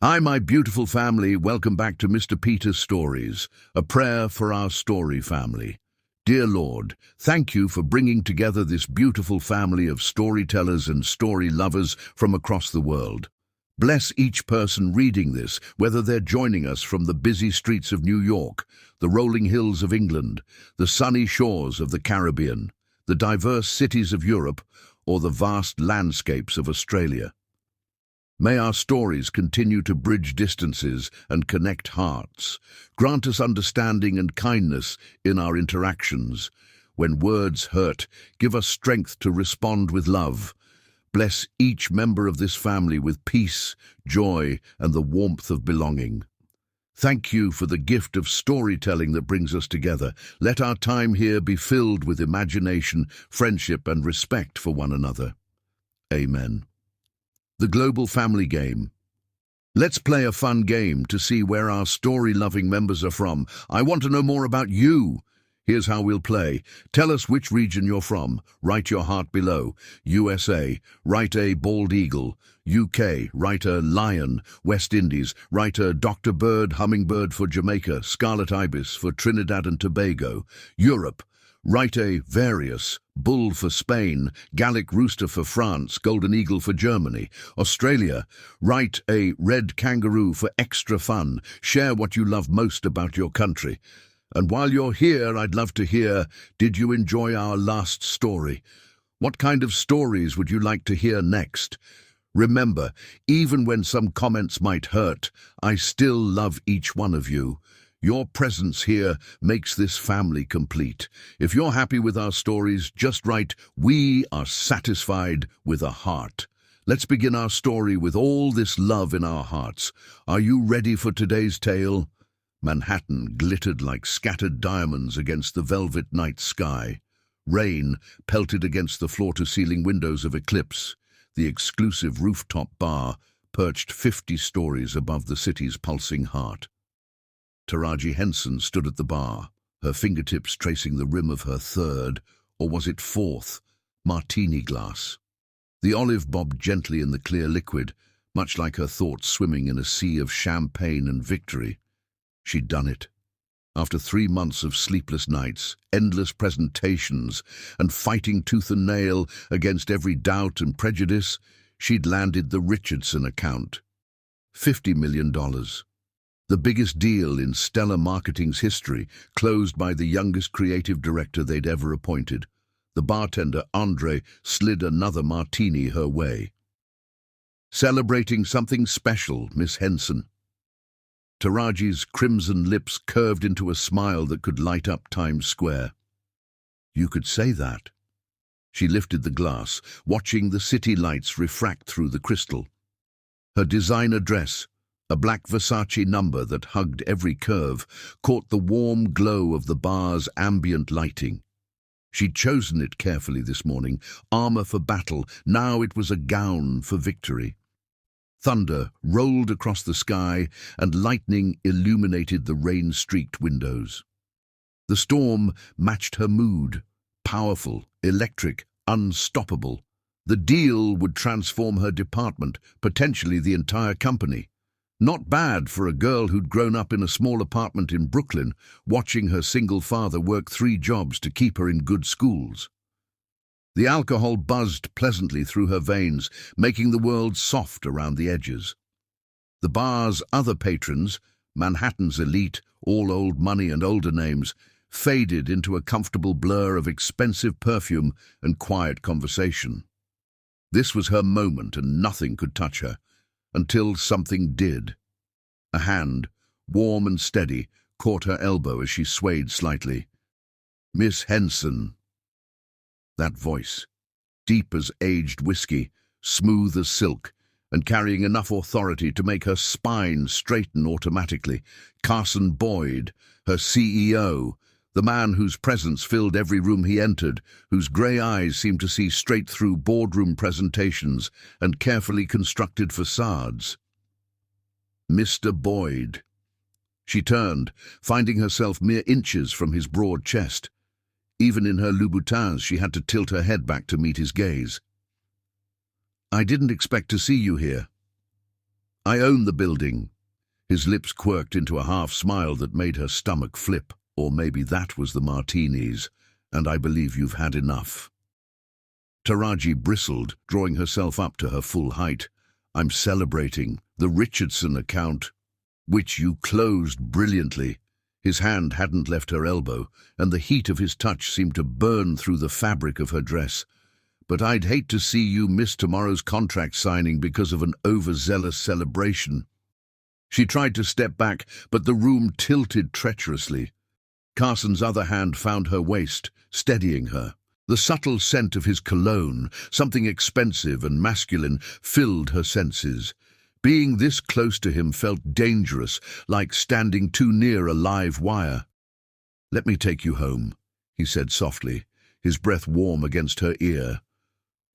Hi, my beautiful family. Welcome back to Mr. Peter's Stories, a prayer for our story family. Dear Lord, thank you for bringing together this beautiful family of storytellers and story lovers from across the world. Bless each person reading this, whether they're joining us from the busy streets of New York, the rolling hills of England, the sunny shores of the Caribbean, the diverse cities of Europe, or the vast landscapes of Australia. May our stories continue to bridge distances and connect hearts. Grant us understanding and kindness in our interactions. When words hurt, give us strength to respond with love. Bless each member of this family with peace, joy, and the warmth of belonging. Thank you for the gift of storytelling that brings us together. Let our time here be filled with imagination, friendship, and respect for one another. Amen. The Global Family Game. Let's play a fun game to see where our story-loving members are from. I want to know more about you. Here's how we'll play. Tell us which region you're from. Write your heart below. USA. Write a bald eagle. UK. Write a lion. West Indies. Write a Dr. Bird, hummingbird for Jamaica. Scarlet ibis for Trinidad and Tobago. Europe. Write a various, bull for Spain, Gallic rooster for France, golden eagle for Germany. Australia, write a red kangaroo for extra fun. Share what you love most about your country. And while you're here, I'd love to hear, did you enjoy our last story? What kind of stories would you like to hear next? Remember, even when some comments might hurt, I still love each one of you. Your presence here makes this family complete. If you're happy with our stories, just write, "We are satisfied with a heart." Let's begin our story with all this love in our hearts. Are you ready for today's tale? Manhattan glittered like scattered diamonds against the velvet night sky. Rain pelted against the floor-to-ceiling windows of Eclipse, the exclusive rooftop bar perched 50 stories above the city's pulsing heart. Taraji Henson stood at the bar, her fingertips tracing the rim of her third, or was it fourth, martini glass. The olive bobbed gently in the clear liquid, much like her thoughts swimming in a sea of champagne and victory. She'd done it. After 3 months of sleepless nights, endless presentations, and fighting tooth and nail against every doubt and prejudice, she'd landed the Richardson account. $50 million. The biggest deal in Stellar Marketing's history, closed by the youngest creative director they'd ever appointed. The bartender, Andre, slid another martini her way. Celebrating something special, Miss Henson. Taraji's crimson lips curved into a smile that could light up Times Square. You could say that. She lifted the glass, watching the city lights refract through the crystal. Her designer dress, a black Versace number that hugged every curve, caught the warm glow of the bar's ambient lighting. She'd chosen it carefully this morning, armor for battle. Now it was a gown for victory. Thunder rolled across the sky, and lightning illuminated the rain-streaked windows. The storm matched her mood, powerful, electric, unstoppable. The deal would transform her department, potentially the entire company. Not bad for a girl who'd grown up in a small apartment in Brooklyn, watching her single father work 3 jobs to keep her in good schools. The alcohol buzzed pleasantly through her veins, making the world soft around the edges. The bar's other patrons, Manhattan's elite, all old money and older names, faded into a comfortable blur of expensive perfume and quiet conversation. This was her moment, and nothing could touch her. Until something did. A hand, warm and steady, caught her elbow as she swayed slightly. Miss Henson. That voice, deep as aged whiskey, smooth as silk, and carrying enough authority to make her spine straighten automatically. Carson Boyd, her CEO, the man whose presence filled every room he entered, whose grey eyes seemed to see straight through boardroom presentations and carefully constructed facades. Mr. Boyd. She turned, finding herself mere inches from his broad chest. Even in her Louboutins, she had to tilt her head back to meet his gaze. I didn't expect to see you here. I own the building. His lips quirked into a half-smile that made her stomach flip, or maybe that was the martinis, and I believe you've had enough. Taraji bristled, drawing herself up to her full height. I'm celebrating the Richardson account, which you closed brilliantly. His hand hadn't left her elbow, and the heat of his touch seemed to burn through the fabric of her dress. But I'd hate to see you miss tomorrow's contract signing because of an overzealous celebration. She tried to step back, but the room tilted treacherously. Carson's other hand found her waist, steadying her. The subtle scent of his cologne, something expensive and masculine, filled her senses. Being this close to him felt dangerous, like standing too near a live wire. "Let me take you home," he said softly, his breath warm against her ear.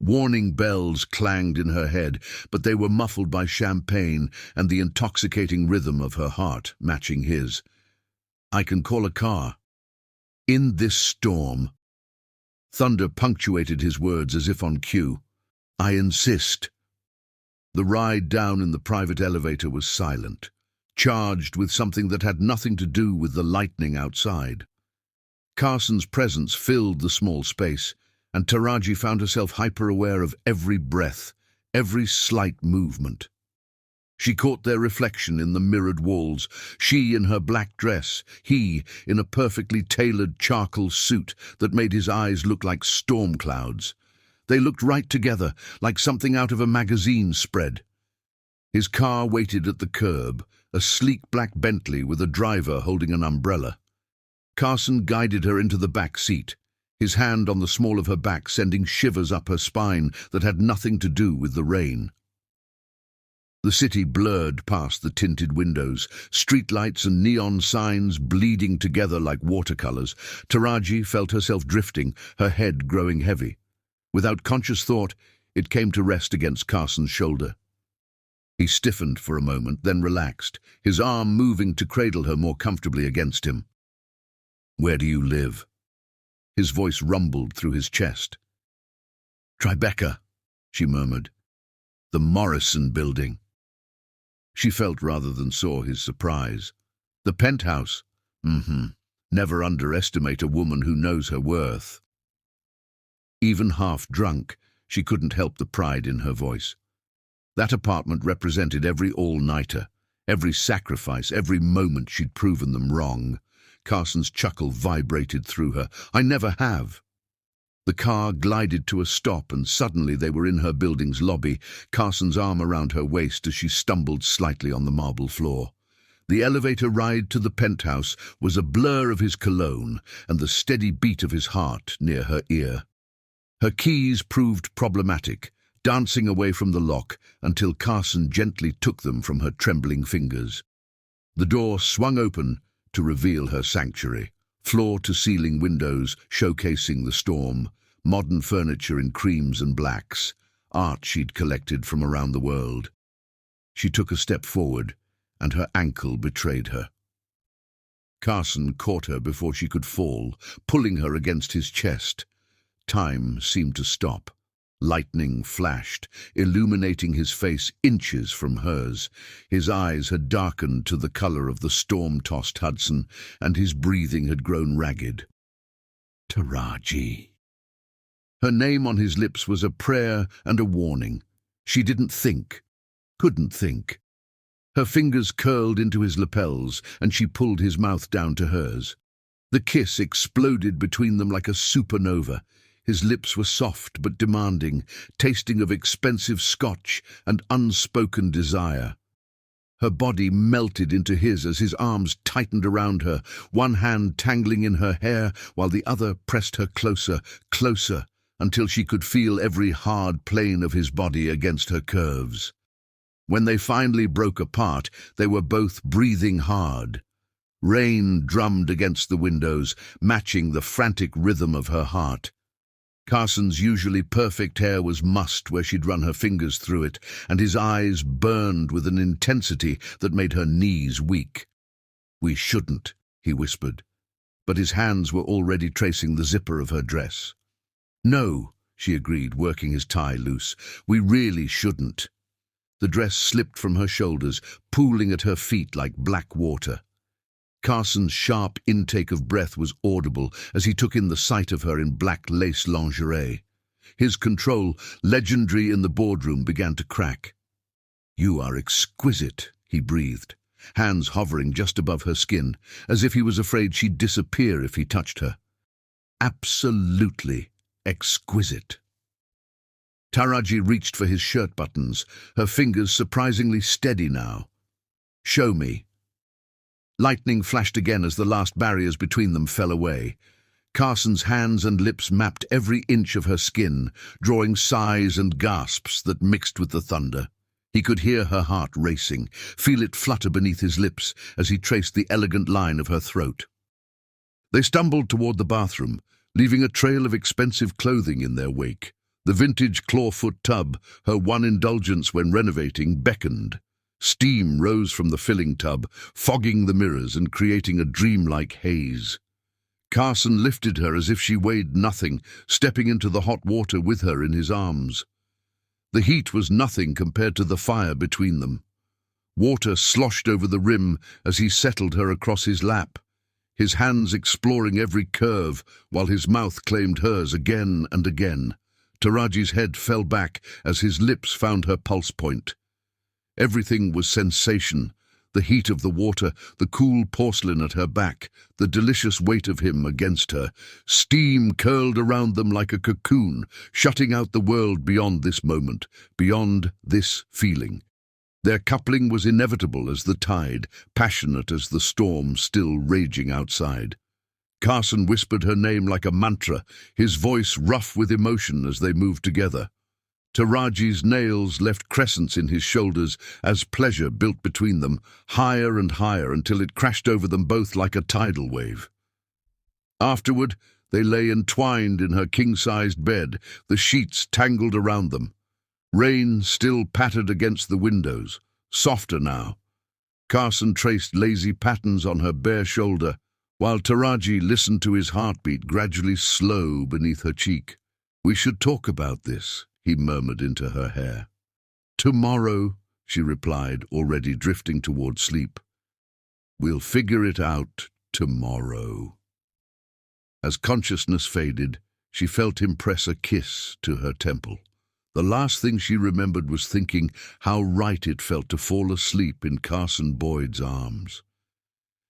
Warning bells clanged in her head, but they were muffled by champagne and the intoxicating rhythm of her heart matching his. "I can call a car." In this storm. Thunder punctuated his words as if on cue. "I insist." The ride down in the private elevator was silent, charged with something that had nothing to do with the lightning outside. Carson's presence filled the small space, and Taraji found herself hyper-aware of every breath, every slight movement. She caught their reflection in the mirrored walls, she in her black dress, he in a perfectly tailored charcoal suit that made his eyes look like storm clouds. They looked right together, like something out of a magazine spread. His car waited at the curb, a sleek black Bentley with a driver holding an umbrella. Carson guided her into the back seat, his hand on the small of her back sending shivers up her spine that had nothing to do with the rain. The city blurred past the tinted windows, streetlights and neon signs bleeding together like watercolors. Taraji felt herself drifting, her head growing heavy. Without conscious thought, it came to rest against Carson's shoulder. He stiffened for a moment, then relaxed, his arm moving to cradle her more comfortably against him. "Where do you live?" His voice rumbled through his chest. "Tribeca," she murmured. "The Morrison building." She felt rather than saw his surprise. "The penthouse? Never underestimate a woman who knows her worth." Even half drunk, she couldn't help the pride in her voice. That apartment represented every all-nighter, every sacrifice, every moment she'd proven them wrong. Carson's chuckle vibrated through her. "I never have." The car glided to a stop and suddenly they were in her building's lobby, Carson's arm around her waist as she stumbled slightly on the marble floor. The elevator ride to the penthouse was a blur of his cologne and the steady beat of his heart near her ear. Her keys proved problematic, dancing away from the lock until Carson gently took them from her trembling fingers. The door swung open to reveal her sanctuary, floor-to-ceiling windows showcasing the storm, modern furniture in creams and blacks, art she'd collected from around the world. She took a step forward, and her ankle betrayed her. Carson caught her before she could fall, pulling her against his chest. Time seemed to stop. Lightning flashed, illuminating his face inches from hers. His eyes had darkened to the color of the storm-tossed Hudson, and his breathing had grown ragged. Taraji. Her name on his lips was a prayer and a warning. She didn't think, couldn't think. Her fingers curled into his lapels, and she pulled his mouth down to hers. The kiss exploded between them like a supernova. His lips were soft but demanding, tasting of expensive scotch and unspoken desire. Her body melted into his as his arms tightened around her, one hand tangling in her hair while the other pressed her closer, closer, until she could feel every hard plane of his body against her curves. When they finally broke apart, they were both breathing hard. Rain drummed against the windows, matching the frantic rhythm of her heart. Carson's usually perfect hair was mussed where she'd run her fingers through it, and his eyes burned with an intensity that made her knees weak. "We shouldn't," he whispered, but his hands were already tracing the zipper of her dress. "No," she agreed, working his tie loose. "We really shouldn't." The dress slipped from her shoulders, pooling at her feet like black water. Carson's sharp intake of breath was audible as he took in the sight of her in black lace lingerie. His control, legendary in the boardroom, began to crack. "You are exquisite," he breathed, hands hovering just above her skin, as if he was afraid she'd disappear if he touched her. "Absolutely exquisite." Taraji reached for his shirt buttons, her fingers surprisingly steady now. "Show me." Lightning flashed again as the last barriers between them fell away. Carson's hands and lips mapped every inch of her skin, drawing sighs and gasps that mixed with the thunder. He could hear her heart racing, feel it flutter beneath his lips as he traced the elegant line of her throat. They stumbled toward the bathroom, leaving a trail of expensive clothing in their wake. The vintage clawfoot tub, her one indulgence when renovating, beckoned. Steam rose from the filling tub, fogging the mirrors and creating a dreamlike haze. Carson lifted her as if she weighed nothing, stepping into the hot water with her in his arms. The heat was nothing compared to the fire between them. Water sloshed over the rim as he settled her across his lap, his hands exploring every curve while his mouth claimed hers again and again. Taraji's head fell back as his lips found her pulse point. Everything was sensation, the heat of the water, the cool porcelain at her back, the delicious weight of him against her. Steam curled around them like a cocoon, shutting out the world beyond this moment, beyond this feeling. Their coupling was inevitable as the tide, passionate as the storm still raging outside. Carson whispered her name like a mantra, his voice rough with emotion as they moved together. Taraji's nails left crescents in his shoulders as pleasure built between them, higher and higher until it crashed over them both like a tidal wave. Afterward, they lay entwined in her king-sized bed, the sheets tangled around them. Rain still pattered against the windows, softer now. Carson traced lazy patterns on her bare shoulder, while Taraji listened to his heartbeat gradually slow beneath her cheek. "We should talk about this," he murmured into her hair. "Tomorrow," she replied, already drifting toward sleep. "We'll figure it out tomorrow." As consciousness faded, she felt him press a kiss to her temple. The last thing she remembered was thinking how right it felt to fall asleep in Carson Boyd's arms.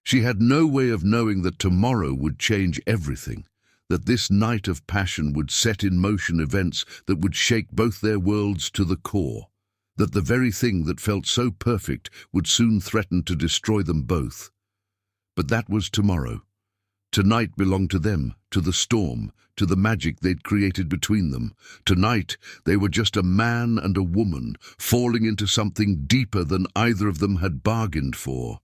She had no way of knowing that tomorrow would change everything, that this night of passion would set in motion events that would shake both their worlds to the core, that the very thing that felt so perfect would soon threaten to destroy them both. But that was tomorrow. Tonight belonged to them, to the storm, to the magic they'd created between them. Tonight, they were just a man and a woman, falling into something deeper than either of them had bargained for.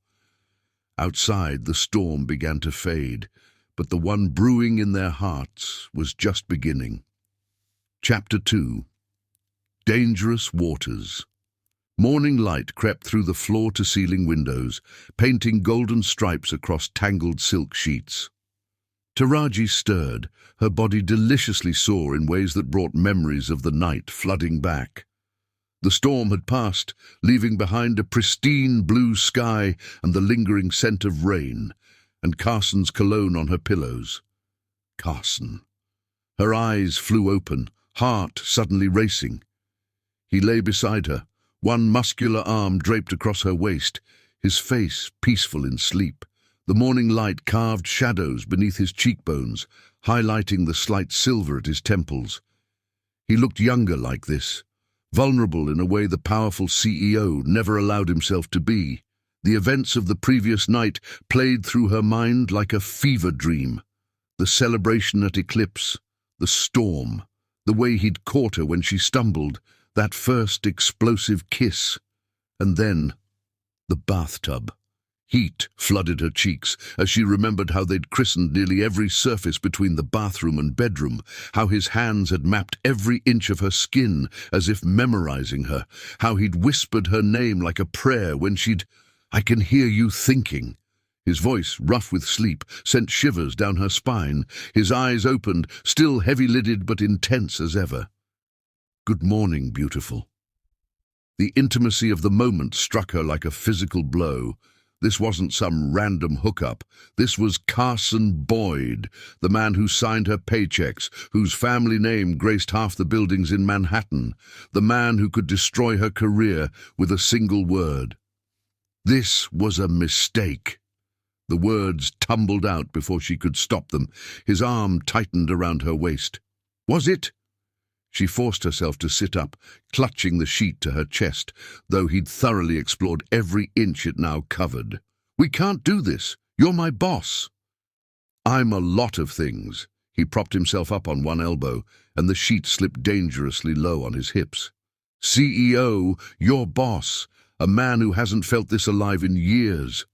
Outside, the storm began to fade, but the one brewing in their hearts was just beginning. Chapter 2. Dangerous Waters. Morning light crept through the floor-to-ceiling windows, painting golden stripes across tangled silk sheets. Taraji stirred, her body deliciously sore in ways that brought memories of the night flooding back. The storm had passed, leaving behind a pristine blue sky and the lingering scent of rain, and Carson's cologne on her pillows. Carson. Her eyes flew open, heart suddenly racing. He lay beside her, one muscular arm draped across her waist, his face peaceful in sleep. The morning light carved shadows beneath his cheekbones, highlighting the slight silver at his temples. He looked younger like this, vulnerable in a way the powerful CEO never allowed himself to be. The events of the previous night played through her mind like a fever dream. The celebration at Eclipse, the storm, the way he'd caught her when she stumbled, that first explosive kiss, and then the bathtub. Heat flooded her cheeks as she remembered how they'd christened nearly every surface between the bathroom and bedroom, how his hands had mapped every inch of her skin as if memorizing her, how he'd whispered her name like a prayer when she'd, "I can hear you thinking." His voice, rough with sleep, sent shivers down her spine. His eyes opened, still heavy-lidded but intense as ever. "Good morning, beautiful." The intimacy of the moment struck her like a physical blow. This wasn't some random hookup. This was Carson Boyd, the man who signed her paychecks, whose family name graced half the buildings in Manhattan, the man who could destroy her career with a single word. This was a mistake. The words tumbled out before she could stop them. His arm tightened around her waist. Was it? She forced herself to sit up, clutching the sheet to her chest, though he'd thoroughly explored every inch it now covered. We can't do this. You're my boss. I'm a lot of things. He propped himself up on one elbow, and the sheet slipped dangerously low on his hips. CEO, your boss, a man who hasn't felt this alive in years.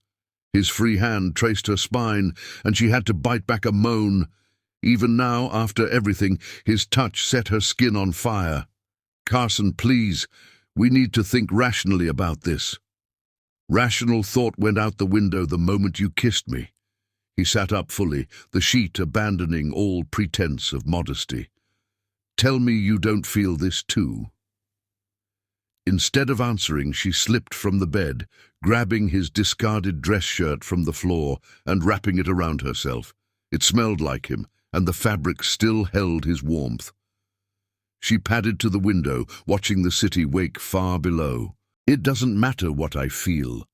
His free hand traced her spine, and she had to bite back a moan. Even now, after everything, his touch set her skin on fire. Carson, please, we need to think rationally about this. Rational thought went out the window the moment you kissed me. He sat up fully, the sheet abandoning all pretense of modesty. Tell me you don't feel this too. Instead of answering, she slipped from the bed, grabbing his discarded dress shirt from the floor and wrapping it around herself. It smelled like him, and the fabric still held his warmth. She padded to the window, watching the city wake far below. It doesn't matter what I feel.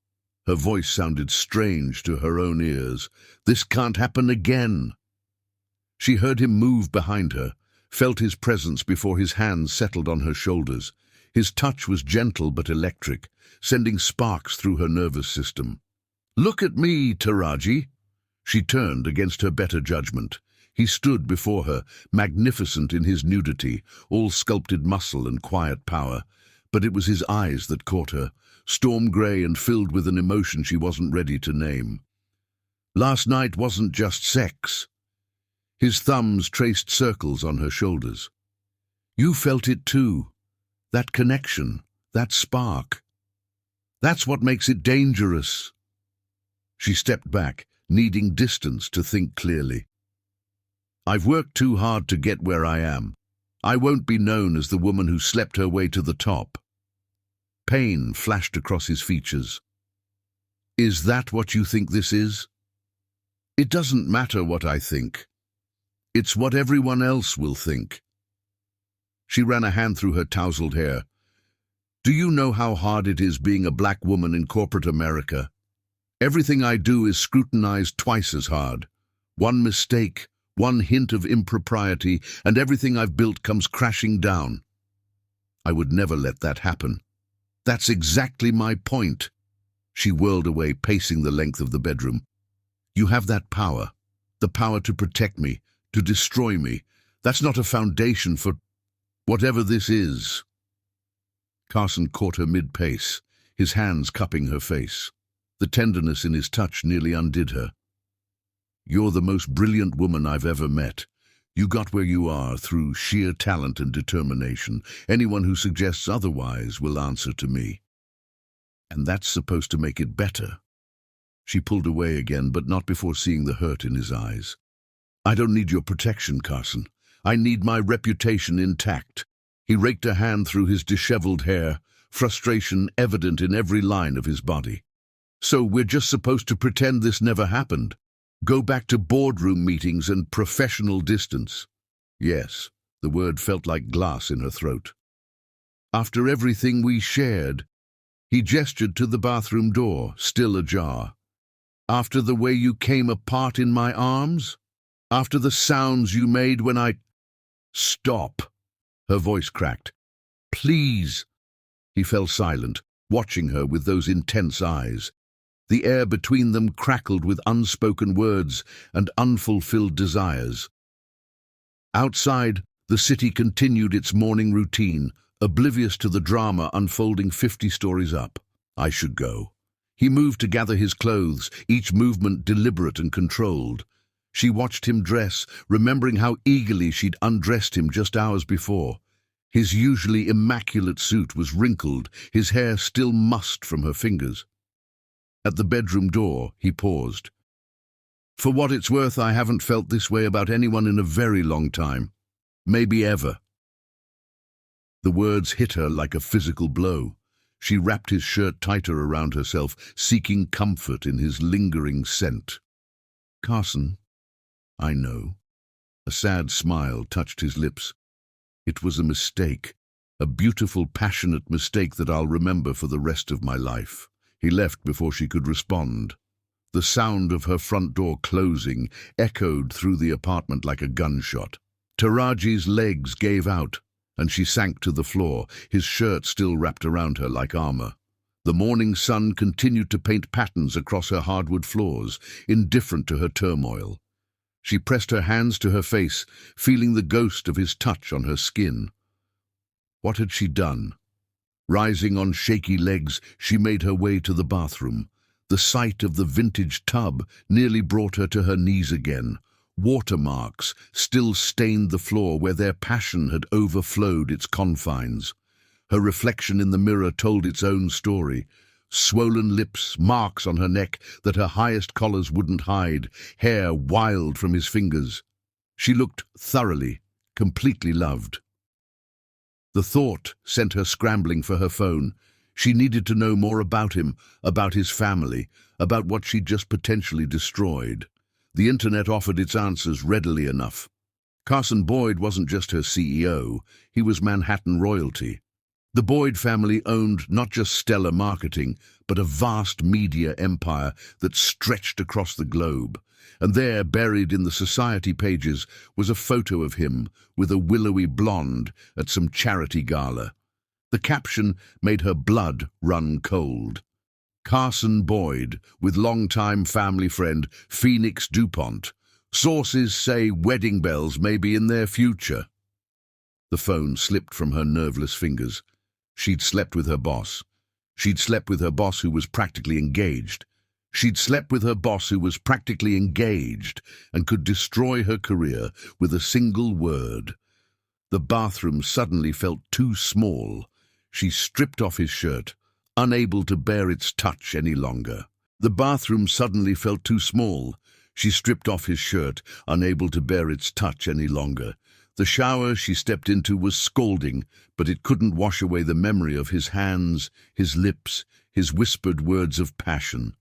Her voice sounded strange to her own ears. This can't happen again. She heard him move behind her, felt his presence before his hands settled on her shoulders. His touch was gentle but electric, sending sparks through her nervous system. Look at me, Taraji. She turned against her better judgment. He stood before her, magnificent in his nudity, all sculpted muscle and quiet power. But it was his eyes that caught her, storm grey and filled with an emotion she wasn't ready to name. Last night wasn't just sex. His thumbs traced circles on her shoulders. You felt it too. That connection, that spark. That's what makes it dangerous. She stepped back, needing distance to think clearly. I've worked too hard to get where I am. I won't be known as the woman who slept her way to the top. Pain flashed across his features. Is that what you think this is? It doesn't matter what I think. It's what everyone else will think. She ran a hand through her tousled hair. Do you know how hard it is being a black woman in corporate America? Everything I do is scrutinized twice as hard. One mistake, one hint of impropriety, and everything I've built comes crashing down. I would never let that happen. That's exactly my point. She whirled away, pacing the length of the bedroom. You have that power, the power to protect me, to destroy me. That's not a foundation for whatever this is. Carson caught her mid-pace, his hands cupping her face. The tenderness in his touch nearly undid her. You're the most brilliant woman I've ever met. You got where you are through sheer talent and determination. Anyone who suggests otherwise will answer to me. And that's supposed to make it better. She pulled away again, but not before seeing the hurt in his eyes. I don't need your protection, Carson. I need my reputation intact. He raked a hand through his disheveled hair, frustration evident in every line of his body. So we're just supposed to pretend this never happened? Go back to boardroom meetings and professional distance? Yes, the word felt like glass in her throat. After everything we shared, he gestured to the bathroom door, still ajar. After the way you came apart in my arms? After the sounds you made when I... Stop. Her voice cracked. Please. He fell silent, watching her with those intense eyes. The air between them crackled with unspoken words and unfulfilled desires. Outside, the city continued its morning routine, oblivious to the drama unfolding 50 stories up. I should go. He moved to gather his clothes, each movement deliberate and controlled. She watched him dress, remembering how eagerly she'd undressed him just hours before. His usually immaculate suit was wrinkled, his hair still mussed from her fingers. At the bedroom door, he paused. For what it's worth, I haven't felt this way about anyone in a very long time. Maybe ever. The words hit her like a physical blow. She wrapped his shirt tighter around herself, seeking comfort in his lingering scent. "Carson, I know." A sad smile touched his lips. "It was a mistake. A beautiful, passionate mistake that I'll remember for the rest of my life." He left before she could respond. The sound of her front door closing echoed through the apartment like a gunshot. Taraji's legs gave out, and she sank to the floor, his shirt still wrapped around her like armor. The morning sun continued to paint patterns across her hardwood floors, indifferent to her turmoil. She pressed her hands to her face, feeling the ghost of his touch on her skin. What had she done? Rising on shaky legs, she made her way to the bathroom. The sight of the vintage tub nearly brought her to her knees again. Watermarks still stained the floor where their passion had overflowed its confines. Her reflection in the mirror told its own story. Swollen lips, marks on her neck that her highest collars wouldn't hide, hair wild from his fingers. She looked thoroughly, completely loved. The thought sent her scrambling for her phone. She needed to know more about him, about his family, about what she'd just potentially destroyed. The internet offered its answers readily enough. Carson Boyd wasn't just her CEO, he was Manhattan royalty. The Boyd family owned not just stellar marketing, but a vast media empire that stretched across the globe. And there, buried in the society pages, was a photo of him with a willowy blonde at some charity gala. The caption made her blood run cold. Carson Boyd, with longtime family friend Phoenix DuPont. Sources say wedding bells may be in their future. The phone slipped from her nerveless fingers. She'd slept with her boss. She'd slept with her boss who was practically engaged. She'd slept with her boss who was practically engaged and could destroy her career with a single word. The bathroom suddenly felt too small. She stripped off his shirt, unable to bear its touch any longer. The bathroom suddenly felt too small. She stripped off his shirt, unable to bear its touch any longer. The shower she stepped into was scalding, but it couldn't wash away the memory of his hands, his lips, his whispered words of passion.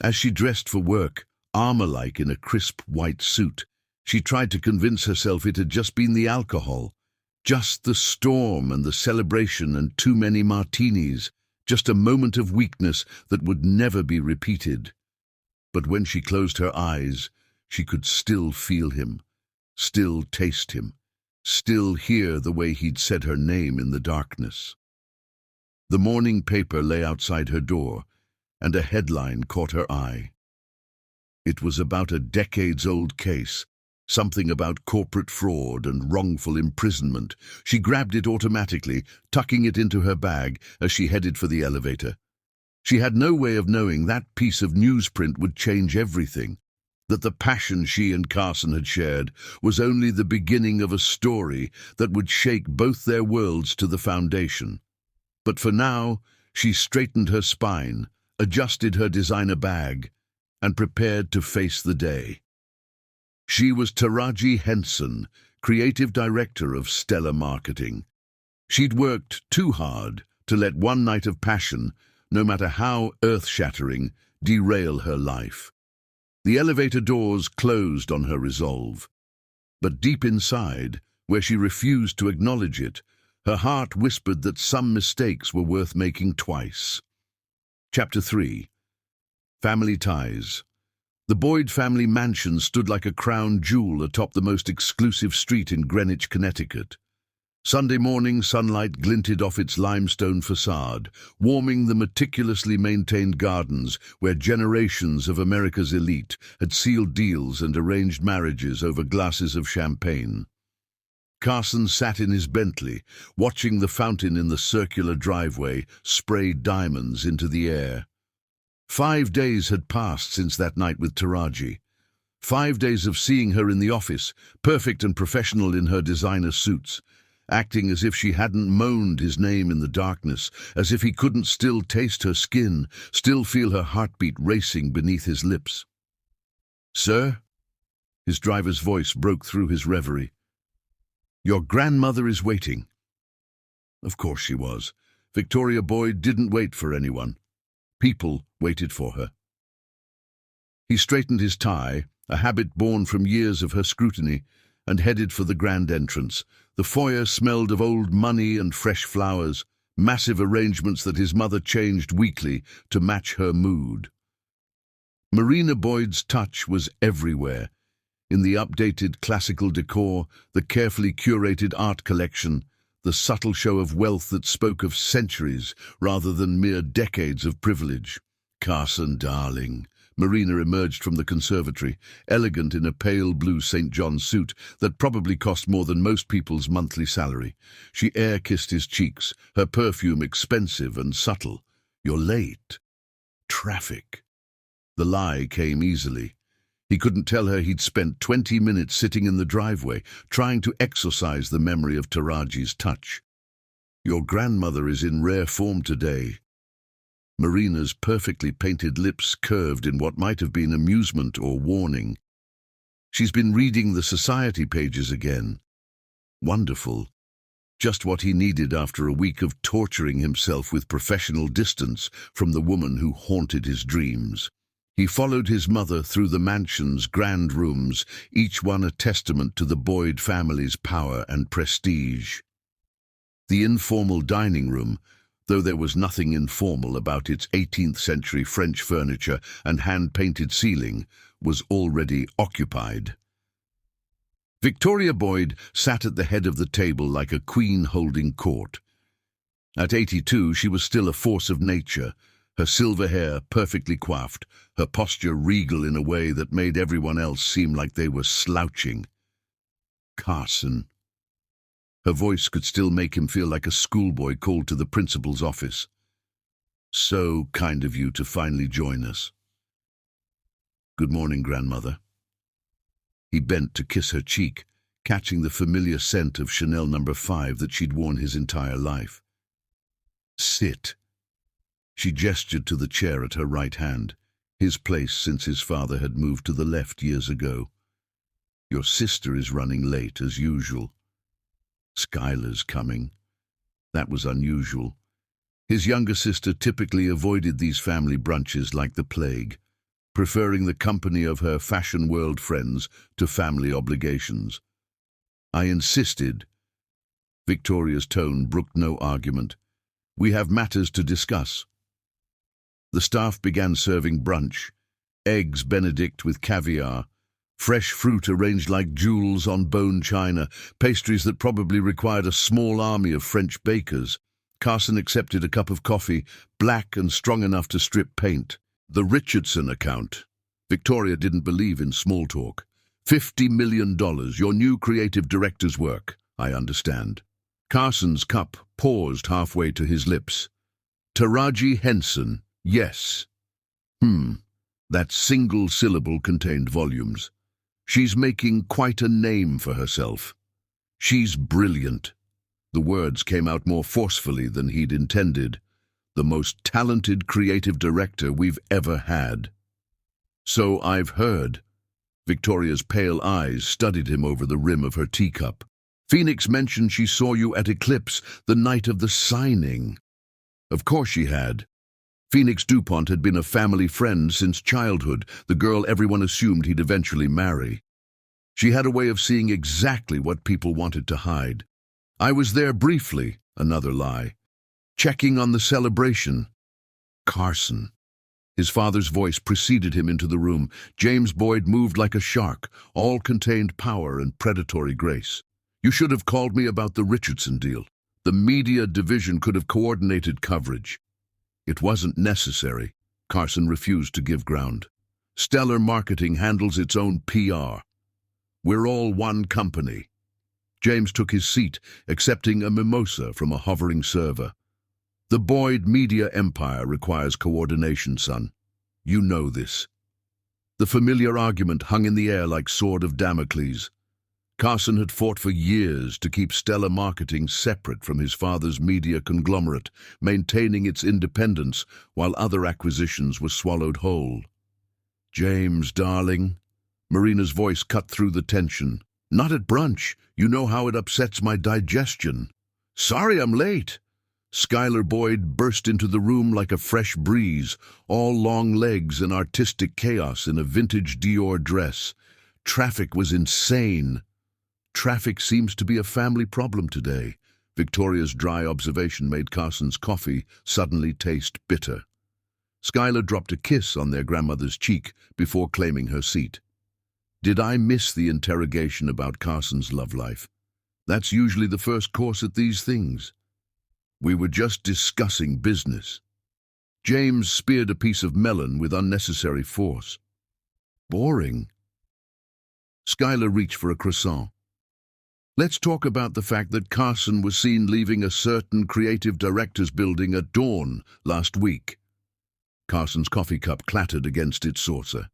As she dressed for work, armor-like in a crisp white suit, she tried to convince herself it had just been the alcohol, just the storm and the celebration and too many martinis, just a moment of weakness that would never be repeated. But when she closed her eyes, she could still feel him, still taste him, still hear the way he'd said her name in the darkness. The morning paper lay outside her door, and a headline caught her eye. It was about a decades-old case, something about corporate fraud and wrongful imprisonment. She grabbed it automatically, tucking it into her bag as she headed for the elevator. She had no way of knowing that piece of newsprint would change everything, that the passion she and Carson had shared was only the beginning of a story that would shake both their worlds to the foundation. But for now, she straightened her spine, adjusted her designer bag, and prepared to face the day. She was Taraji Henson, creative director of Stellar Marketing. She'd worked too hard to let one night of passion, no matter how earth-shattering, derail her life. The elevator doors closed on her resolve. But deep inside, where she refused to acknowledge it, her heart whispered that some mistakes were worth making twice. Chapter 3. Family Ties. The Boyd family mansion stood like a crown jewel atop the most exclusive street in Greenwich, Connecticut. Sunday morning sunlight glinted off its limestone facade, warming the meticulously maintained gardens where generations of America's elite had sealed deals and arranged marriages over glasses of champagne. Carson sat in his Bentley, watching the fountain in the circular driveway spray diamonds into the air. 5 days had passed since that night with Taraji. 5 days of seeing her in the office, perfect and professional in her designer suits, acting as if she hadn't moaned his name in the darkness, as if he couldn't still taste her skin, still feel her heartbeat racing beneath his lips. "Sir?" His driver's voice broke through his reverie. "Your grandmother is waiting." Of course she was. Victoria Boyd didn't wait for anyone. People waited for her. He straightened his tie, a habit born from years of her scrutiny, and headed for the grand entrance. The foyer smelled of old money and fresh flowers, massive arrangements that his mother changed weekly to match her mood. Marina Boyd's touch was everywhere, in the updated classical decor, the carefully curated art collection, the subtle show of wealth that spoke of centuries rather than mere decades of privilege. "Carson, darling." Marina emerged from the conservatory, elegant in a pale blue St. John suit that probably cost more than most people's monthly salary. She air-kissed his cheeks, her perfume expensive and subtle. "You're late." "Traffic." The lie came easily. He couldn't tell her he'd spent 20 minutes sitting in the driveway, trying to exorcise the memory of Taraji's touch. "Your grandmother is in rare form today." Marina's perfectly painted lips curved in what might have been amusement or warning. "She's been reading the society pages again." Wonderful. Just what he needed after a week of torturing himself with professional distance from the woman who haunted his dreams. He followed his mother through the mansion's grand rooms, each one a testament to the Boyd family's power and prestige. The informal dining room, though there was nothing informal about its 18th-century French furniture and hand-painted ceiling, was already occupied. Victoria Boyd sat at the head of the table like a queen holding court. At 82, she was still a force of nature, her silver hair perfectly coiffed, her posture regal in a way that made everyone else seem like they were slouching. "Carson." Her voice could still make him feel like a schoolboy called to the principal's office. "So kind of you to finally join us." "Good morning, grandmother." He bent to kiss her cheek, catching the familiar scent of Chanel No. 5 that she'd worn his entire life. "Sit." She gestured to the chair at her right hand, his place since his father had moved to the left years ago. "Your sister is running late, as usual." Skylar's coming. That was unusual. His younger sister typically avoided these family brunches like the plague, preferring the company of her fashion world friends to family obligations. "I insisted." Victoria's tone brooked no argument. "We have matters to discuss." The staff began serving brunch, eggs Benedict with caviar, fresh fruit arranged like jewels on bone china, pastries that probably required a small army of French bakers. Carson accepted a cup of coffee, black and strong enough to strip paint. The Richardson account. Victoria didn't believe in small talk. $50 million, your new creative director's work, I understand. Carson's cup paused halfway to his lips. Taraji Henson, yes. That single syllable contained volumes. She's making quite a name for herself. She's brilliant. The words came out more forcefully than he'd intended. The most talented creative director we've ever had. "So I've heard." Victoria's pale eyes studied him over the rim of her teacup. "Phoenix mentioned she saw you at Eclipse the night of the signing." Of course she had. Phoenix DuPont had been a family friend since childhood, the girl everyone assumed he'd eventually marry. She had a way of seeing exactly what people wanted to hide. "I was there briefly," another lie. "Checking on the celebration." Carson. His father's voice preceded him into the room. James Boyd moved like a shark, all contained power and predatory grace. "You should have called me about the Richardson deal. The media division could have coordinated coverage." "It wasn't necessary." Carson refused to give ground. "Stellar Marketing handles its own PR. We're all one company." James took his seat, accepting a mimosa from a hovering server. "The Boyd media empire requires coordination, son. You know this." The familiar argument hung in the air like sword of Damocles. Carson had fought for years to keep Stellar Marketing separate from his father's media conglomerate, maintaining its independence while other acquisitions were swallowed whole. "James, darling." Marina's voice cut through the tension. "Not at brunch. You know how it upsets my digestion." "Sorry I'm late." Skylar Boyd burst into the room like a fresh breeze, all long legs and artistic chaos in a vintage Dior dress. Traffic was insane. Traffic seems to be a family problem today. Victoria's dry observation made Carson's coffee suddenly taste bitter. Skylar dropped a kiss on their grandmother's cheek before claiming her seat. Did I miss the interrogation about Carson's love life? That's usually the first course at these things. We were just discussing business. James speared a piece of melon with unnecessary force. Boring. Skylar reached for a croissant. Let's talk about the fact that Carson was seen leaving a certain creative director's building at dawn last week. Carson's coffee cup clattered against its saucer.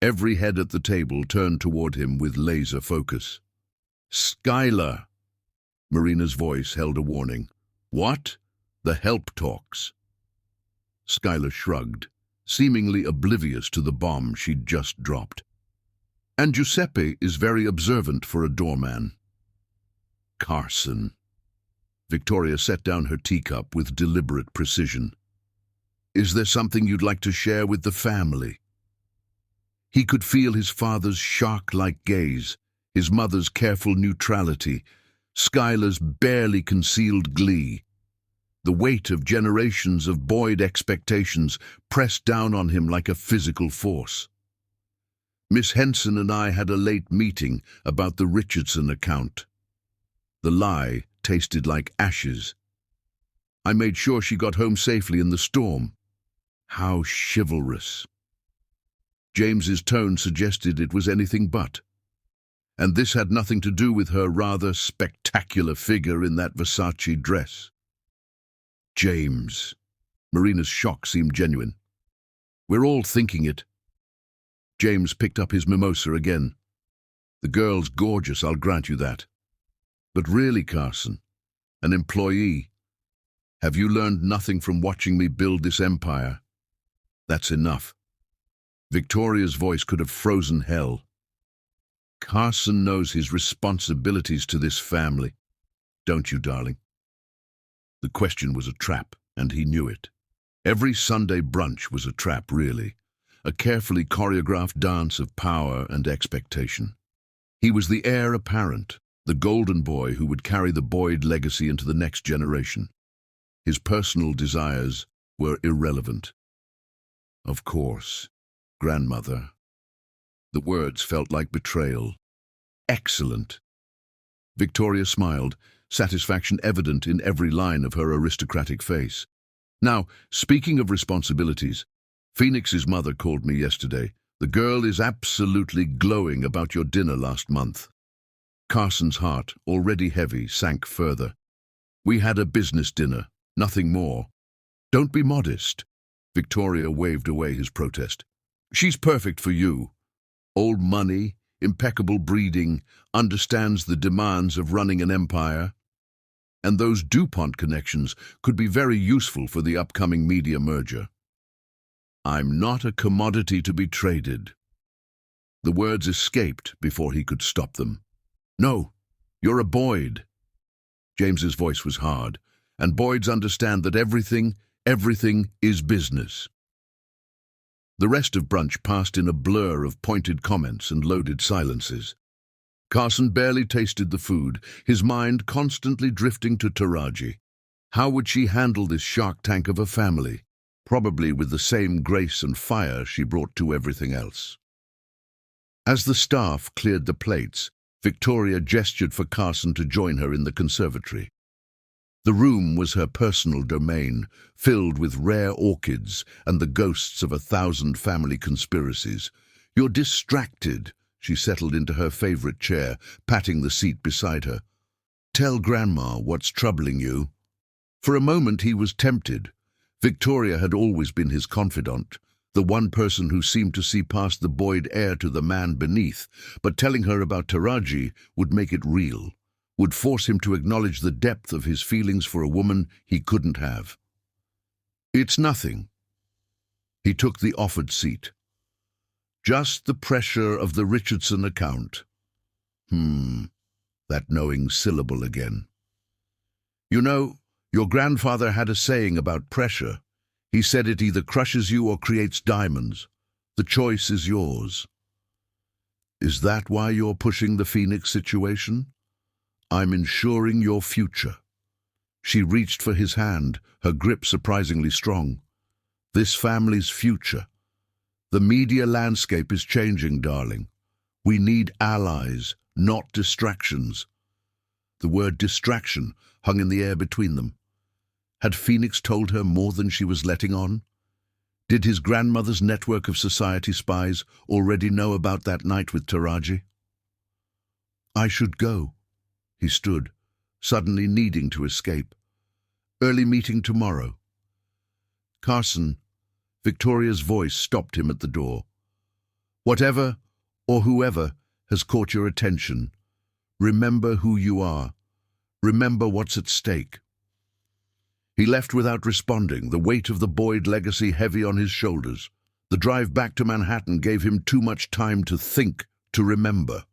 Every head at the table turned toward him with laser focus. Skylar! Marina's voice held a warning. What? The help talks. Skylar shrugged, seemingly oblivious to the bomb she'd just dropped. And Giuseppe is very observant for a doorman. Carson. Victoria set down her teacup with deliberate precision. Is there something you'd like to share with the family? He could feel his father's shark-like gaze, his mother's careful neutrality, Skylar's barely concealed glee. The weight of generations of Boyd expectations pressed down on him like a physical force. Miss Henson and I had a late meeting about the Richardson account. The lie tasted like ashes. I made sure she got home safely in the storm. How chivalrous. James's tone suggested it was anything but. And this had nothing to do with her rather spectacular figure in that Versace dress. James. Marina's shock seemed genuine. We're all thinking it. James picked up his mimosa again. The girl's gorgeous, I'll grant you that. But really, Carson, an employee, have you learned nothing from watching me build this empire? That's enough. Victoria's voice could have frozen hell. Carson knows his responsibilities to this family. Don't you, darling? The question was a trap, and he knew it. Every Sunday brunch was a trap, really. A carefully choreographed dance of power and expectation. He was the heir apparent, the golden boy who would carry the Boyd legacy into the next generation. His personal desires were irrelevant. Of course, grandmother. The words felt like betrayal. Excellent. Victoria smiled, satisfaction evident in every line of her aristocratic face. Now, speaking of responsibilities, Phoenix's mother called me yesterday. The girl is absolutely glowing about your dinner last month. Carson's heart, already heavy, sank further. We had a business dinner, nothing more. Don't be modest. Victoria waved away his protest. She's perfect for you. Old money, impeccable breeding, understands the demands of running an empire. And those DuPont connections could be very useful for the upcoming media merger. I'm not a commodity to be traded. The words escaped before he could stop them. No, you're a Boyd. James's voice was hard, and Boyds understand that everything is business. The rest of brunch passed in a blur of pointed comments and loaded silences. Carson barely tasted the food, his mind constantly drifting to Taraji. How would she handle this shark tank of a family? Probably with the same grace and fire she brought to everything else. As the staff cleared the plates, Victoria gestured for Carson to join her in the conservatory. The room was her personal domain, filled with rare orchids and the ghosts of 1,000 family conspiracies. You're distracted, she settled into her favorite chair, patting the seat beside her. Tell Grandma what's troubling you. For a moment he was tempted. Victoria had always been his confidant, the one person who seemed to see past the Boyd heir to the man beneath, but telling her about Taraji would make it real, would force him to acknowledge the depth of his feelings for a woman he couldn't have. It's nothing. He took the offered seat. Just the pressure of the Richardson account. That knowing syllable again. You know, Your grandfather had a saying about pressure. He said it either crushes you or creates diamonds. The choice is yours. Is that why you're pushing the Phoenix situation? I'm ensuring your future. She reached for his hand, her grip surprisingly strong. This family's future. The media landscape is changing, darling. We need allies, not distractions. The word distraction hung in the air between them. Had Phoenix told her more than she was letting on? Did his grandmother's network of society spies already know about that night with Taraji? I should go. He stood, suddenly needing to escape. Early meeting tomorrow. Carson, Victoria's voice stopped him at the door. Whatever or whoever has caught your attention, remember who you are. Remember what's at stake. He left without responding, the weight of the Boyd legacy heavy on his shoulders. The drive back to Manhattan gave him too much time to think, to remember.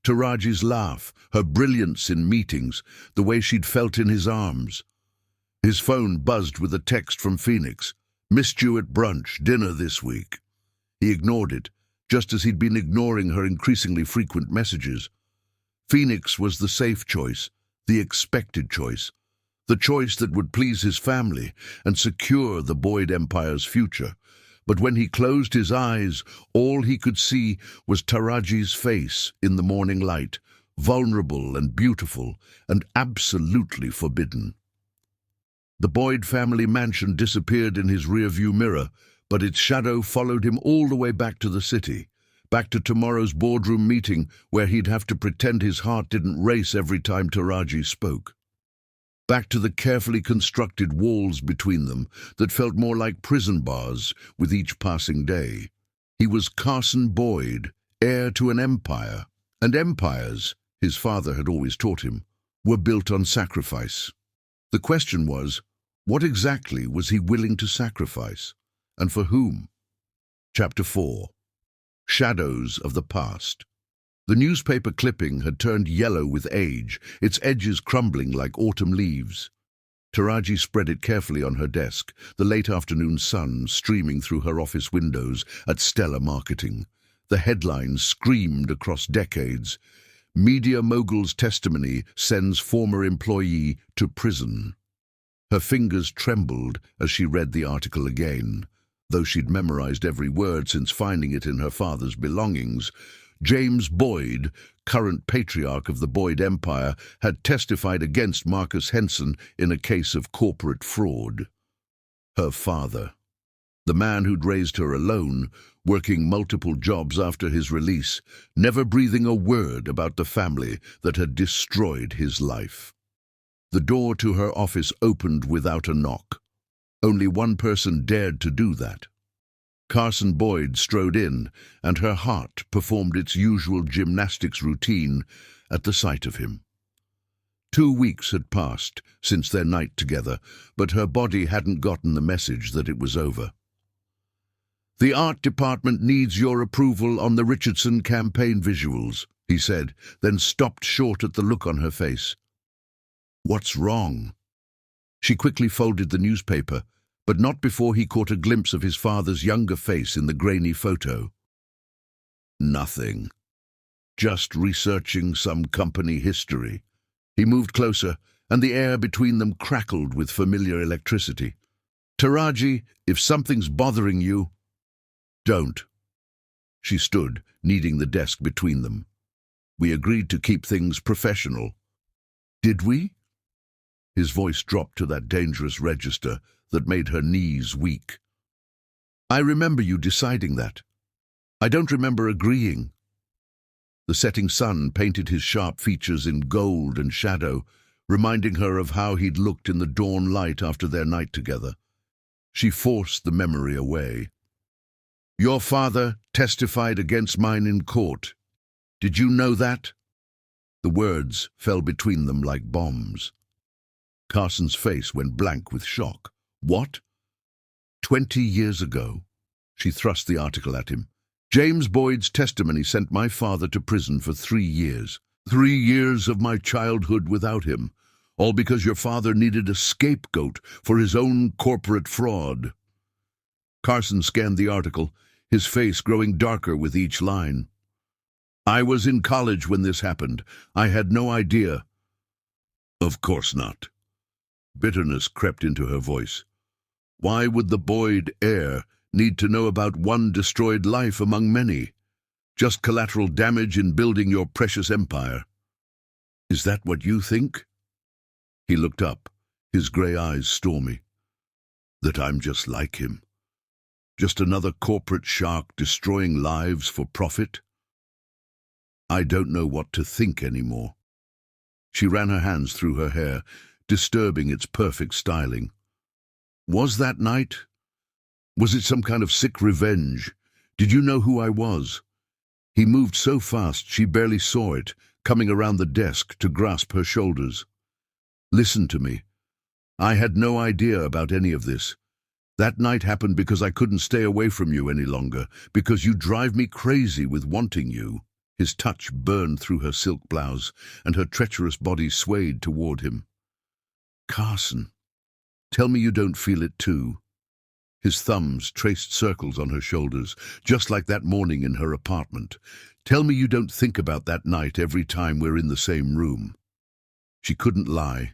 Taraji's laugh, her brilliance in meetings, the way she'd felt in his arms. His phone buzzed with a text from Phoenix. Missed you at brunch, dinner this week. He ignored it, just as he'd been ignoring her increasingly frequent messages. Phoenix was the safe choice, the expected choice. The choice that would please his family and secure the Boyd Empire's future. But when he closed his eyes, all he could see was Taraji's face in the morning light, vulnerable and beautiful and absolutely forbidden. The Boyd family mansion disappeared in his rearview mirror, but its shadow followed him all the way back to the city, back to tomorrow's boardroom meeting where he'd have to pretend his heart didn't race every time Taraji spoke. Back to the carefully constructed walls between them that felt more like prison bars with each passing day. He was Carson Boyd, heir to an empire, and empires, his father had always taught him, were built on sacrifice. The question was, what exactly was he willing to sacrifice, and for whom? Chapter 4. Shadows of the Past. The newspaper clipping had turned yellow with age, its edges crumbling like autumn leaves. Taraji spread it carefully on her desk, the late afternoon sun streaming through her office windows at Stellar Marketing. The headlines screamed across decades. Media mogul's testimony sends former employee to prison. Her fingers trembled as she read the article again. Though she'd memorized every word since finding it in her father's belongings, James Boyd, current patriarch of the Boyd Empire, had testified against Marcus Henson in a case of corporate fraud. Her father, the man who'd raised her alone, working multiple jobs after his release, never breathing a word about the family that had destroyed his life. The door to her office opened without a knock. Only one person dared to do that. Carson Boyd strode in, and her heart performed its usual gymnastics routine at the sight of him. 2 weeks had passed since their night together, but her body hadn't gotten the message that it was over. The art department needs your approval on the Richardson campaign visuals, he said, then stopped short at the look on her face. What's wrong? She quickly folded the newspaper, but not before he caught a glimpse of his father's younger face in the grainy photo. Nothing. Just researching some company history. He moved closer, and the air between them crackled with familiar electricity. Taraji, if something's bothering you, don't. She stood, kneading the desk between them. We agreed to keep things professional. Did we? His voice dropped to that dangerous register that made her knees weak. I remember you deciding that. I don't remember agreeing. The setting sun painted his sharp features in gold and shadow, reminding her of how he'd looked in the dawn light after their night together. She forced the memory away. Your father testified against mine in court. Did you know that? The words fell between them like bombs. Carson's face went blank with shock. What? 20 years ago? She thrust the article at him. James Boyd's testimony sent my father to prison for 3 years. 3 years of my childhood without him. All because your father needed a scapegoat for his own corporate fraud. Carson scanned the article, his face growing darker with each line. I was in college when this happened. I had no idea. Of course not. Bitterness crept into her voice. Why would the Boyd heir need to know about one destroyed life among many? Just collateral damage in building your precious empire. Is that what you think? He looked up, his grey eyes stormy. That I'm just like him. Just another corporate shark destroying lives for profit? I don't know what to think anymore. She ran her hands through her hair, disturbing its perfect styling. Was that night? Was it some kind of sick revenge? Did you know who I was? He moved so fast she barely saw it, coming around the desk to grasp her shoulders. Listen to me. I had no idea about any of this. That night happened because I couldn't stay away from you any longer, because you drive me crazy with wanting you. His touch burned through her silk blouse, and her treacherous body swayed toward him. Carson, tell me you don't feel it too. His thumbs traced circles on her shoulders, just like that morning in her apartment. Tell me you don't think about that night every time we're in the same room. She couldn't lie.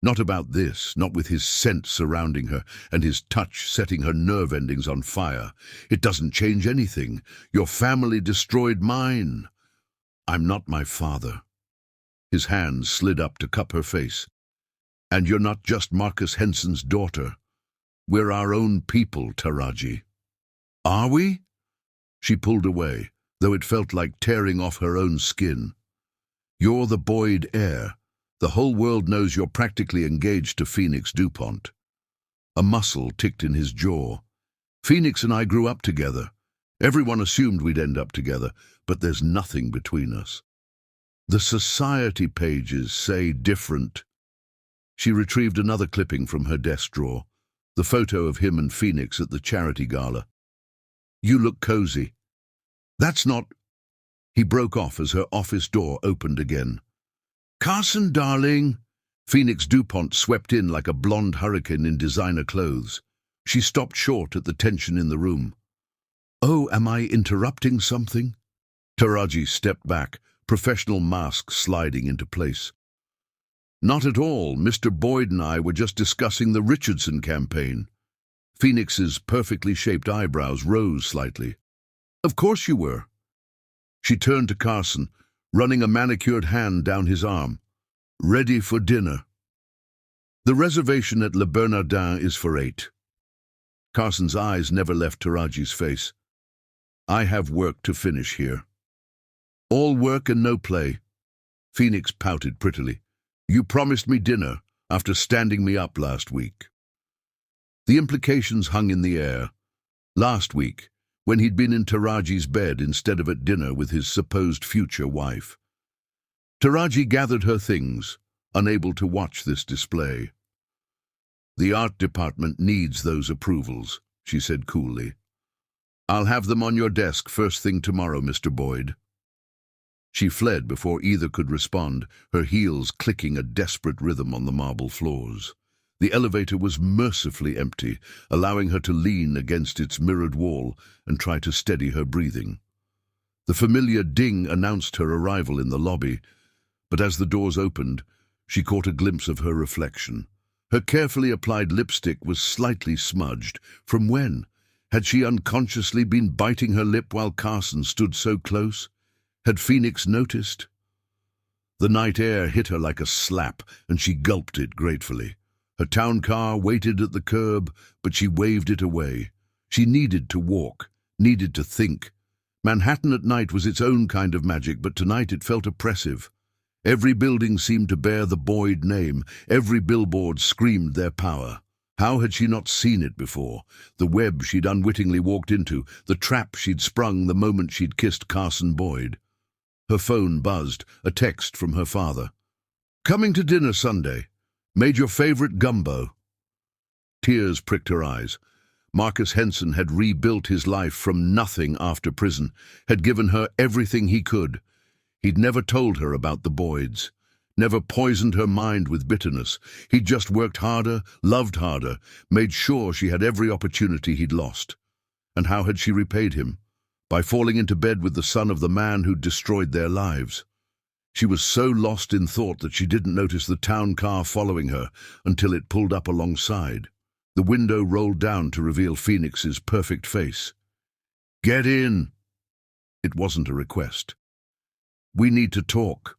Not about this, not with his scent surrounding her and his touch setting her nerve endings on fire. It doesn't change anything. Your family destroyed mine. I'm not my father. His hands slid up to cup her face. And you're not just Marcus Henson's daughter. We're our own people, Taraji. Are we? She pulled away, though it felt like tearing off her own skin. You're the Boyd heir. The whole world knows you're practically engaged to Phoenix DuPont. A muscle ticked in his jaw. Phoenix and I grew up together. Everyone assumed we'd end up together, but there's nothing between us. The society pages say different. She retrieved another clipping from her desk drawer, the photo of him and Phoenix at the charity gala. You look cozy. That's not... He broke off as her office door opened again. Carson, darling. Phoenix DuPont swept in like a blonde hurricane in designer clothes. She stopped short at the tension in the room. Oh, am I interrupting something? Taraji stepped back, professional mask sliding into place. Not at all. Mr. Boyd and I were just discussing the Richardson campaign. Phoenix's perfectly shaped eyebrows rose slightly. Of course you were. She turned to Carson, running a manicured hand down his arm. Ready for dinner. The reservation at Le Bernardin is for 8. Carson's eyes never left Taraji's face. I have work to finish here. All work and no play. Phoenix pouted prettily. You promised me dinner after standing me up last week. The implications hung in the air. Last week, when he'd been in Taraji's bed instead of at dinner with his supposed future wife. Taraji gathered her things, unable to watch this display. The art department needs those approvals, she said coolly. I'll have them on your desk first thing tomorrow, Mr. Boyd. She fled before either could respond, her heels clicking a desperate rhythm on the marble floors. The elevator was mercifully empty, allowing her to lean against its mirrored wall and try to steady her breathing. The familiar ding announced her arrival in the lobby, but as the doors opened, she caught a glimpse of her reflection. Her carefully applied lipstick was slightly smudged. From when? Had she unconsciously been biting her lip while Carson stood so close? Had Phoenix noticed? The night air hit her like a slap, and she gulped it gratefully. Her town car waited at the curb, but she waved it away. She needed to walk, needed to think. Manhattan at night was its own kind of magic, but tonight it felt oppressive. Every building seemed to bear the Boyd name. Every billboard screamed their power. How had she not seen it before? The web she'd unwittingly walked into, the trap she'd sprung the moment she'd kissed Carson Boyd. Her phone buzzed, a text from her father. Coming to dinner Sunday. Made your favorite gumbo. Tears pricked her eyes. Marcus Henson had rebuilt his life from nothing after prison, had given her everything he could. He'd never told her about the Boyds, never poisoned her mind with bitterness. He'd just worked harder, loved harder, made sure she had every opportunity he'd lost. And how had she repaid him? By falling into bed with the son of the man who'd destroyed their lives. She was so lost in thought that she didn't notice the town car following her until it pulled up alongside. The window rolled down to reveal Phoenix's perfect face. "Get in!" It wasn't a request. "We need to talk."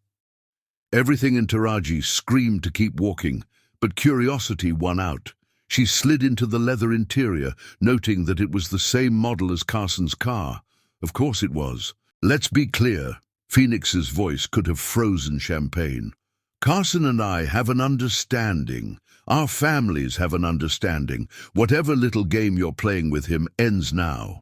Everything in Taraji screamed to keep walking, but curiosity won out. She slid into the leather interior, noting that it was the same model as Carson's car. Of course it was. "Let's be clear." Phoenix's voice could have frozen champagne. "Carson and I have an understanding. Our families have an understanding. Whatever little game you're playing with him ends now."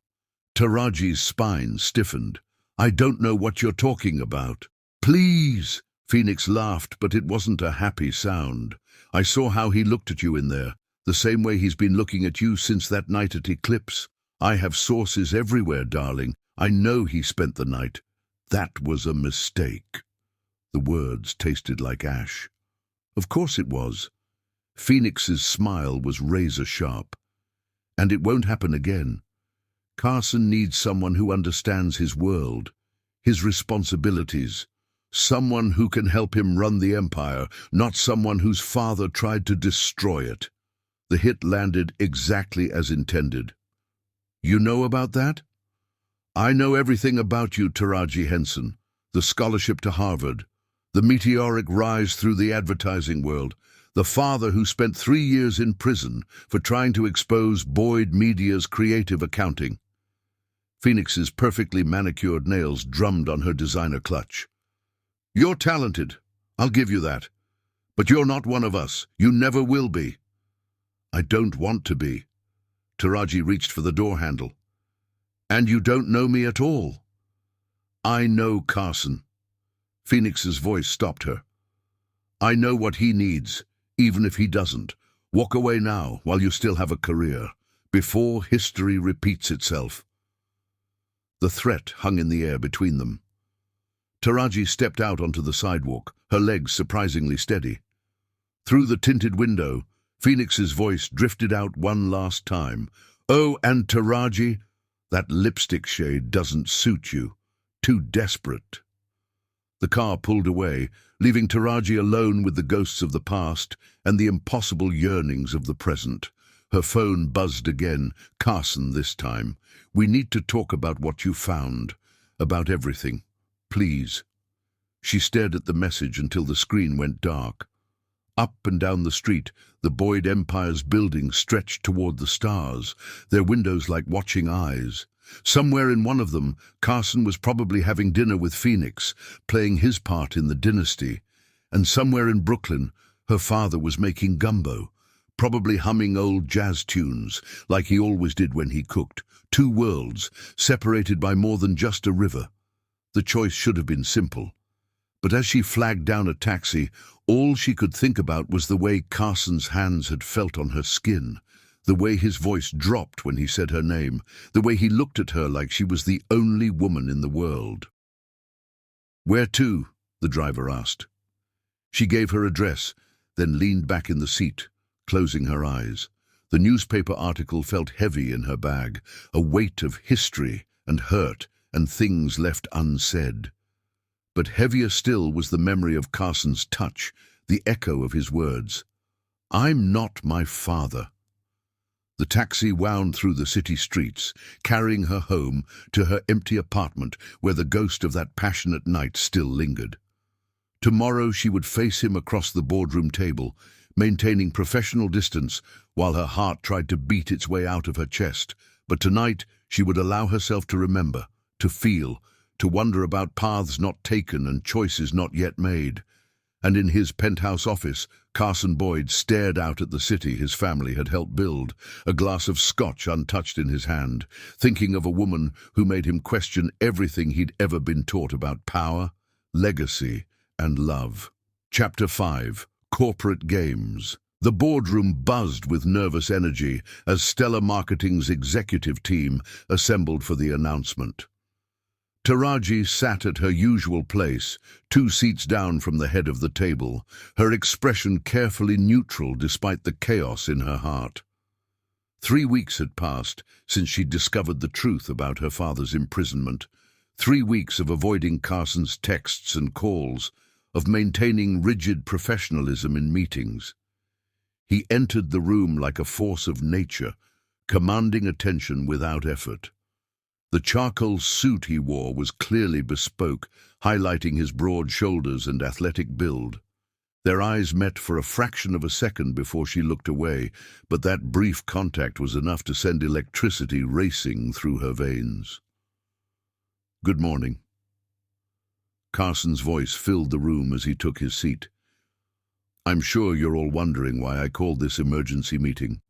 Taraji's spine stiffened. "I don't know what you're talking about." "Please!" Phoenix laughed, but it wasn't a happy sound. "I saw how he looked at you in there, the same way he's been looking at you since that night at Eclipse. I have sources everywhere, darling. I know he spent the night. That was a mistake." The words tasted like ash. Of course it was. Phoenix's smile was razor-sharp. "And it won't happen again. Carson needs someone who understands his world, his responsibilities. Someone who can help him run the empire, not someone whose father tried to destroy it." The hit landed exactly as intended. "You know about that?" "I know everything about you, Taraji Henson. The scholarship to Harvard, the meteoric rise through the advertising world, the father who spent 3 years in prison for trying to expose Boyd Media's creative accounting." Phoenix's perfectly manicured nails drummed on her designer clutch. "You're talented, I'll give you that. But you're not one of us. You never will be." "I don't want to be." Taraji reached for the door handle. "And you don't know me at all." "I know Carson." Phoenix's voice stopped her. "I know what he needs, even if he doesn't. Walk away now while you still have a career, before history repeats itself." The threat hung in the air between them. Taraji stepped out onto the sidewalk, her legs surprisingly steady. Through the tinted window, Phoenix's voice drifted out one last time. "Oh, and Taraji, that lipstick shade doesn't suit you. Too desperate." The car pulled away, leaving Taraji alone with the ghosts of the past and the impossible yearnings of the present. Her phone buzzed again. "Carson this time. We need to talk about what you found. About everything. Please." She stared at the message until the screen went dark. Up and down the street, the Boyd Empire's buildings stretched toward the stars, their windows like watching eyes. Somewhere in one of them, Carson was probably having dinner with Phoenix, playing his part in the dynasty. And somewhere in Brooklyn, her father was making gumbo, probably humming old jazz tunes, like he always did when he cooked. 2 worlds, separated by more than just a river. The choice should have been simple. But as she flagged down a taxi, all she could think about was the way Carson's hands had felt on her skin, the way his voice dropped when he said her name, the way he looked at her like she was the only woman in the world. "Where to?" the driver asked. She gave her address, then leaned back in the seat, closing her eyes. The newspaper article felt heavy in her bag, a weight of history and hurt and things left unsaid. But heavier still was the memory of Carson's touch, the echo of his words. "I'm not my father." The taxi wound through the city streets, carrying her home to her empty apartment where the ghost of that passionate night still lingered. Tomorrow she would face him across the boardroom table, maintaining professional distance while her heart tried to beat its way out of her chest. But tonight she would allow herself to remember, to feel, to wonder about paths not taken and choices not yet made. And in his penthouse office, Carson Boyd stared out at the city his family had helped build, a glass of scotch untouched in his hand, thinking of a woman who made him question everything he'd ever been taught about power, legacy, and love. Chapter 5. Corporate Games. The boardroom buzzed with nervous energy as Stellar Marketing's executive team assembled for the announcement. Taraji sat at her usual place, 2 seats down from the head of the table, her expression carefully neutral despite the chaos in her heart. 3 weeks had passed since she'd discovered the truth about her father's imprisonment. 3 weeks of avoiding Carson's texts and calls, of maintaining rigid professionalism in meetings. He entered the room like a force of nature, commanding attention without effort. The charcoal suit he wore was clearly bespoke, highlighting his broad shoulders and athletic build. Their eyes met for a fraction of a second before she looked away, but that brief contact was enough to send electricity racing through her veins. "Good morning." Carson's voice filled the room as he took his seat. "I'm sure you're all wondering why I called this emergency meeting."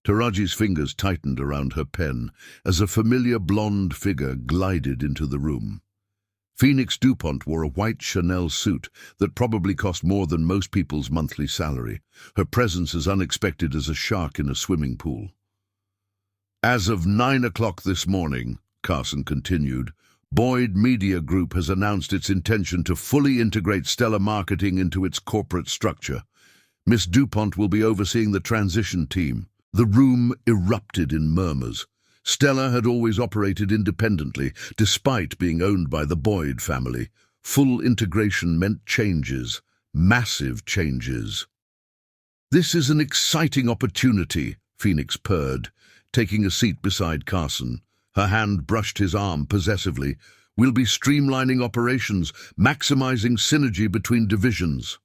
Taraji's fingers tightened around her pen as a familiar blonde figure glided into the room. Phoenix DuPont wore a white Chanel suit that probably cost more than most people's monthly salary, her presence as unexpected as a shark in a swimming pool. "As of 9 o'clock this morning," Carson continued, "Boyd Media Group has announced its intention to fully integrate Stella Marketing into its corporate structure. Miss DuPont will be overseeing the transition team." The room erupted in murmurs. Stella had always operated independently, despite being owned by the Boyd family. Full integration meant changes, massive changes. "This is an exciting opportunity," Phoenix purred, taking a seat beside Carson. Her hand brushed his arm possessively. "We'll be streamlining operations, maximizing synergy between divisions."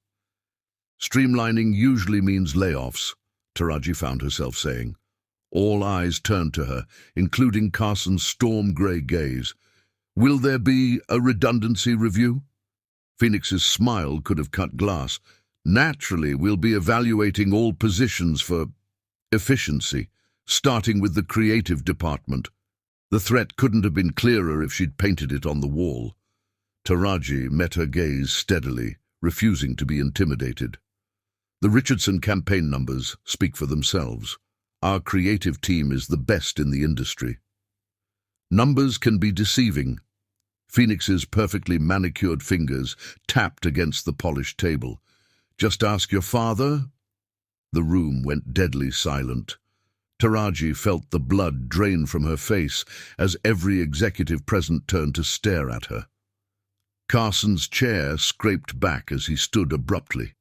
"Streamlining usually means layoffs," Taraji found herself saying. All eyes turned to her, including Carson's storm-grey gaze. "Will there be a redundancy review?" Phoenix's smile could have cut glass. "Naturally, we'll be evaluating all positions for efficiency, starting with the creative department." The threat couldn't have been clearer if she'd painted it on the wall. Taraji met her gaze steadily, refusing to be intimidated. "The Richardson campaign numbers speak for themselves. Our creative team is the best in the industry." Numbers can be deceiving. Phoenix's perfectly manicured fingers tapped against the polished table. "Just ask your father." The room went deadly silent. Taraji felt the blood drain from her face as every executive present turned to stare at her. Carson's chair scraped back as he stood abruptly.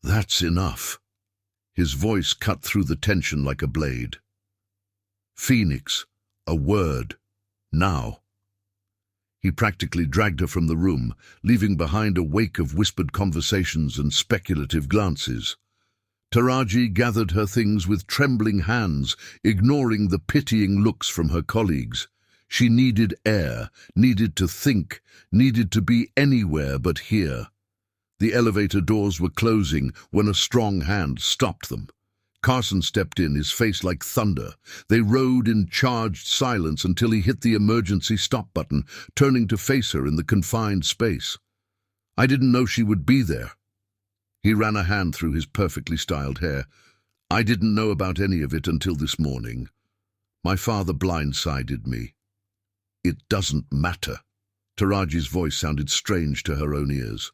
"That's enough." His voice cut through the tension like a blade. "Phoenix, a word. Now." He practically dragged her from the room, leaving behind a wake of whispered conversations and speculative glances. Taraji gathered her things with trembling hands, ignoring the pitying looks from her colleagues. She needed air, needed to think, needed to be anywhere but here. The elevator doors were closing when a strong hand stopped them. Carson stepped in, his face like thunder. They rode in charged silence until he hit the emergency stop button, turning to face her in the confined space. "I didn't know she would be there." He ran a hand through his perfectly styled hair. "I didn't know about any of it until this morning. My father blindsided me." "It doesn't matter." Taraji's voice sounded strange to her own ears.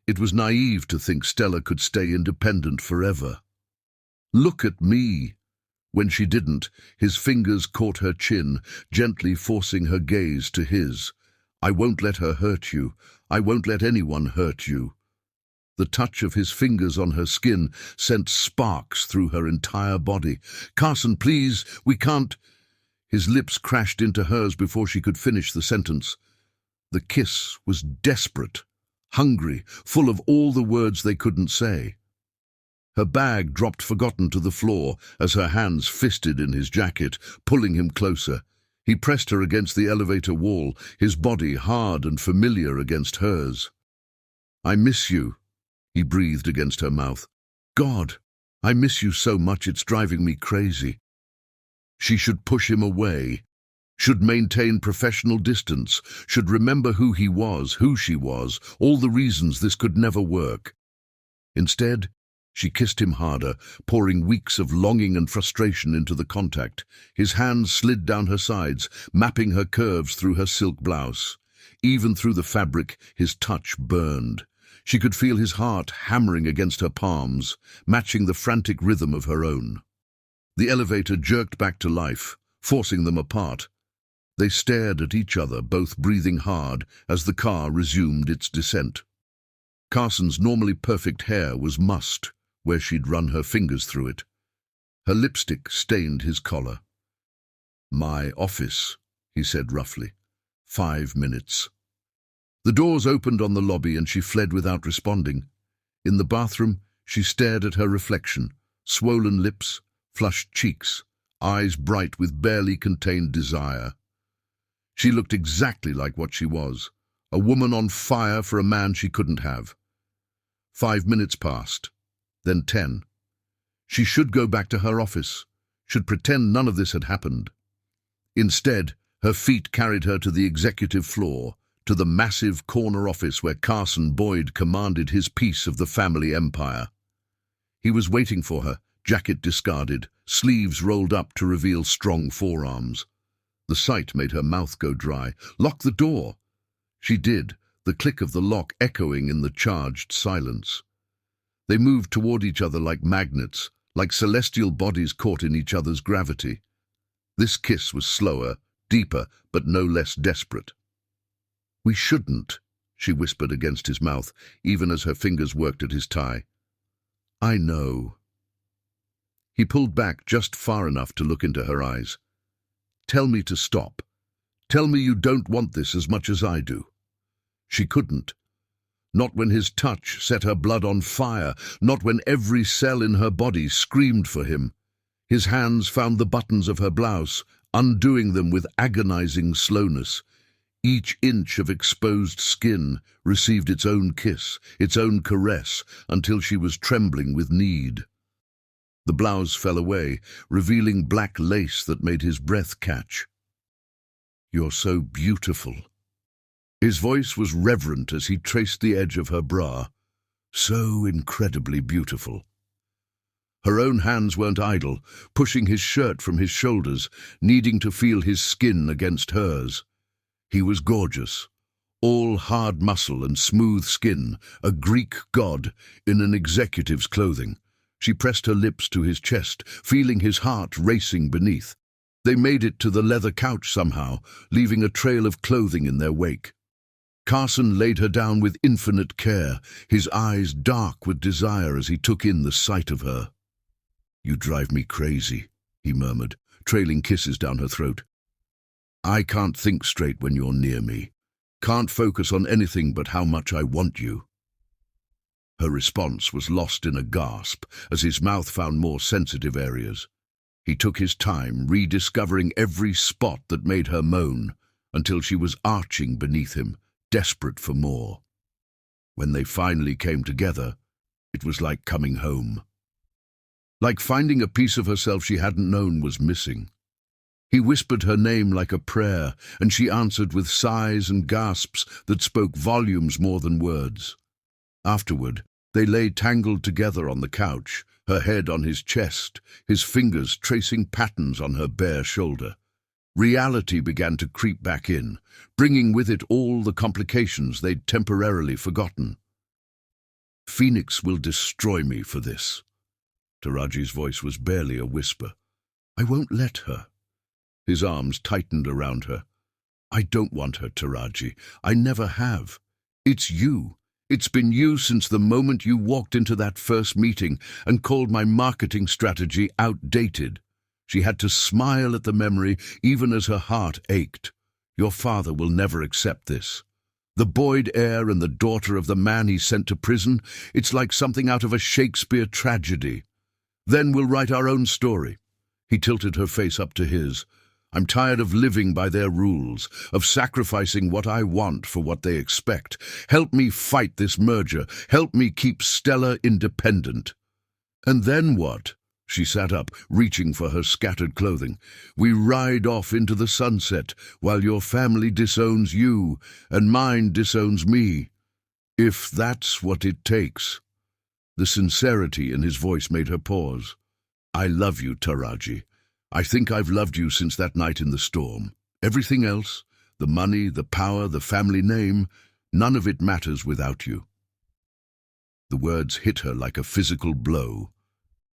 It was naive to think Stella could stay independent forever. "Look at me." When she didn't, his fingers caught her chin, gently forcing her gaze to his. "I won't let her hurt you. I won't let anyone hurt you." The touch of his fingers on her skin sent sparks through her entire body. "Carson, please, we can't." His lips crashed into hers before she could finish the sentence. The kiss was desperate, hungry, full of all the words they couldn't say. Her bag dropped forgotten to the floor as her hands fisted in his jacket, pulling him closer. He pressed her against the elevator wall, his body hard and familiar against hers. "I miss you," he breathed against her mouth. "God, I miss you so much it's driving me crazy." She should push him away, should maintain professional distance, should remember who he was, who she was, all the reasons this could never work. Instead, She kissed him harder, pouring weeks of longing and frustration into the contact. His hands slid down her sides, mapping her curves through her silk blouse. Even through the fabric, his touch burned. She could feel his heart hammering against her palms, matching the frantic rhythm of her own. The elevator jerked back to life, forcing them apart. They stared at each other, both breathing hard, as the car resumed its descent. Carson's normally perfect hair was mussed, where she'd run her fingers through it. Her lipstick stained his collar. "My office," he said roughly. 5 minutes. The doors opened on the lobby and she fled without responding. In the bathroom, she stared at her reflection, swollen lips, flushed cheeks, eyes bright with barely contained desire. She looked exactly like what she was, a woman on fire for a man she couldn't have. 5 minutes passed, then 10. She should go back to her office, should pretend none of this had happened. Instead, her feet carried her to the executive floor, to the massive corner office where Carson Boyd commanded his piece of the family empire. He was waiting for her, jacket discarded, sleeves rolled up to reveal strong forearms. The sight made her mouth go dry. "Lock the door!" She did, the click of the lock echoing in the charged silence. They moved toward each other like magnets, like celestial bodies caught in each other's gravity. This kiss was slower, deeper, but no less desperate. "We shouldn't," she whispered against his mouth, even as her fingers worked at his tie. "I know." He pulled back just far enough to look into her eyes. "Tell me to stop. Tell me you don't want this as much as I do." She couldn't. Not when his touch set her blood on fire, not when every cell in her body screamed for him. His hands found the buttons of her blouse, undoing them with agonizing slowness. Each inch of exposed skin received its own kiss, its own caress, until she was trembling with need. The blouse fell away, revealing black lace that made his breath catch. "You're so beautiful." His voice was reverent as he traced the edge of her bra. So incredibly beautiful. Her own hands weren't idle, pushing his shirt from his shoulders, needing to feel his skin against hers. He was gorgeous, all hard muscle and smooth skin, a Greek god in an executive's clothing. She pressed her lips to his chest, feeling his heart racing beneath. They made it to the leather couch somehow, leaving a trail of clothing in their wake. Carson laid her down with infinite care, his eyes dark with desire as he took in the sight of her. "You drive me crazy," he murmured, trailing kisses down her throat. "I can't think straight when you're near me. Can't focus on anything but how much I want you." Her response was lost in a gasp as his mouth found more sensitive areas. He took his time, rediscovering every spot that made her moan, until she was arching beneath him, desperate for more. When they finally came together, it was like coming home. Like finding a piece of herself she hadn't known was missing. He whispered her name like a prayer, and she answered with sighs and gasps that spoke volumes more than words. Afterward, they lay tangled together on the couch, her head on his chest, his fingers tracing patterns on her bare shoulder. Reality began to creep back in, bringing with it all the complications they'd temporarily forgotten. "Phoenix will destroy me for this." Taraji's voice was barely a whisper. "I won't let her." His arms tightened around her. "I don't want her, Taraji. I never have. It's you. It's been you since the moment you walked into that first meeting and called my marketing strategy outdated." She had to smile at the memory, even as her heart ached. "Your father will never accept this. The Boyd heir and the daughter of the man he sent to prison, it's like something out of a Shakespeare tragedy. Then we'll write our own story." He tilted her face up to his. "I'm tired of living by their rules, of sacrificing what I want for what they expect. Help me fight this merger. Help me keep Stella independent." "And then what?" She sat up, reaching for her scattered clothing. "We ride off into the sunset, while your family disowns you, and mine disowns me. If that's what it takes." The sincerity in his voice made her pause. "I love you, Taraji. I think I've loved you since that night in the storm. Everything else, the money, the power, the family name, none of it matters without you." The words hit her like a physical blow.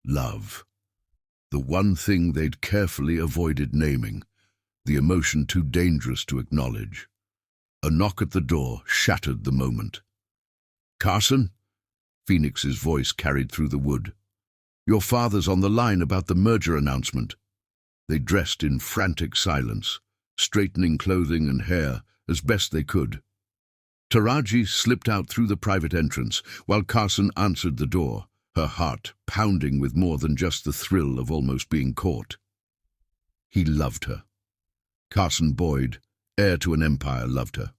Love. The one thing they'd carefully avoided naming, the emotion too dangerous to acknowledge. A knock at the door shattered the moment. "Carson?" Phoenix's voice carried through the wood. "Your father's on the line about the merger announcement." They dressed in frantic silence, straightening clothing and hair as best they could. Taraji slipped out through the private entrance while Carson answered the door, her heart pounding with more than just the thrill of almost being caught. He loved her. Carson Boyd, heir to an empire, loved her.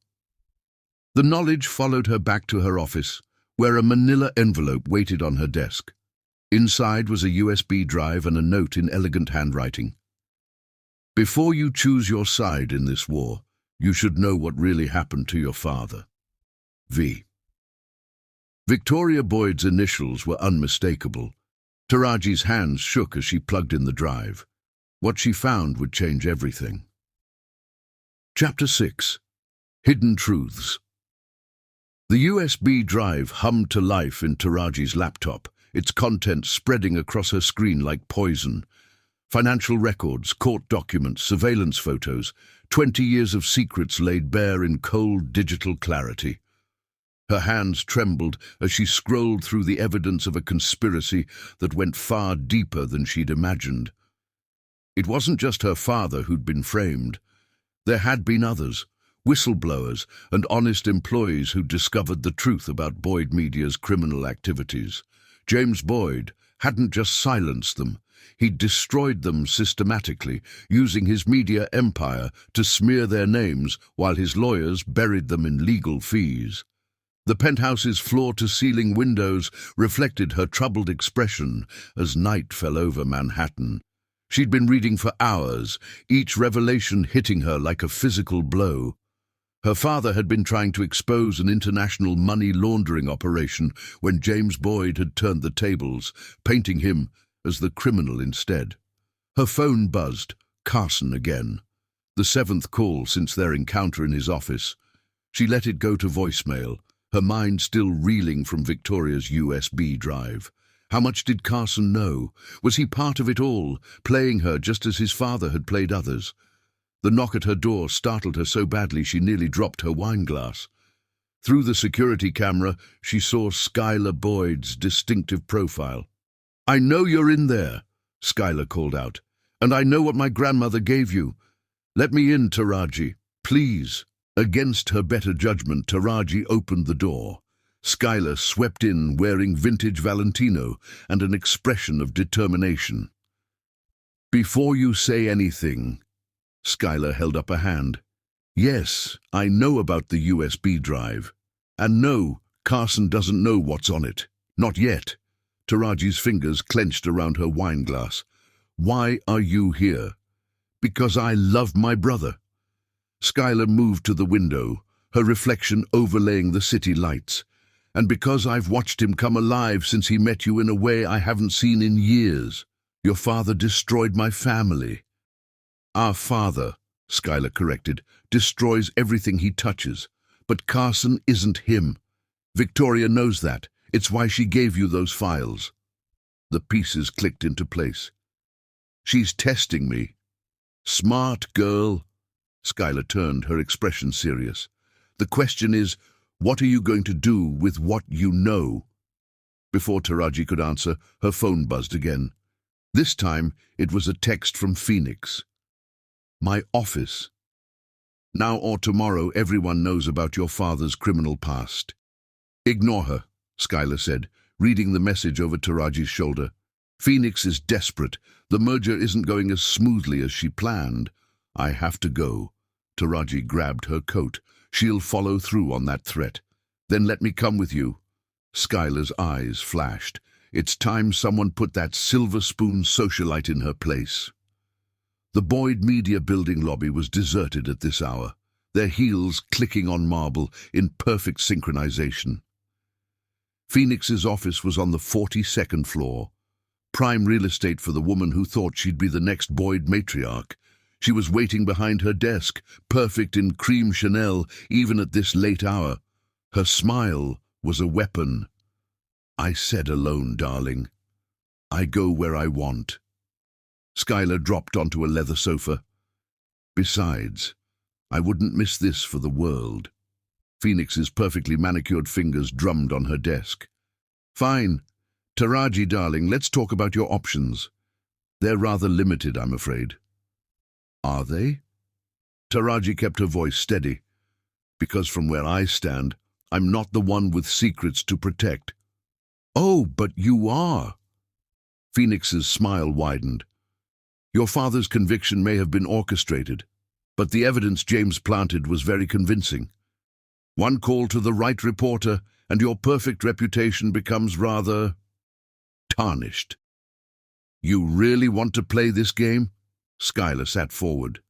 The knowledge followed her back to her office, where a manila envelope waited on her desk. Inside was a USB drive and a note in elegant handwriting. "Before you choose your side in this war, you should know what really happened to your father. V." Victoria Boyd's initials were unmistakable. Taraji's hands shook as she plugged in the drive. What she found would change everything. Chapter 6. Hidden Truths. The USB drive hummed to life in Taraji's laptop, its contents spreading across her screen like poison. Financial records, court documents, surveillance photos, 20 years of secrets laid bare in cold digital clarity. Her hands trembled as she scrolled through the evidence of a conspiracy that went far deeper than she'd imagined. It wasn't just her father who'd been framed. There had been others, whistleblowers and honest employees who'd discovered the truth about Boyd Media's criminal activities. James Boyd hadn't just silenced them, he'd destroyed them systematically, using his media empire to smear their names while his lawyers buried them in legal fees. The penthouse's floor-to-ceiling windows reflected her troubled expression as night fell over Manhattan. She'd been reading for hours, each revelation hitting her like a physical blow. Her father had been trying to expose an international money laundering operation when James Boyd had turned the tables, painting him as the criminal instead. Her phone buzzed. Carson again. The 7th call since their encounter in his office. She let it go to voicemail, her mind still reeling from Victoria's USB drive. How much did Carson know? Was he part of it all, playing her just as his father had played others? The knock at her door startled her so badly she nearly dropped her wine glass. Through the security camera, she saw Skylar Boyd's distinctive profile. "I know you're in there," Skylar called out, "and I know what my grandmother gave you. Let me in, Taraji, please." Against her better judgment, Taraji opened the door. Skylar swept in wearing vintage Valentino and an expression of determination. "Before you say anything," Skylar held up a hand. "Yes, I know about the USB drive. And no, Carson doesn't know what's on it. Not yet." Taraji's fingers clenched around her wine glass. "Why are you here?" "Because I love my brother." Skylar moved to the window, her reflection overlaying the city lights. "And because I've watched him come alive since he met you in a way I haven't seen in years. Your father destroyed my family." "Our father," Skylar corrected, "destroys everything he touches. But Carson isn't him. Victoria knows that. It's why she gave you those files." The pieces clicked into place. "She's testing me." "Smart girl." Skylar turned, her expression serious. "The question is, what are you going to do with what you know?" Before Taraji could answer, her phone buzzed again. This time, it was a text from Phoenix. "My office. Now or tomorrow, everyone knows about your father's criminal past." "Ignore her," Skylar said, reading the message over Taraji's shoulder. "Phoenix is desperate. The merger isn't going as smoothly as she planned. I have to go." Taraji grabbed her coat. "She'll follow through on that threat." "Then let me come with you." Skylar's eyes flashed. It's time someone put that silver spoon socialite in her place. The Boyd Media building lobby was deserted at this hour, their heels clicking on marble in perfect synchronization. Phoenix's office was on the 42nd floor. Prime real estate for the woman who thought she'd be the next Boyd matriarch. She was waiting behind her desk, perfect in cream Chanel, even at this late hour. Her smile was a weapon. "I said alone, darling. I go where I want." Skylar dropped onto a leather sofa. "Besides, I wouldn't miss this for the world." Phoenix's perfectly manicured fingers drummed on her desk. "Fine. Taraji, darling, let's talk about your options. They're rather limited, I'm afraid." "Are they?" Taraji kept her voice steady. "Because from where I stand, I'm not the one with secrets to protect." "Oh, but you are." Phoenix's smile widened. "Your father's conviction may have been orchestrated, but the evidence James planted was very convincing. One call to the right reporter, and your perfect reputation becomes rather tarnished." "You really want to play this game?" Skylar sat forward.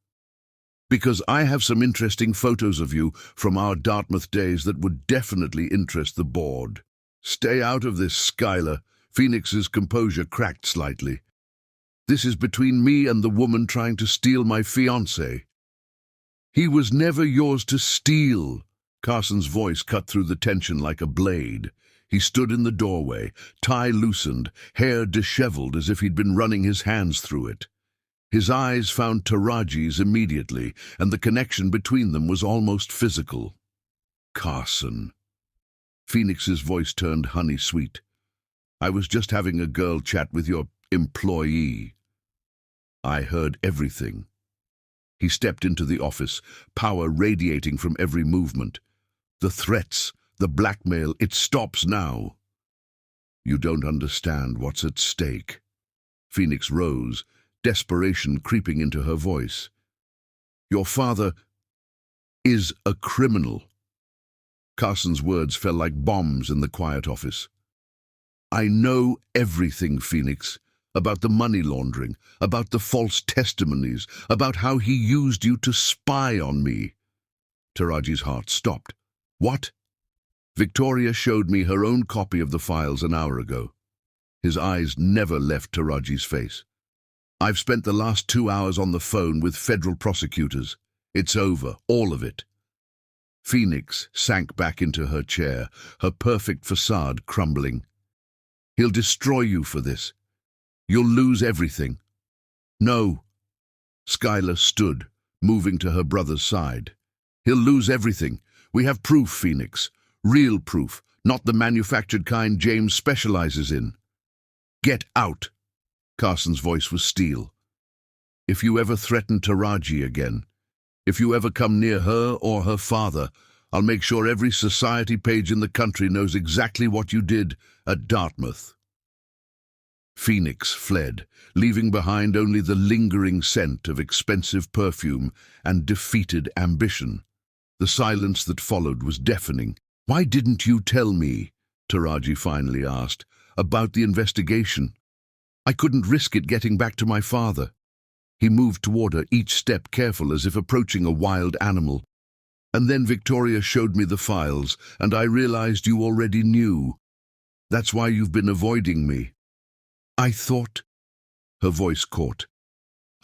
"Because I have some interesting photos of you from our Dartmouth days that would definitely interest the board." "Stay out of this, Skylar." Phoenix's composure cracked slightly. "This is between me and the woman trying to steal my fiancé." "He was never yours to steal." Carson's voice cut through the tension like a blade. He stood in the doorway, tie loosened, hair disheveled as if he'd been running his hands through it. His eyes found Taraji's immediately, and the connection between them was almost physical. "Carson." Phoenix's voice turned honey-sweet. "I was just having a girl chat with your employee. I heard everything." He stepped into the office, power radiating from every movement. "The threats, the blackmail, it stops now." "You don't understand what's at stake." Phoenix rose, desperation creeping into her voice. "Your father is a criminal." Carson's words fell like bombs in the quiet office. "I know everything, Phoenix, about the money laundering, about the false testimonies, about how he used you to spy on me." Taraji's heart stopped. "What?" "Victoria showed me her own copy of the files an hour ago." His eyes never left Taraji's face. "I've spent the last 2 hours on the phone with federal prosecutors. It's over, all of it." Phoenix sank back into her chair, her perfect facade crumbling. "He'll destroy you for this. You'll lose everything." "No." Skylar stood, moving to her brother's side. "He'll lose everything. We have proof, Phoenix. Real proof, not the manufactured kind James specializes in." "Get out." Carson's voice was steel. "If you ever threaten Taraji again, if you ever come near her or her father, I'll make sure every society page in the country knows exactly what you did at Dartmouth." Phoenix fled, leaving behind only the lingering scent of expensive perfume and defeated ambition. The silence that followed was deafening. "Why didn't you tell me," Taraji finally asked, "about the investigation? I couldn't risk it getting back to my father." He moved toward her, each step careful as if approaching a wild animal. "And then Victoria showed me the files, and I realized you already knew. That's why you've been avoiding me. I thought," her voice caught,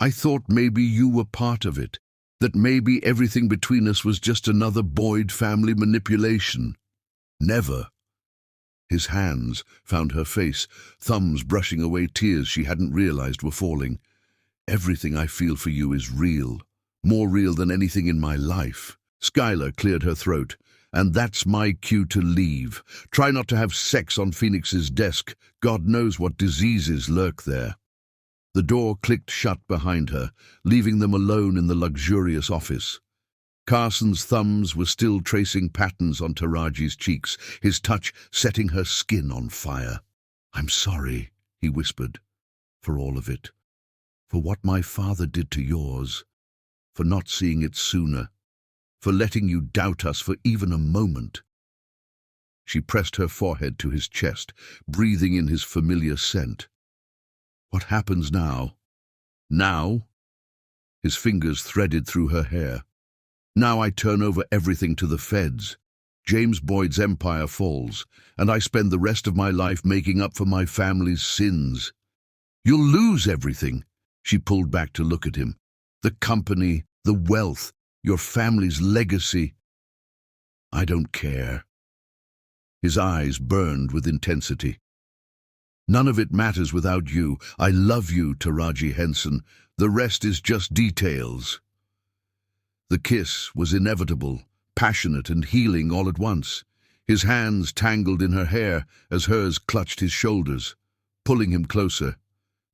"I thought maybe you were part of it, that maybe everything between us was just another Boyd family manipulation." "Never." His hands found her face, thumbs brushing away tears she hadn't realized were falling. "Everything I feel for you is real, more real than anything in my life." Skylar cleared her throat. "And that's my cue to leave. Try not to have sex on Phoenix's desk. God knows what diseases lurk there." The door clicked shut behind her, leaving them alone in the luxurious office. Carson's thumbs were still tracing patterns on Taraji's cheeks, his touch setting her skin on fire. "I'm sorry," he whispered, "for all of it. For what my father did to yours. For not seeing it sooner. For letting you doubt us for even a moment." She pressed her forehead to his chest, breathing in his familiar scent. "What happens now?" "Now?" His fingers threaded through her hair. "Now I turn over everything to the feds. James Boyd's empire falls, and I spend the rest of my life making up for my family's sins. You'll lose everything. She pulled back to look at him. The company, the wealth, your family's legacy. I don't care. His eyes burned with intensity. None of it matters without you. I love you, Taraji Henson. The rest is just details. The kiss was inevitable, passionate and healing all at once. His hands tangled in her hair as hers clutched his shoulders, pulling him closer.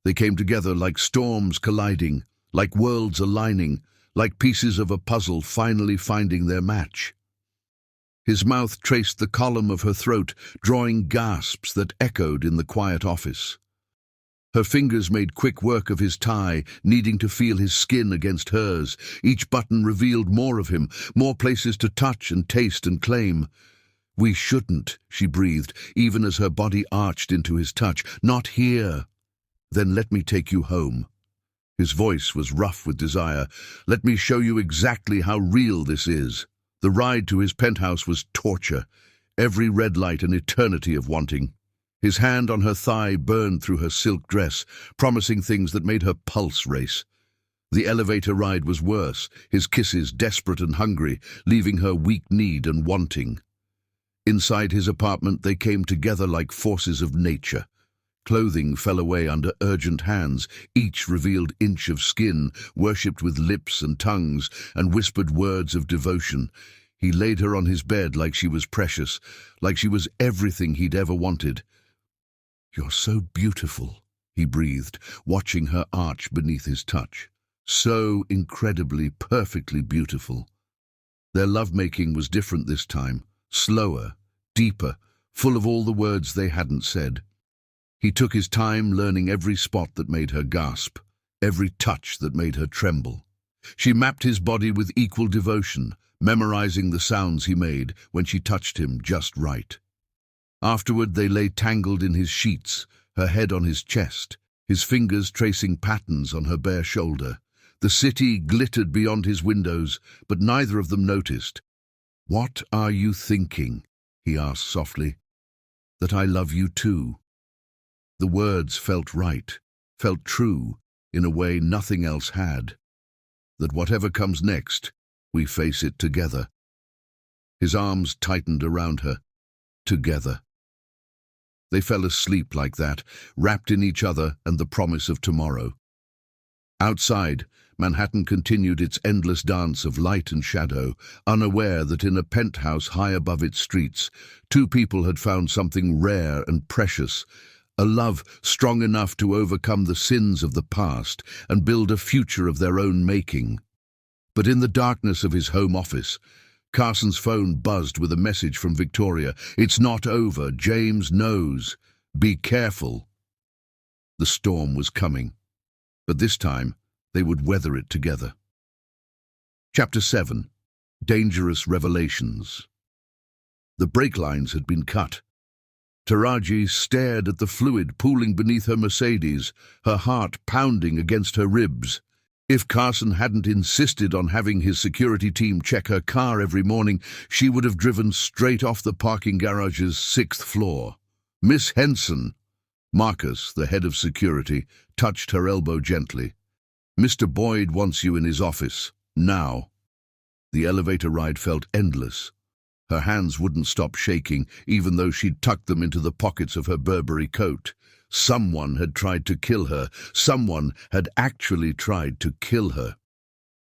They came together like storms colliding, like worlds aligning, like pieces of a puzzle finally finding their match. His mouth traced the column of her throat, drawing gasps that echoed in the quiet office. Her fingers made quick work of his tie, needing to feel his skin against hers. Each button revealed more of him, more places to touch and taste and claim. "We shouldn't," she breathed, even as her body arched into his touch. "Not here." "Then let me take you home." His voice was rough with desire. "Let me show you exactly how real this is." The ride to his penthouse was torture, every red light an eternity of wanting. His hand on her thigh burned through her silk dress, promising things that made her pulse race. The elevator ride was worse, his kisses desperate and hungry, leaving her weak-kneed and wanting. Inside his apartment they came together like forces of nature. Clothing fell away under urgent hands, each revealed inch of skin, worshipped with lips and tongues, and whispered words of devotion. He laid her on his bed like she was precious, like she was everything he'd ever wanted. "You're so beautiful," he breathed, watching her arch beneath his touch. So incredibly, perfectly beautiful. Their lovemaking was different this time, slower, deeper, full of all the words they hadn't said. He took his time learning every spot that made her gasp, every touch that made her tremble. She mapped his body with equal devotion, memorizing the sounds he made when she touched him just right. Afterward they lay tangled in his sheets, her head on his chest, his fingers tracing patterns on her bare shoulder. The city glittered beyond his windows, but neither of them noticed. "What are you thinking?" he asked softly. "That I love you too." The words felt right, felt true, in a way nothing else had. That whatever comes next, we face it together. His arms tightened around her. Together. They fell asleep like that, wrapped in each other and the promise of tomorrow. Outside, Manhattan continued its endless dance of light and shadow, unaware that in a penthouse high above its streets, two people had found something rare and precious, a love strong enough to overcome the sins of the past and build a future of their own making. But in the darkness of his home office, Carson's phone buzzed with a message from Victoria. "It's not over. James knows. Be careful." The storm was coming, but this time they would weather it together. Chapter 7. Dangerous Revelations. The brake lines had been cut. Taraji stared at the fluid pooling beneath her Mercedes, her heart pounding against her ribs. If Carson hadn't insisted on having his security team check her car every morning, she would have driven straight off the parking garage's 6th floor. "Miss Henson." Marcus, the head of security, touched her elbow gently. "Mr. Boyd wants you in his office. Now." The elevator ride felt endless. Her hands wouldn't stop shaking, even though she'd tucked them into the pockets of her Burberry coat. Someone had tried to kill her. Someone had actually tried to kill her.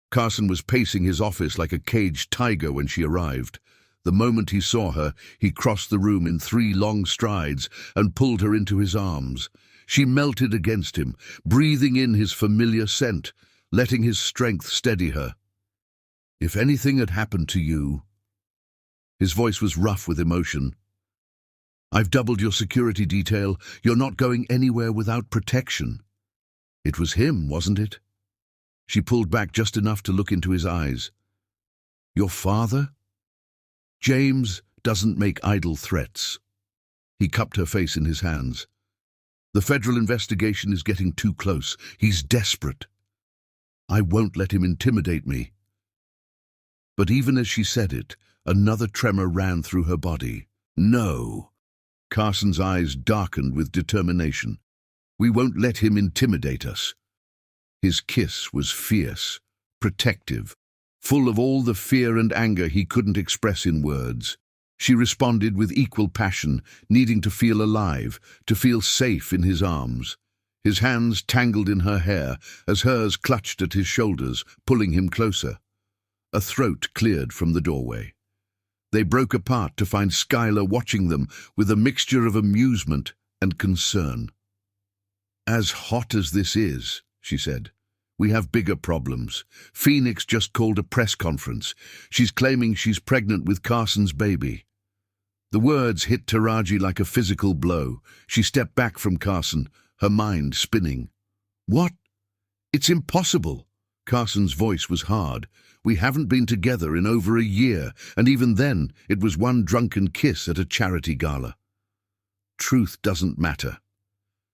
Carson was pacing his office like a caged tiger when she arrived. The moment he saw her, he crossed the room in 3 long strides and pulled her into his arms. She melted against him, breathing in his familiar scent, letting his strength steady her. "If anything had happened to you..." His voice was rough with emotion. "I've doubled your security detail. You're not going anywhere without protection." It was him, wasn't it? She pulled back just enough to look into his eyes. "Your father?" "James doesn't make idle threats." He cupped her face in his hands. "The federal investigation is getting too close. He's desperate. I won't let him intimidate me." But even as she said it, Another tremor ran through her body. No. Carson's eyes darkened with determination. We won't let him intimidate us. His kiss was fierce, protective, full of all the fear and anger he couldn't express in words. She responded with equal passion, needing to feel alive, to feel safe in his arms. His hands tangled in her hair as hers clutched at his shoulders, pulling him closer. A throat cleared from the doorway. They broke apart to find Skylar watching them with a mixture of amusement and concern. "As hot as this is," she said, "we have bigger problems. Phoenix just called a press conference. She's claiming she's pregnant with Carson's baby." The words hit Taraji like a physical blow. She stepped back from Carson, her mind spinning. "What? It's impossible." Carson's voice was hard. "We haven't been together in over a year, and even then it was one drunken kiss at a charity gala." "Truth doesn't matter."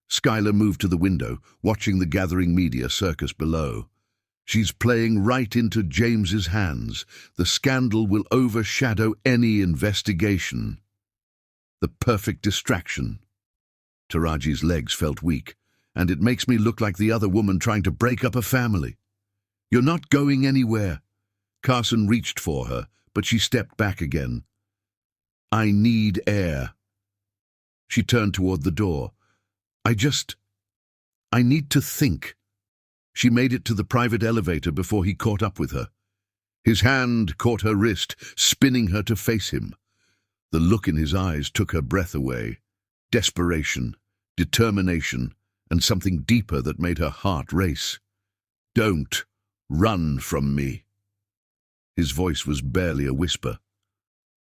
Skylar moved to the window, watching the gathering media circus below. "She's playing right into James's hands. The scandal will overshadow any investigation." The perfect distraction. Taraji's legs felt weak, "And it makes me look like the other woman trying to break up a family." "You're not going anywhere." Carson reached for her, but she stepped back again. "I need air." She turned toward the door. I need to think." She made it to the private elevator before he caught up with her. His hand caught her wrist, spinning her to face him. The look in his eyes took her breath away. Desperation, determination, and something deeper that made her heart race. "Don't run from me." His voice was barely a whisper.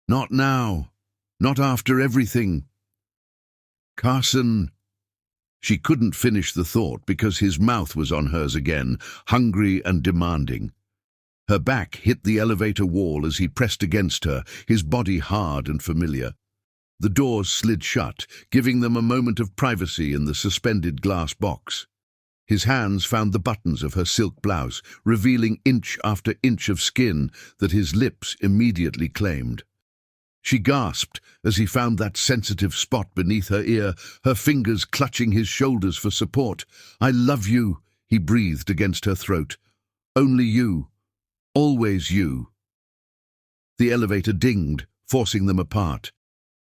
"Not now. Not after everything." "Carson." She couldn't finish the thought because his mouth was on hers again, hungry and demanding. Her back hit the elevator wall as he pressed against her, his body hard and familiar. The doors slid shut, giving them a moment of privacy in the suspended glass box. His hands found the buttons of her silk blouse, revealing inch after inch of skin that his lips immediately claimed. She gasped as he found that sensitive spot beneath her ear, her fingers clutching his shoulders for support. "I love you," he breathed against her throat. "Only you. Always you." The elevator dinged, forcing them apart.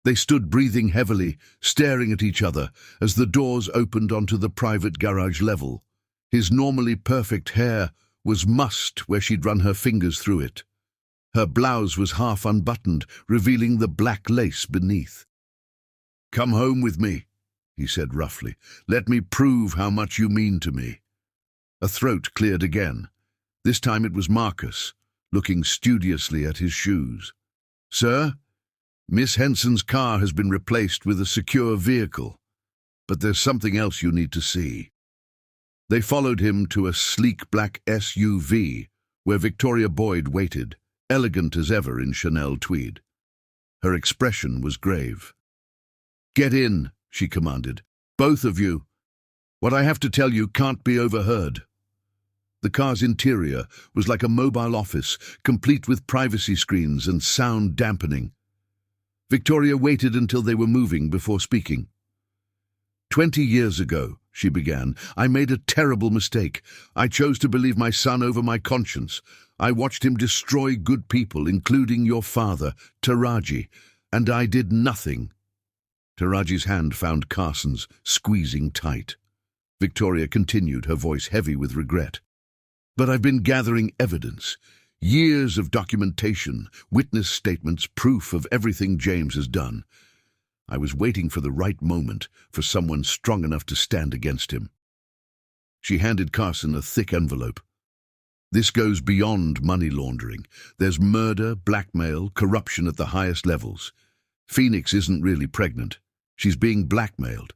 They stood breathing heavily, staring at each other as the doors opened onto the private garage level. His normally perfect hair was mussed where she'd run her fingers through it. Her blouse was half unbuttoned, revealing the black lace beneath. "Come home with me," he said roughly. "Let me prove how much you mean to me." A throat cleared again. This time it was Marcus, looking studiously at his shoes. "Sir, Miss Henson's car has been replaced with a secure vehicle, but there's something else you need to see." They followed him to a sleek black SUV, where Victoria Boyd waited, elegant as ever in Chanel tweed. Her expression was grave. "Get in," she commanded. "Both of you. What I have to tell you can't be overheard." The car's interior was like a mobile office, complete with privacy screens and sound dampening. Victoria waited until they were moving before speaking. 20 years ago, she began, I made a terrible mistake. I chose to believe my son over my conscience. I watched him destroy good people, including your father, Taraji, and I did nothing." Taraji's hand found Carson's, squeezing tight. Victoria continued, her voice heavy with regret. "But I've been gathering evidence. Years of documentation, witness statements, proof of everything James has done. I was waiting for the right moment, for someone strong enough to stand against him." She handed Carson a thick envelope. "This goes beyond money laundering. There's murder, blackmail, corruption at the highest levels. Phoenix isn't really pregnant. She's being blackmailed.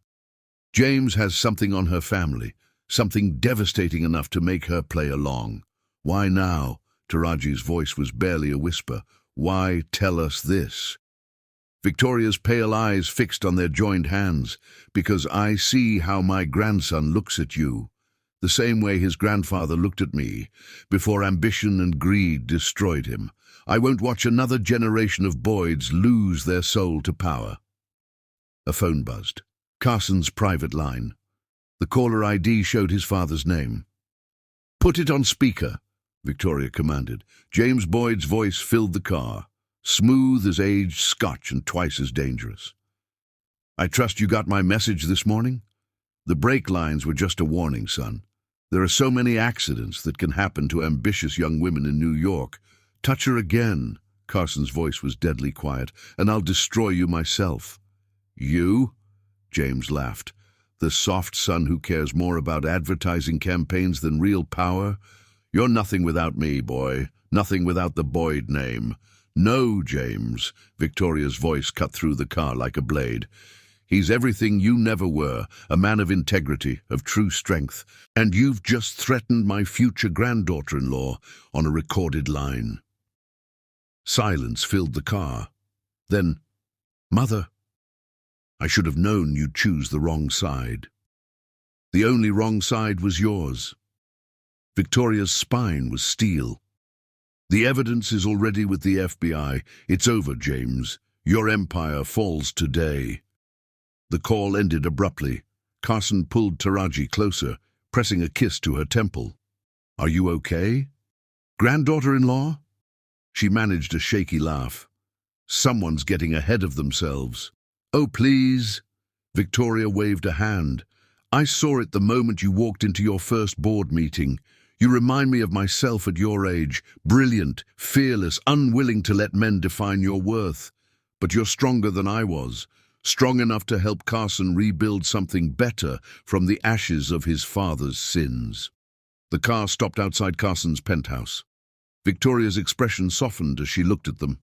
James has something on her family, something devastating enough to make her play along. Why now?" Taraji's voice was barely a whisper. "Why tell us this?" Victoria's pale eyes fixed on their joined hands. "Because I see how my grandson looks at you, the same way his grandfather looked at me, before ambition and greed destroyed him. I won't watch another generation of Boyds lose their soul to power. A phone buzzed. Carson's private line. The caller ID showed his father's name. "Put it on speaker," Victoria commanded. James Boyd's voice filled the car, smooth as aged scotch and twice as dangerous. "I trust you got my message this morning? The brake lines were just a warning, son. There are so many accidents that can happen to ambitious young women in New York. Touch her again," Carson's voice was deadly quiet, "and I'll destroy you myself." "You?" James laughed. "The soft son who cares more about advertising campaigns than real power? You're nothing without me, boy. Nothing without the Boyd name." "No, James," Victoria's voice cut through the car like a blade. "He's everything you never were, a man of integrity, of true strength, and you've just threatened my future granddaughter-in-law on a recorded line." Silence filled the car. Then, "Mother, I should have known you'd choose the wrong side." "The only wrong side was yours." Victoria's spine was steel. "The evidence is already with the FBI. It's over, James. Your empire falls today." The call ended abruptly. Carson pulled Taraji closer, pressing a kiss to her temple. "Are you okay? Granddaughter-in-law?" She managed a shaky laugh. "Someone's getting ahead of themselves." "Oh, please." Victoria waved a hand. "I saw it the moment you walked into your first board meeting. You remind me of myself at your age, brilliant, fearless, unwilling to let men define your worth. But you're stronger than I was, strong enough to help Carson rebuild something better from the ashes of his father's sins." The car stopped outside Carson's penthouse. Victoria's expression softened as she looked at them.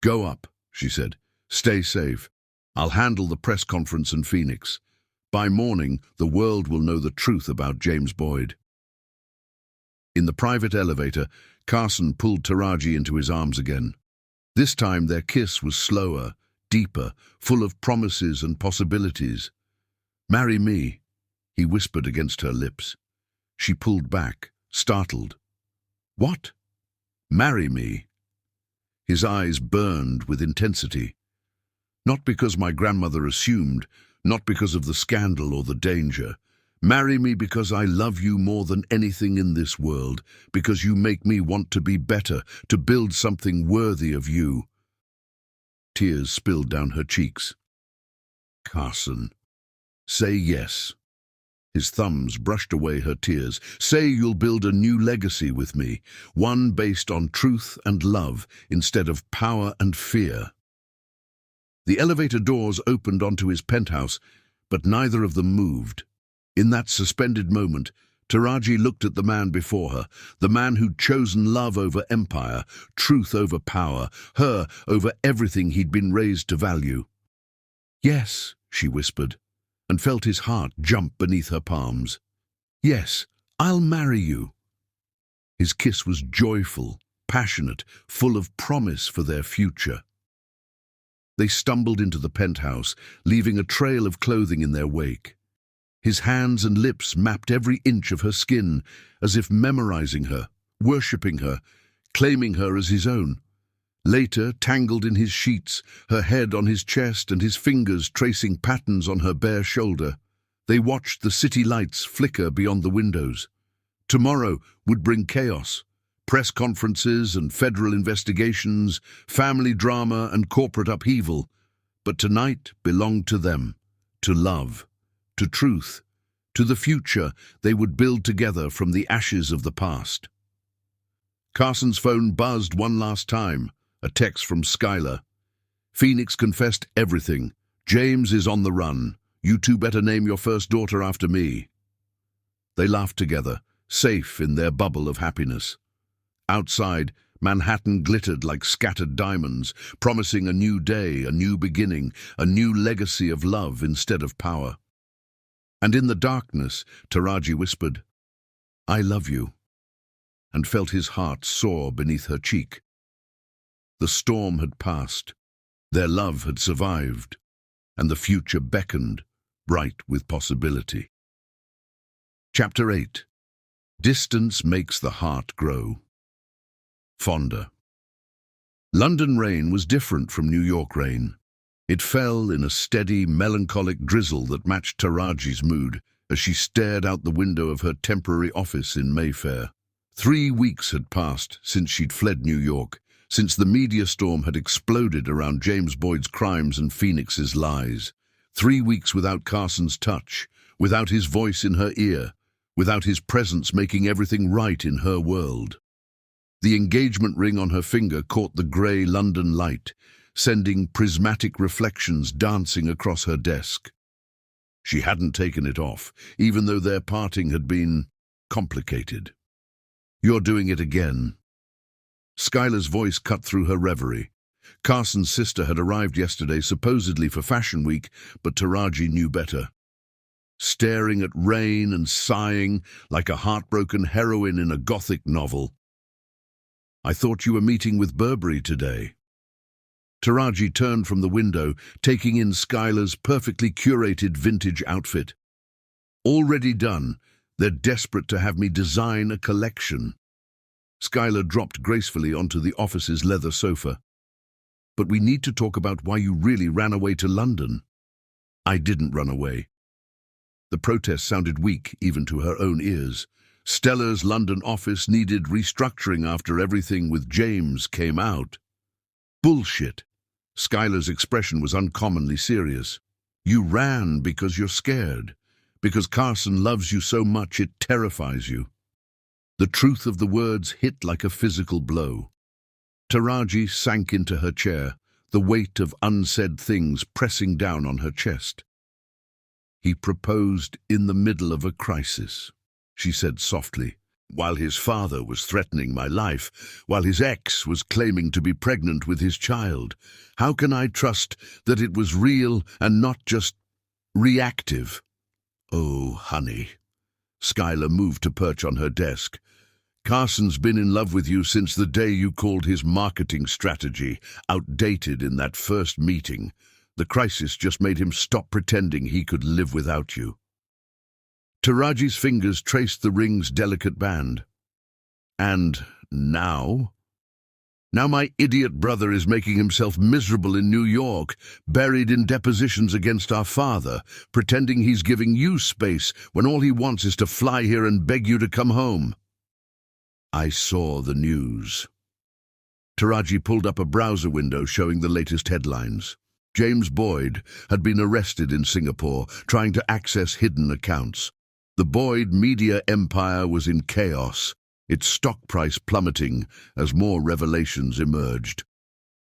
"Go up," she said. "Stay safe. I'll handle the press conference in Phoenix. By morning, the world will know the truth about James Boyd." In the private elevator, Carson pulled Taraji into his arms again. This time their kiss was slower, deeper, full of promises and possibilities. "Marry me," he whispered against her lips. She pulled back, startled. "What?" "Marry me." His eyes burned with intensity. "Not because my grandmother assumed, not because of the scandal or the danger. Marry me because I love you more than anything in this world, because you make me want to be better, to build something worthy of you." Tears spilled down her cheeks. "Carson, say yes." His thumbs brushed away her tears. "Say you'll build a new legacy with me, one based on truth and love instead of power and fear." The elevator doors opened onto his penthouse, but neither of them moved. In that suspended moment, Taraji looked at the man before her, the man who'd chosen love over empire, truth over power, her over everything he'd been raised to value. "Yes," she whispered, and felt his heart jump beneath her palms. "Yes, I'll marry you." His kiss was joyful, passionate, full of promise for their future. They stumbled into the penthouse, leaving a trail of clothing in their wake. His hands and lips mapped every inch of her skin, as if memorizing her, worshipping her, claiming her as his own. Later, tangled in his sheets, her head on his chest and his fingers tracing patterns on her bare shoulder, they watched the city lights flicker beyond the windows. Tomorrow would bring chaos, press conferences and federal investigations, family drama and corporate upheaval. But tonight belonged to them, to love, to truth, to the future they would build together from the ashes of the past. Carson's phone buzzed one last time, a text from Skylar. "Phoenix confessed everything. James is on the run. You two better name your first daughter after me." They laughed together, safe in their bubble of happiness. Outside, Manhattan glittered like scattered diamonds, promising a new day, a new beginning, a new legacy of love instead of power. And in the darkness, Taraji whispered, "I love you," and felt his heart soar beneath her cheek. The storm had passed, their love had survived, and the future beckoned, bright with possibility. Chapter 8. Distance makes the heart grow. Fonda. London rain was different from New York rain. It fell in a steady, melancholic drizzle that matched Taraji's mood as she stared out the window of her temporary office in Mayfair. 3 weeks had passed since she'd fled New York, since the media storm had exploded around James Boyd's crimes and Phoenix's lies. 3 weeks without Carson's touch, without his voice in her ear, without his presence making everything right in her world. The engagement ring on her finger caught the grey London light, sending prismatic reflections dancing across her desk. She hadn't taken it off, even though their parting had been complicated. "You're doing it again." Skylar's voice cut through her reverie. Carson's sister had arrived yesterday, supposedly for Fashion Week, but Taraji knew better. Staring at rain and sighing like a heartbroken heroine in a Gothic novel. "I thought you were meeting with Burberry today." Taraji turned from the window, taking in Skylar's perfectly curated vintage outfit. "Already done. They're desperate to have me design a collection." Skylar dropped gracefully onto the office's leather sofa. "But we need to talk about why you really ran away to London." "I didn't run away." The protest sounded weak even to her own ears. Stella's London office needed restructuring after everything with James came out. "Bullshit." Skylar's expression was uncommonly serious. "You ran because you're scared, because Carson loves you so much it terrifies you." The truth of the words hit like a physical blow. Taraji sank into her chair, the weight of unsaid things pressing down on her chest. "He proposed in the middle of a crisis," she said softly, "while his father was threatening my life, while his ex was claiming to be pregnant with his child. How can I trust that it was real and not just reactive?" "Oh, honey." Skylar moved to perch on her desk. "Carson's been in love with you since the day you called his marketing strategy outdated in that first meeting. The crisis just made him stop pretending he could live without you." Taraji's fingers traced the ring's delicate band. "And now? Now my idiot brother is making himself miserable in New York, buried in depositions against our father, pretending he's giving you space when all he wants is to fly here and beg you to come home." "I saw the news." Taraji pulled up a browser window showing the latest headlines. James Boyd had been arrested in Singapore, trying to access hidden accounts. The Boyd media empire was in chaos, its stock price plummeting as more revelations emerged.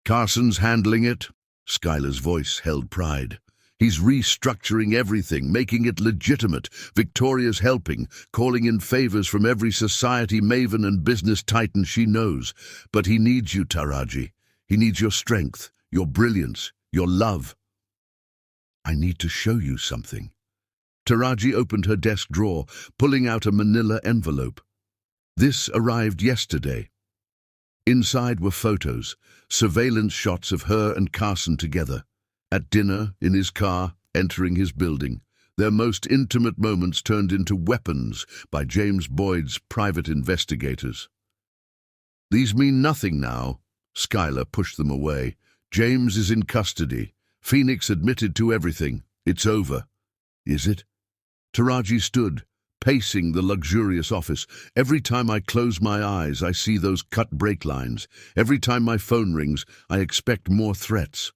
"Carson's handling it." Skylar's voice held pride. "He's restructuring everything, making it legitimate. Victoria's helping, calling in favors from every society maven and business titan she knows. But he needs you, Taraji. He needs your strength, your brilliance, your love." "I need to show you something." Taraji opened her desk drawer, pulling out a manila envelope. This arrived yesterday. Inside were photos, surveillance shots of her and Carson together. At dinner, in his car, entering his building. Their most intimate moments turned into weapons by James Boyd's private investigators. "These mean nothing now." Skylar pushed them away. "James is in custody. Phoenix admitted to everything. It's over." "Is it?" Taraji stood, pacing the luxurious office. "Every time I close my eyes, I see those cut brake lines. Every time my phone rings, I expect more threats.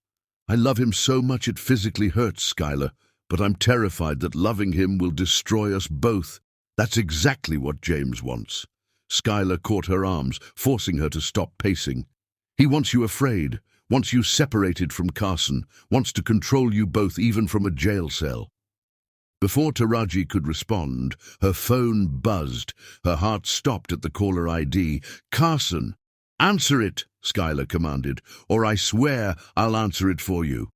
I love him so much it physically hurts, Skylar, but I'm terrified that loving him will destroy us both. That's exactly what James wants." Skylar caught her arms, forcing her to stop pacing. "He wants you afraid, wants you separated from Carson, wants to control you both even from a jail cell." Before Taraji could respond, her phone buzzed. Her heart stopped at the caller ID. "Carson!" "Answer it," Skylar commanded, "or I swear I'll answer it for you."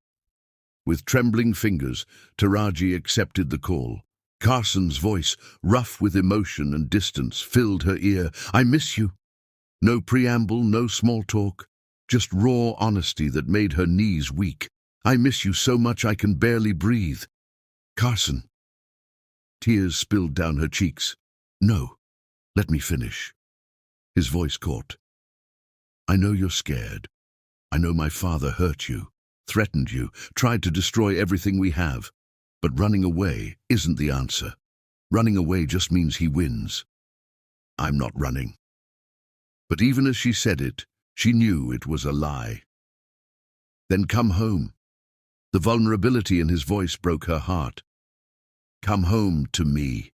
With trembling fingers, Taraji accepted the call. Carson's voice, rough with emotion and distance, filled her ear. "I miss you." No preamble, no small talk, just raw honesty that made her knees weak. "I miss you so much I can barely breathe." "Carson." Tears spilled down her cheeks. "No, let me finish." His voice caught. "I know you're scared. I know my father hurt you, threatened you, tried to destroy everything we have. But running away isn't the answer. Running away just means he wins. I'm not running." But even as she said it, she knew it was a lie. "Then come home." The vulnerability in his voice broke her heart. "Come home to me.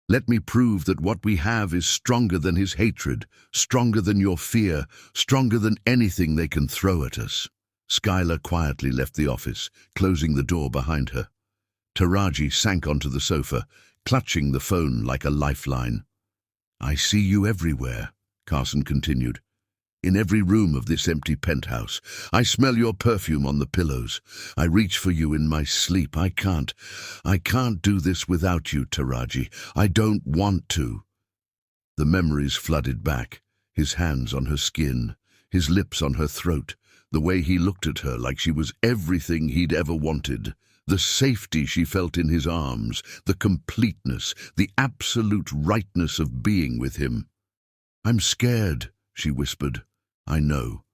Let me prove that what we have is stronger than his hatred, stronger than your fear, stronger than anything they can throw at us." Skylar quietly left the office, closing the door behind her. Taraji sank onto the sofa, clutching the phone like a lifeline. "I see you everywhere," Carson continued. "In every room of this empty penthouse. I smell your perfume on the pillows. I reach for you in my sleep. I can't do this without you, Taraji. I don't want to." The memories flooded back, his hands on her skin, his lips on her throat, the way he looked at her like she was everything he'd ever wanted, the safety she felt in his arms, the completeness, the absolute rightness of being with him. "I'm scared," she whispered. "I know,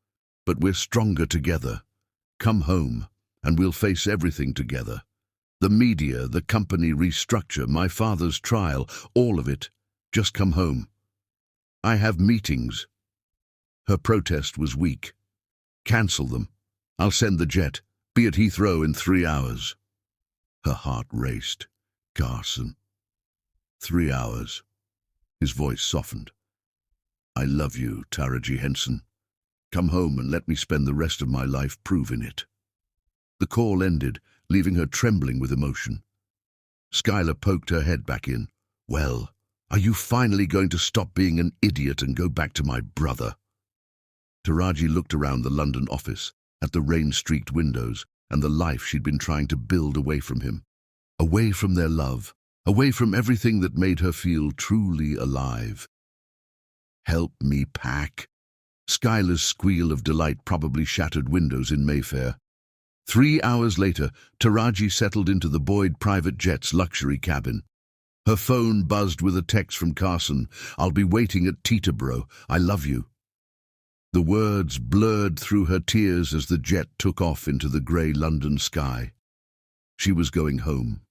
but we're stronger together. Come home, and we'll face everything together. The media, the company restructure, my father's trial, all of it. Just come home. I have meetings." Her protest was weak. "Cancel them. I'll send the jet. Be at Heathrow in 3 hours." Her heart raced. "Carson." 3 hours. His voice softened. "I love you, Taraji Henson. Come home and let me spend the rest of my life proving it." The call ended, leaving her trembling with emotion. Skylar poked her head back in. "Well, are you finally going to stop being an idiot and go back to my brother?" Taraji looked around the London office, at the rain-streaked windows, and the life she'd been trying to build away from him. Away from their love, away from everything that made her feel truly alive. "Help me pack." Skylar's squeal of delight probably shattered windows in Mayfair. 3 hours later, Taraji settled into the Boyd private jet's luxury cabin. Her phone buzzed with a text from Carson. "I'll be waiting at Teterboro. I love you." The words blurred through her tears as the jet took off into the grey London sky. She was going home.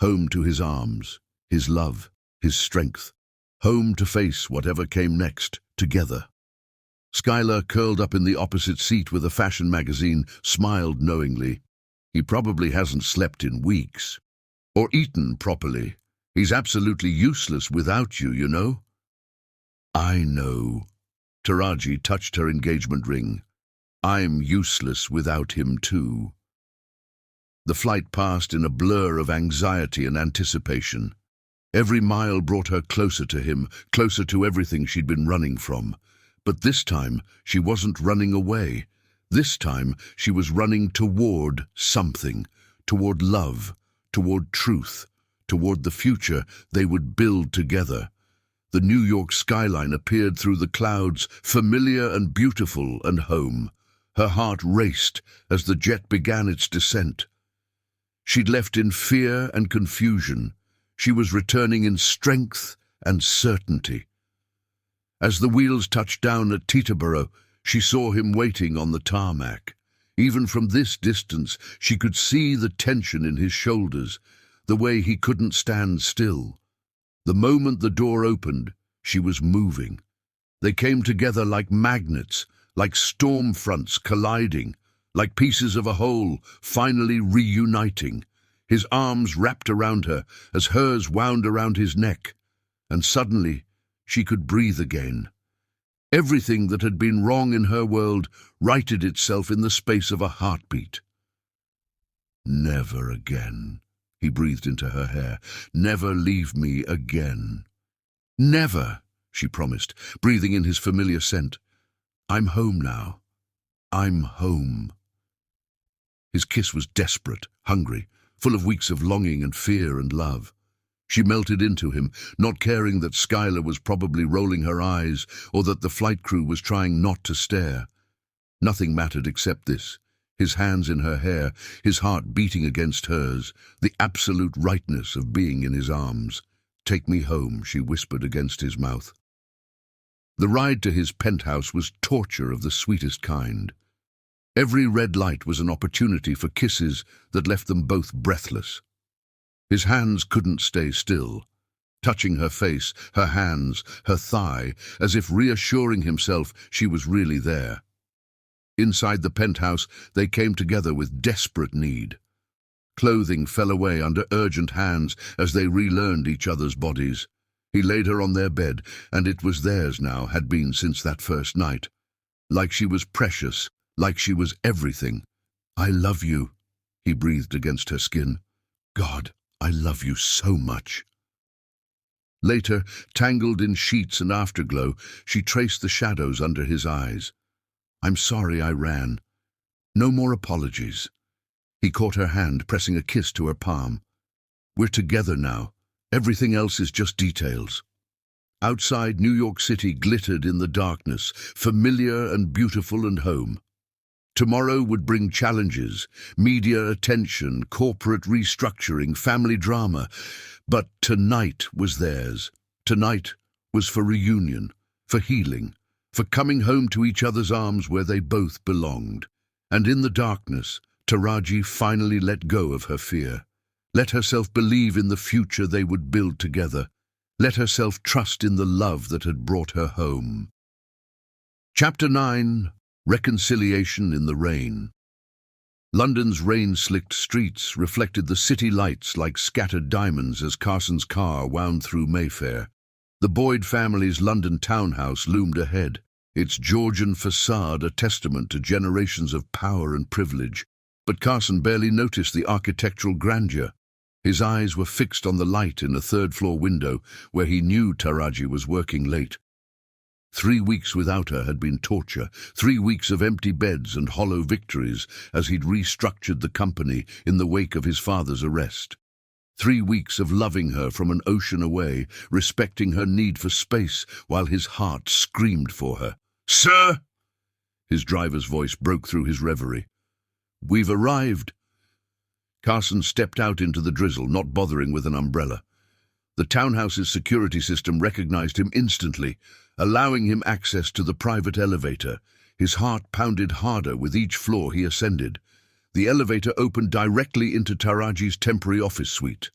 Home to his arms, his love, his strength. Home to face whatever came next, together. Skylar, curled up in the opposite seat with a fashion magazine, smiled knowingly. He probably hasn't slept in weeks. Or eaten properly. He's absolutely useless without you, you know? "I know." Taraji touched her engagement ring. "I'm useless without him too." The flight passed in a blur of anxiety and anticipation. Every mile brought her closer to him, closer to everything she'd been running from. But this time, she wasn't running away. This time, she was running toward something, toward love, toward truth, toward the future they would build together. The New York skyline appeared through the clouds, familiar and beautiful and home. Her heart raced as the jet began its descent. She'd left in fear and confusion. She was returning in strength and certainty. As the wheels touched down at Teterboro, she saw him waiting on the tarmac. Even from this distance, she could see the tension in his shoulders, the way he couldn't stand still. The moment the door opened, she was moving. They came together like magnets, like storm fronts colliding, like pieces of a whole finally reuniting. His arms wrapped around her as hers wound around his neck, and suddenly she could breathe again. Everything that had been wrong in her world righted itself in the space of a heartbeat. "Never again," he breathed into her hair. "Never leave me again." "Never," she promised, breathing in his familiar scent. "I'm home now. I'm home." His kiss was desperate, hungry, full of weeks of longing and fear and love. She melted into him, not caring that Skylar was probably rolling her eyes or that the flight crew was trying not to stare. Nothing mattered except this. His hands in her hair, his heart beating against hers, the absolute rightness of being in his arms. "Take me home," she whispered against his mouth. The ride to his penthouse was torture of the sweetest kind. Every red light was an opportunity for kisses that left them both breathless. His hands couldn't stay still, touching her face, her hands, her thigh, as if reassuring himself she was really there. Inside the penthouse, they came together with desperate need. Clothing fell away under urgent hands as they relearned each other's bodies. He laid her on their bed, and it was theirs now, had been since that first night. Like she was precious, like she was everything. "I love you," he breathed against her skin. "God, I love you so much." Later, tangled in sheets and afterglow, she traced the shadows under his eyes. "I'm sorry I ran. No more apologies." He caught her hand, pressing a kiss to her palm. "We're together now. Everything else is just details." Outside, New York City glittered in the darkness, familiar and beautiful and home. Tomorrow would bring challenges, media attention, corporate restructuring, family drama. But tonight was theirs. Tonight was for reunion, for healing, for coming home to each other's arms where they both belonged. And in the darkness, Taraji finally let go of her fear. Let herself believe in the future they would build together. Let herself trust in the love that had brought her home. Chapter 9. Reconciliation in the Rain. London's rain-slicked streets reflected the city lights like scattered diamonds as Carson's car wound through Mayfair. The Boyd family's London townhouse loomed ahead, its Georgian facade a testament to generations of power and privilege. But Carson barely noticed the architectural grandeur. His eyes were fixed on the light in a third-floor window where he knew Taraji was working late. 3 weeks without her had been torture, 3 weeks of empty beds and hollow victories as he'd restructured the company in the wake of his father's arrest. 3 weeks of loving her from an ocean away, respecting her need for space while his heart screamed for her. "Sir!" His driver's voice broke through his reverie. "We've arrived." Carson stepped out into the drizzle, not bothering with an umbrella. The townhouse's security system recognized him instantly, allowing him access to the private elevator. His heart pounded harder with each floor he ascended. The elevator opened directly into Taraji's temporary office suite.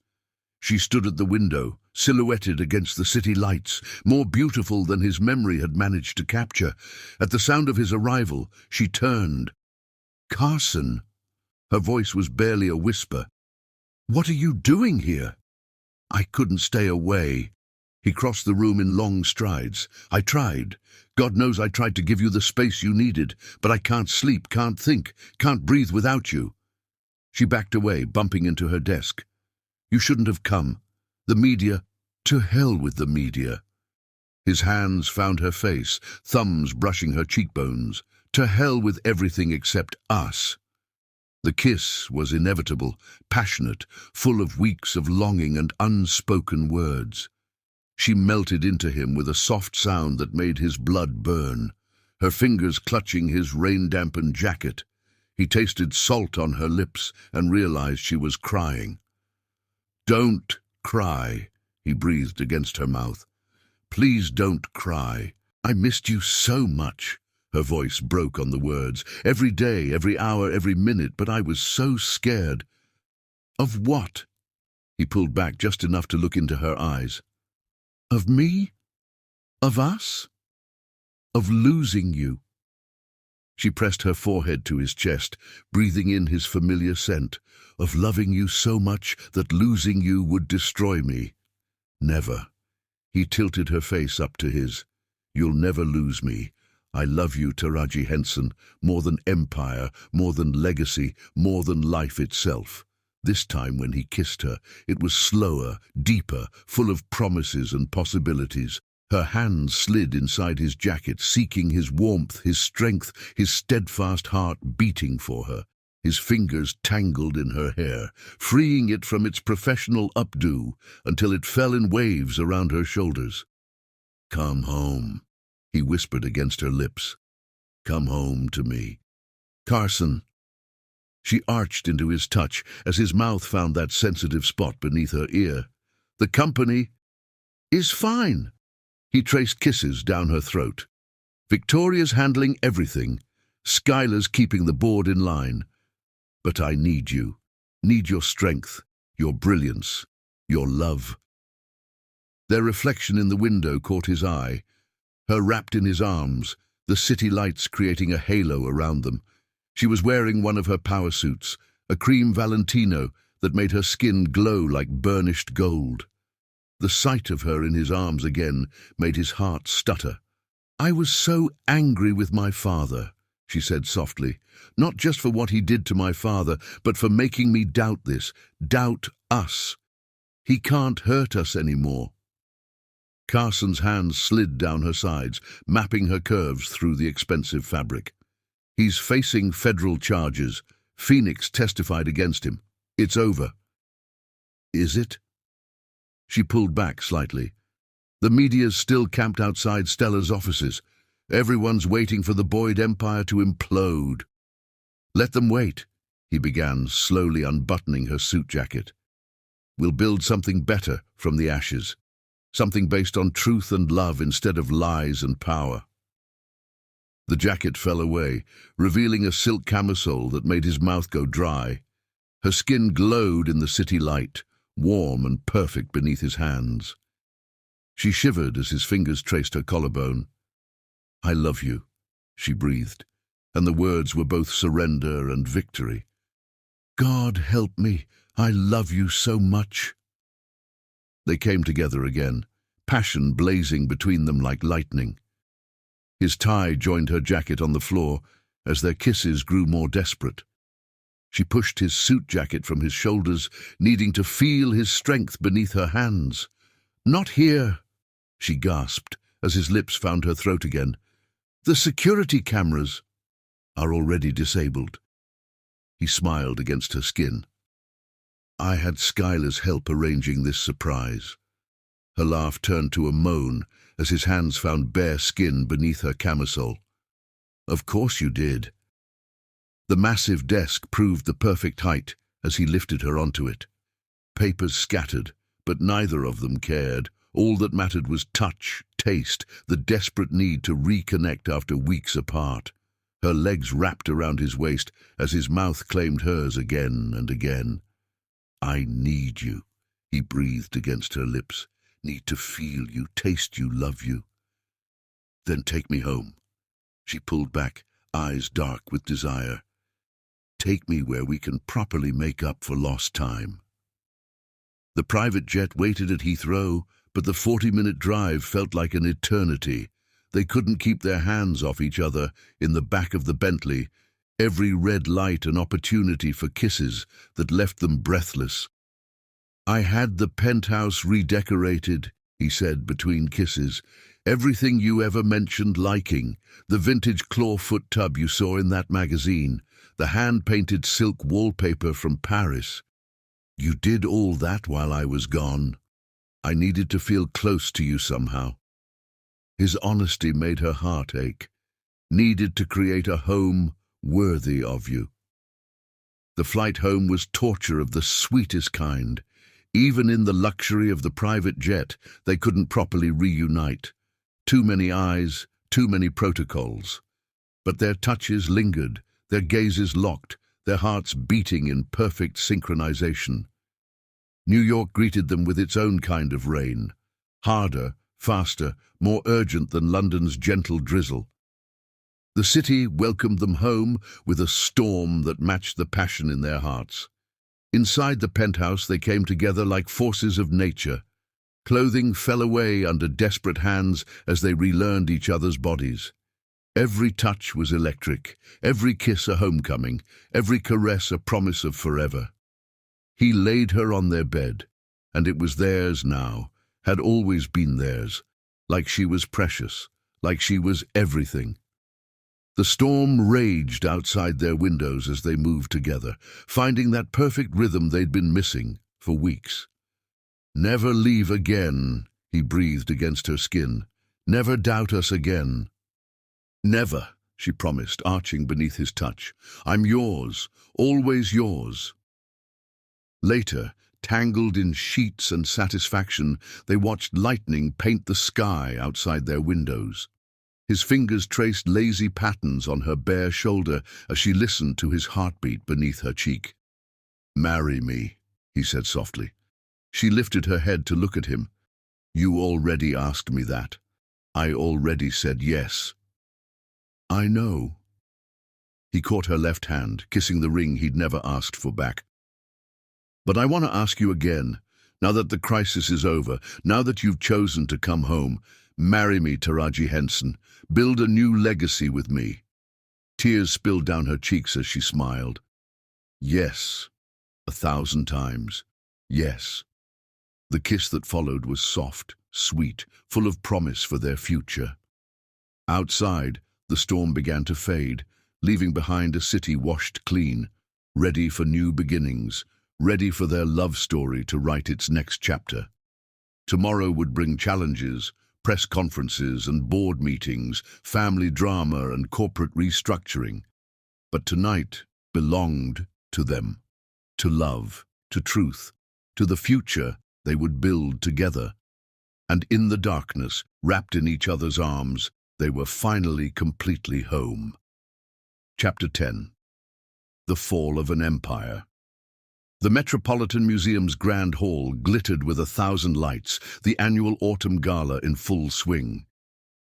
She stood at the window, silhouetted against the city lights, more beautiful than his memory had managed to capture. At the sound of his arrival, she turned. "Carson." Her voice was barely a whisper. "What are you doing here?" "I couldn't stay away." He crossed the room in long strides. "I tried. God knows I tried to give you the space you needed, but I can't sleep, can't think, can't breathe without you." She backed away, bumping into her desk. "You shouldn't have come. The media, to hell with the media." His hands found her face, thumbs brushing her cheekbones. "To hell with everything except us." The kiss was inevitable, passionate, full of weeks of longing and unspoken words. She melted into him with a soft sound that made his blood burn, her fingers clutching his rain-dampened jacket. He tasted salt on her lips and realized she was crying. "Don't cry," he breathed against her mouth. "Please don't cry. I missed you so much." Her voice broke on the words. "Every day, every hour, every minute, but I was so scared." "Of what?" He pulled back just enough to look into her eyes. "Of me? Of us? Of losing you?" She pressed her forehead to his chest, breathing in his familiar scent. "Of loving you so much that losing you would destroy me." "Never." He tilted her face up to his. "You'll never lose me. I love you, Taraji Henson, more than empire, more than legacy, more than life itself." This time when he kissed her, it was slower, deeper, full of promises and possibilities. Her hands slid inside his jacket, seeking his warmth, his strength, his steadfast heart beating for her. His fingers tangled in her hair, freeing it from its professional updo until it fell in waves around her shoulders. "Come home," he whispered against her lips. "Come home to me." "Carson." She arched into his touch as his mouth found that sensitive spot beneath her ear. "The company is fine." He traced kisses down her throat. "Victoria's handling everything. Skylar's keeping the board in line. But I need you. Need your strength, your brilliance, your love. Their reflection in the window caught his eye. Her wrapped in his arms, the city lights creating a halo around them. She was wearing one of her power suits, a cream Valentino that made her skin glow like burnished gold. The sight of her in his arms again made his heart stutter. "I was so angry with my father," she said softly, "not just for what he did to my father, but for making me doubt this, doubt us. He can't hurt us anymore." Carson's hands slid down her sides, mapping her curves through the expensive fabric. "He's facing federal charges. Phoenix testified against him. It's over." "Is it?" She pulled back slightly. "The media's still camped outside Stella's offices. Everyone's waiting for the Boyd Empire to implode." "Let them wait," he began, slowly unbuttoning her suit jacket. "We'll build something better from the ashes. Something based on truth and love instead of lies and power." The jacket fell away, revealing a silk camisole that made his mouth go dry. Her skin glowed in the city light, warm and perfect beneath his hands. She shivered as his fingers traced her collarbone. "I love you," she breathed, and the words were both surrender and victory. "God help me, I love you so much." They came together again, passion blazing between them like lightning. His tie joined her jacket on the floor as their kisses grew more desperate. She pushed his suit jacket from his shoulders, needing to feel his strength beneath her hands. "Not here," she gasped as his lips found her throat again. "The security cameras are already disabled." He smiled against her skin. "I had Skylar's help arranging this surprise." Her laugh turned to a moan as his hands found bare skin beneath her camisole. "Of course you did." The massive desk proved the perfect height as he lifted her onto it. Papers scattered, but neither of them cared. All that mattered was touch, taste, the desperate need to reconnect after weeks apart. Her legs wrapped around his waist as his mouth claimed hers again and again. "I need you," he breathed against her lips. "Need to feel you, taste you, love you." "Then take me home." She pulled back, eyes dark with desire. "Take me where we can properly make up for lost time." The private jet waited at Heathrow, but the 40-minute drive felt like an eternity. They couldn't keep their hands off each other in the back of the Bentley, every red light an opportunity for kisses that left them breathless. "I had the penthouse redecorated," he said between kisses. "Everything you ever mentioned liking. The vintage clawfoot tub you saw in that magazine. The hand-painted silk wallpaper from Paris. You did all that while I was gone. I needed to feel close to you somehow." His honesty made her heart ache. Needed to create a home worthy of you. The flight home was torture of the sweetest kind. Even in the luxury of the private jet, they couldn't properly reunite. Too many eyes, too many protocols. But their touches lingered, their gazes locked, their hearts beating in perfect synchronization. New York greeted them with its own kind of rain. Harder, faster, more urgent than London's gentle drizzle. The city welcomed them home with a storm that matched the passion in their hearts. Inside the penthouse they came together like forces of nature. Clothing fell away under desperate hands as they relearned each other's bodies. Every touch was electric, every kiss a homecoming, every caress a promise of forever. He laid her on their bed, and it was theirs now, had always been theirs, like she was precious, like she was everything. The storm raged outside their windows as they moved together, finding that perfect rhythm they'd been missing for weeks. "Never leave again," he breathed against her skin. "Never doubt us again." "Never," she promised, arching beneath his touch. "I'm yours, always yours." Later, tangled in sheets and satisfaction, they watched lightning paint the sky outside their windows. His fingers traced lazy patterns on her bare shoulder as she listened to his heartbeat beneath her cheek. "Marry me," he said softly. She lifted her head to look at him. "You already asked me that. I already said yes." "I know." He caught her left hand, kissing the ring he'd never asked for back. "But I want to ask you again, now that the crisis is over, now that you've chosen to come home, marry me, Taraji Henson. Build a new legacy with me." Tears spilled down her cheeks as she smiled. "Yes, 1,000 times. Yes." The kiss that followed was soft, sweet, full of promise for their future. Outside, the storm began to fade, leaving behind a city washed clean, ready for new beginnings, ready for their love story to write its next chapter. Tomorrow would bring challenges, press conferences and board meetings, family drama and corporate restructuring. But tonight belonged to them, to love, to truth, to the future they would build together. And in the darkness, wrapped in each other's arms, they were finally completely home. Chapter 10. The Fall of an Empire. The Metropolitan Museum's Grand Hall glittered with 1,000 lights, the annual autumn gala in full swing.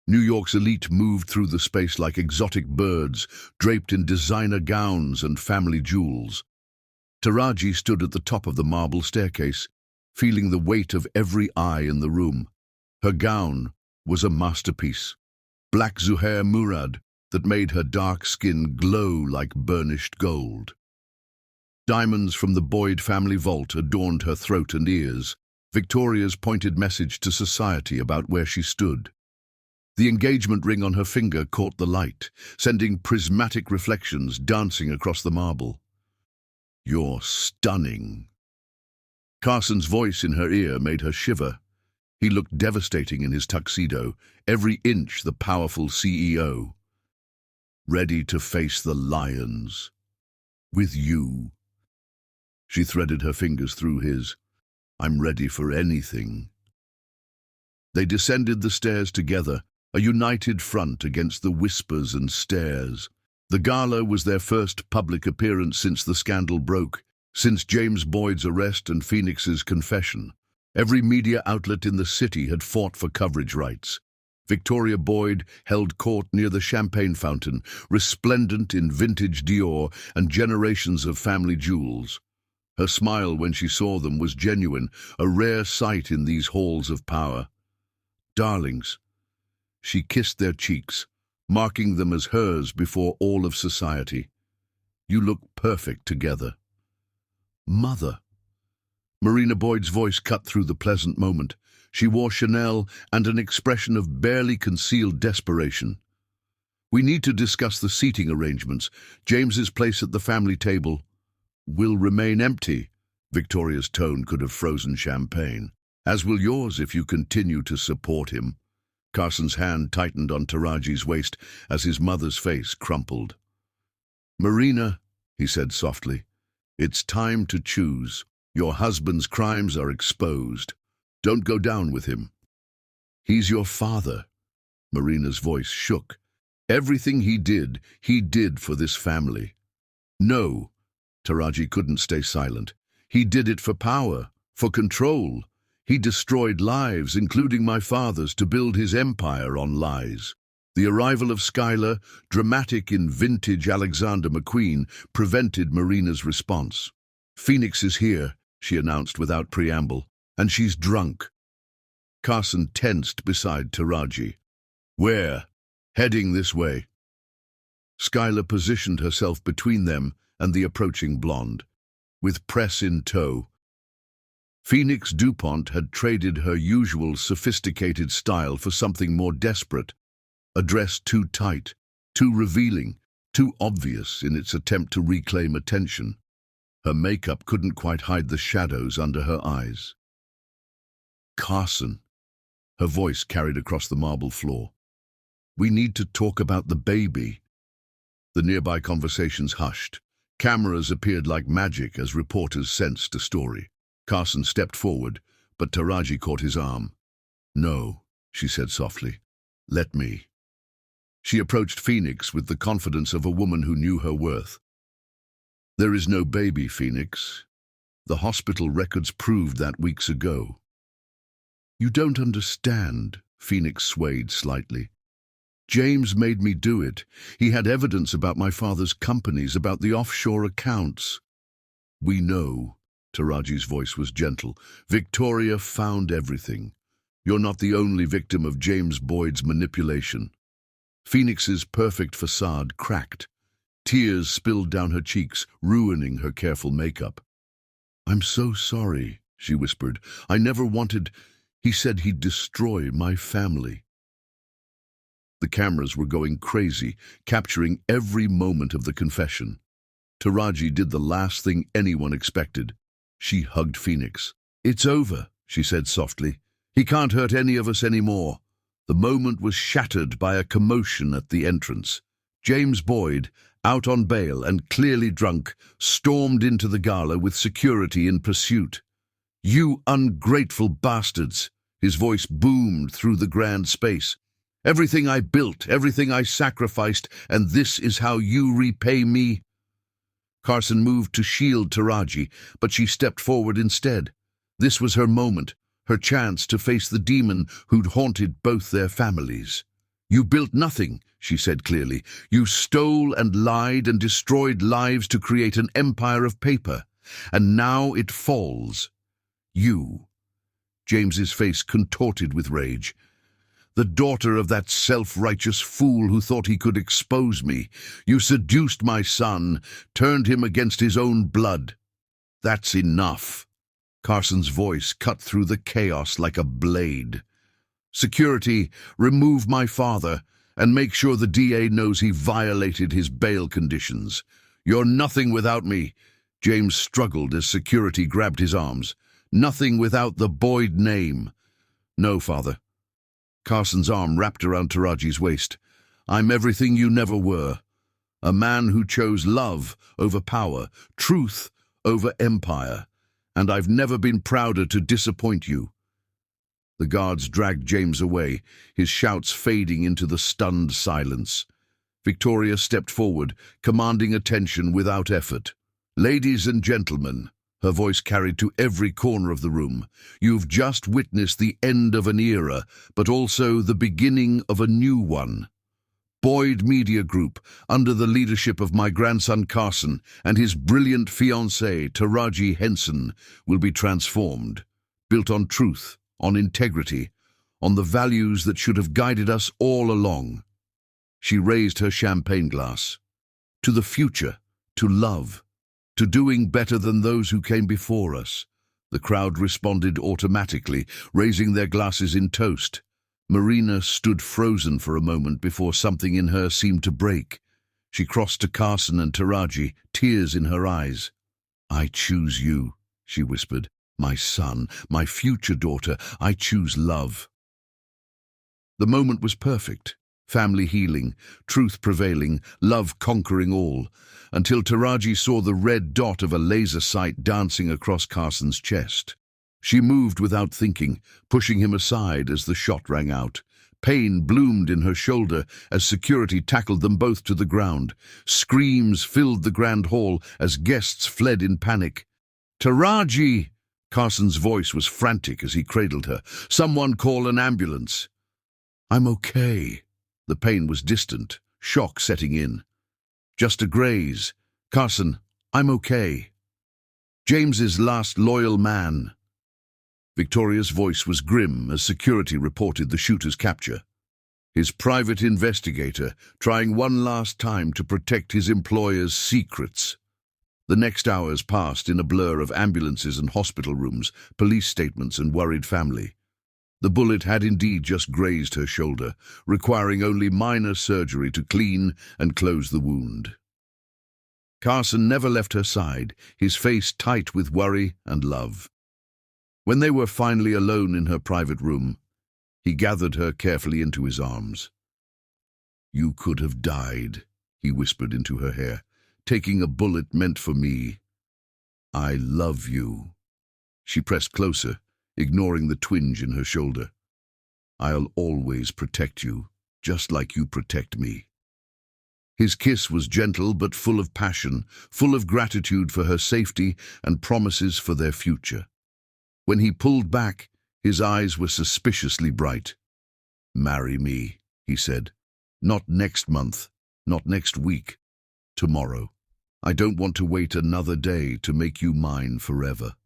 New York's elite moved through the space like exotic birds, draped in designer gowns and family jewels. Taraji stood at the top of the marble staircase, feeling the weight of every eye in the room. Her gown was a masterpiece, black Zuhair Murad that made her dark skin glow like burnished gold. Diamonds from the Boyd family vault adorned her throat and ears, Victoria's pointed message to society about where she stood. The engagement ring on her finger caught the light, sending prismatic reflections dancing across the marble. "You're stunning." Carson's voice in her ear made her shiver. He looked devastating in his tuxedo, every inch the powerful CEO. "Ready to face the lions. With you." She threaded her fingers through his. "I'm ready for anything." They descended the stairs together, a united front against the whispers and stares. The gala was their first public appearance since the scandal broke, since James Boyd's arrest and Phoenix's confession. Every media outlet in the city had fought for coverage rights. Victoria Boyd held court near the champagne fountain, resplendent in vintage Dior and generations of family jewels. Her smile when she saw them was genuine, a rare sight in these halls of power. "Darlings." She kissed their cheeks, marking them as hers before all of society. "You look perfect together." "Mother." Marina Boyd's voice cut through the pleasant moment. She wore Chanel and an expression of barely concealed desperation. "We need to discuss the seating arrangements. James's place at the family table will remain empty." Victoria's tone could have frozen champagne. "As will yours if you continue to support him." Carson's hand tightened on Taraji's waist as his mother's face crumpled. "Marina," he said softly, "it's time to choose. Your husband's crimes are exposed. Don't go down with him." "He's your father." Marina's voice shook. "Everything he did for this family." "No." Taraji couldn't stay silent. "He did it for power, for control. He destroyed lives, including my father's, to build his empire on lies." The arrival of Skylar, dramatic in vintage Alexander McQueen, prevented Marina's response. "Phoenix is here," she announced without preamble, "and she's drunk." Carson tensed beside Taraji. "Where?" "Heading this way." Skylar positioned herself between them and the approaching blonde, with press in tow. Phoenix DuPont had traded her usual sophisticated style for something more desperate, a dress too tight, too revealing, too obvious in its attempt to reclaim attention. Her makeup couldn't quite hide the shadows under her eyes. "Carson," her voice carried across the marble floor. "We need to talk about the baby." The nearby conversations hushed. Cameras appeared like magic as reporters sensed a story. Carson stepped forward, but Taraji caught his arm. "No," she said softly. "Let me." She approached Phoenix with the confidence of a woman who knew her worth. "There is no baby, Phoenix. The hospital records proved that weeks ago." "You don't understand," Phoenix swayed slightly. "James made me do it. He had evidence about my father's companies, about the offshore accounts." "We know." Taraji's voice was gentle. "Victoria found everything. You're not the only victim of James Boyd's manipulation." Phoenix's perfect facade cracked. Tears spilled down her cheeks, ruining her careful makeup. "I'm so sorry," she whispered. "I never wanted. He said he'd destroy my family." The cameras were going crazy, capturing every moment of the confession. Taraji did the last thing anyone expected. She hugged Phoenix. "It's over," she said softly. "He can't hurt any of us anymore." The moment was shattered by a commotion at the entrance. James Boyd, out on bail and clearly drunk, stormed into the gala with security in pursuit. "You ungrateful bastards!" His voice boomed through the grand space. "Everything I built, everything I sacrificed, and this is how you repay me?" Carson moved to shield Taraji, but she stepped forward instead. This was her moment, her chance to face the demon who'd haunted both their families. "You built nothing," she said clearly. "You stole and lied and destroyed lives to create an empire of paper. And now it falls. You." James's face contorted with rage. "The daughter of that self-righteous fool who thought he could expose me. You seduced my son, turned him against his own blood. That's enough." Carson's voice cut through the chaos like a blade. "Security, remove my father, and make sure the DA knows he violated his bail conditions. You're nothing without me." James struggled as security grabbed his arms. "Nothing without the Boyd name." "No, father." Carson's arm wrapped around Taraji's waist. "I'm everything you never were. A man who chose love over power, truth over empire. And I've never been prouder to disappoint you." The guards dragged James away, his shouts fading into the stunned silence. Victoria stepped forward, commanding attention without effort. "Ladies and gentlemen," her voice carried to every corner of the room, "you've just witnessed the end of an era, but also the beginning of a new one. Boyd Media Group, under the leadership of my grandson Carson and his brilliant fiancée Taraji Henson, will be transformed, built on truth, on integrity, on the values that should have guided us all along." She raised her champagne glass. "To the future, to love, to doing better than those who came before us." The crowd responded automatically, raising their glasses in toast. Marina stood frozen for a moment before something in her seemed to break. She crossed to Carson and Taraji, tears in her eyes. "I choose you," she whispered. "My son, my future daughter, I choose love." The moment was perfect. Family healing, truth prevailing, love conquering all, until Taraji saw the red dot of a laser sight dancing across Carson's chest. She moved without thinking, pushing him aside as the shot rang out. Pain bloomed in her shoulder as security tackled them both to the ground. Screams filled the grand hall as guests fled in panic. "Taraji!" Carson's voice was frantic as he cradled her. "Someone call an ambulance." "I'm okay." The pain was distant, shock setting in. "Just a graze. Carson, I'm okay." "James's last loyal man." Victoria's voice was grim as security reported the shooter's capture. His private investigator, trying one last time to protect his employer's secrets. The next hours passed in a blur of ambulances and hospital rooms, police statements and worried family. The bullet had indeed just grazed her shoulder, requiring only minor surgery to clean and close the wound. Carson never left her side, his face tight with worry and love. When they were finally alone in her private room, he gathered her carefully into his arms. "You could have died," he whispered into her hair, "taking a bullet meant for me. I love you." She pressed closer, ignoring the twinge in her shoulder. "I'll always protect you." just like you protect me." His kiss was gentle but full of passion, full of gratitude for her safety and promises for their future. When he pulled back, his eyes were suspiciously bright. "Marry me," he said. "Not next month, not next week, tomorrow. I don't want to wait another day to make you mine forever."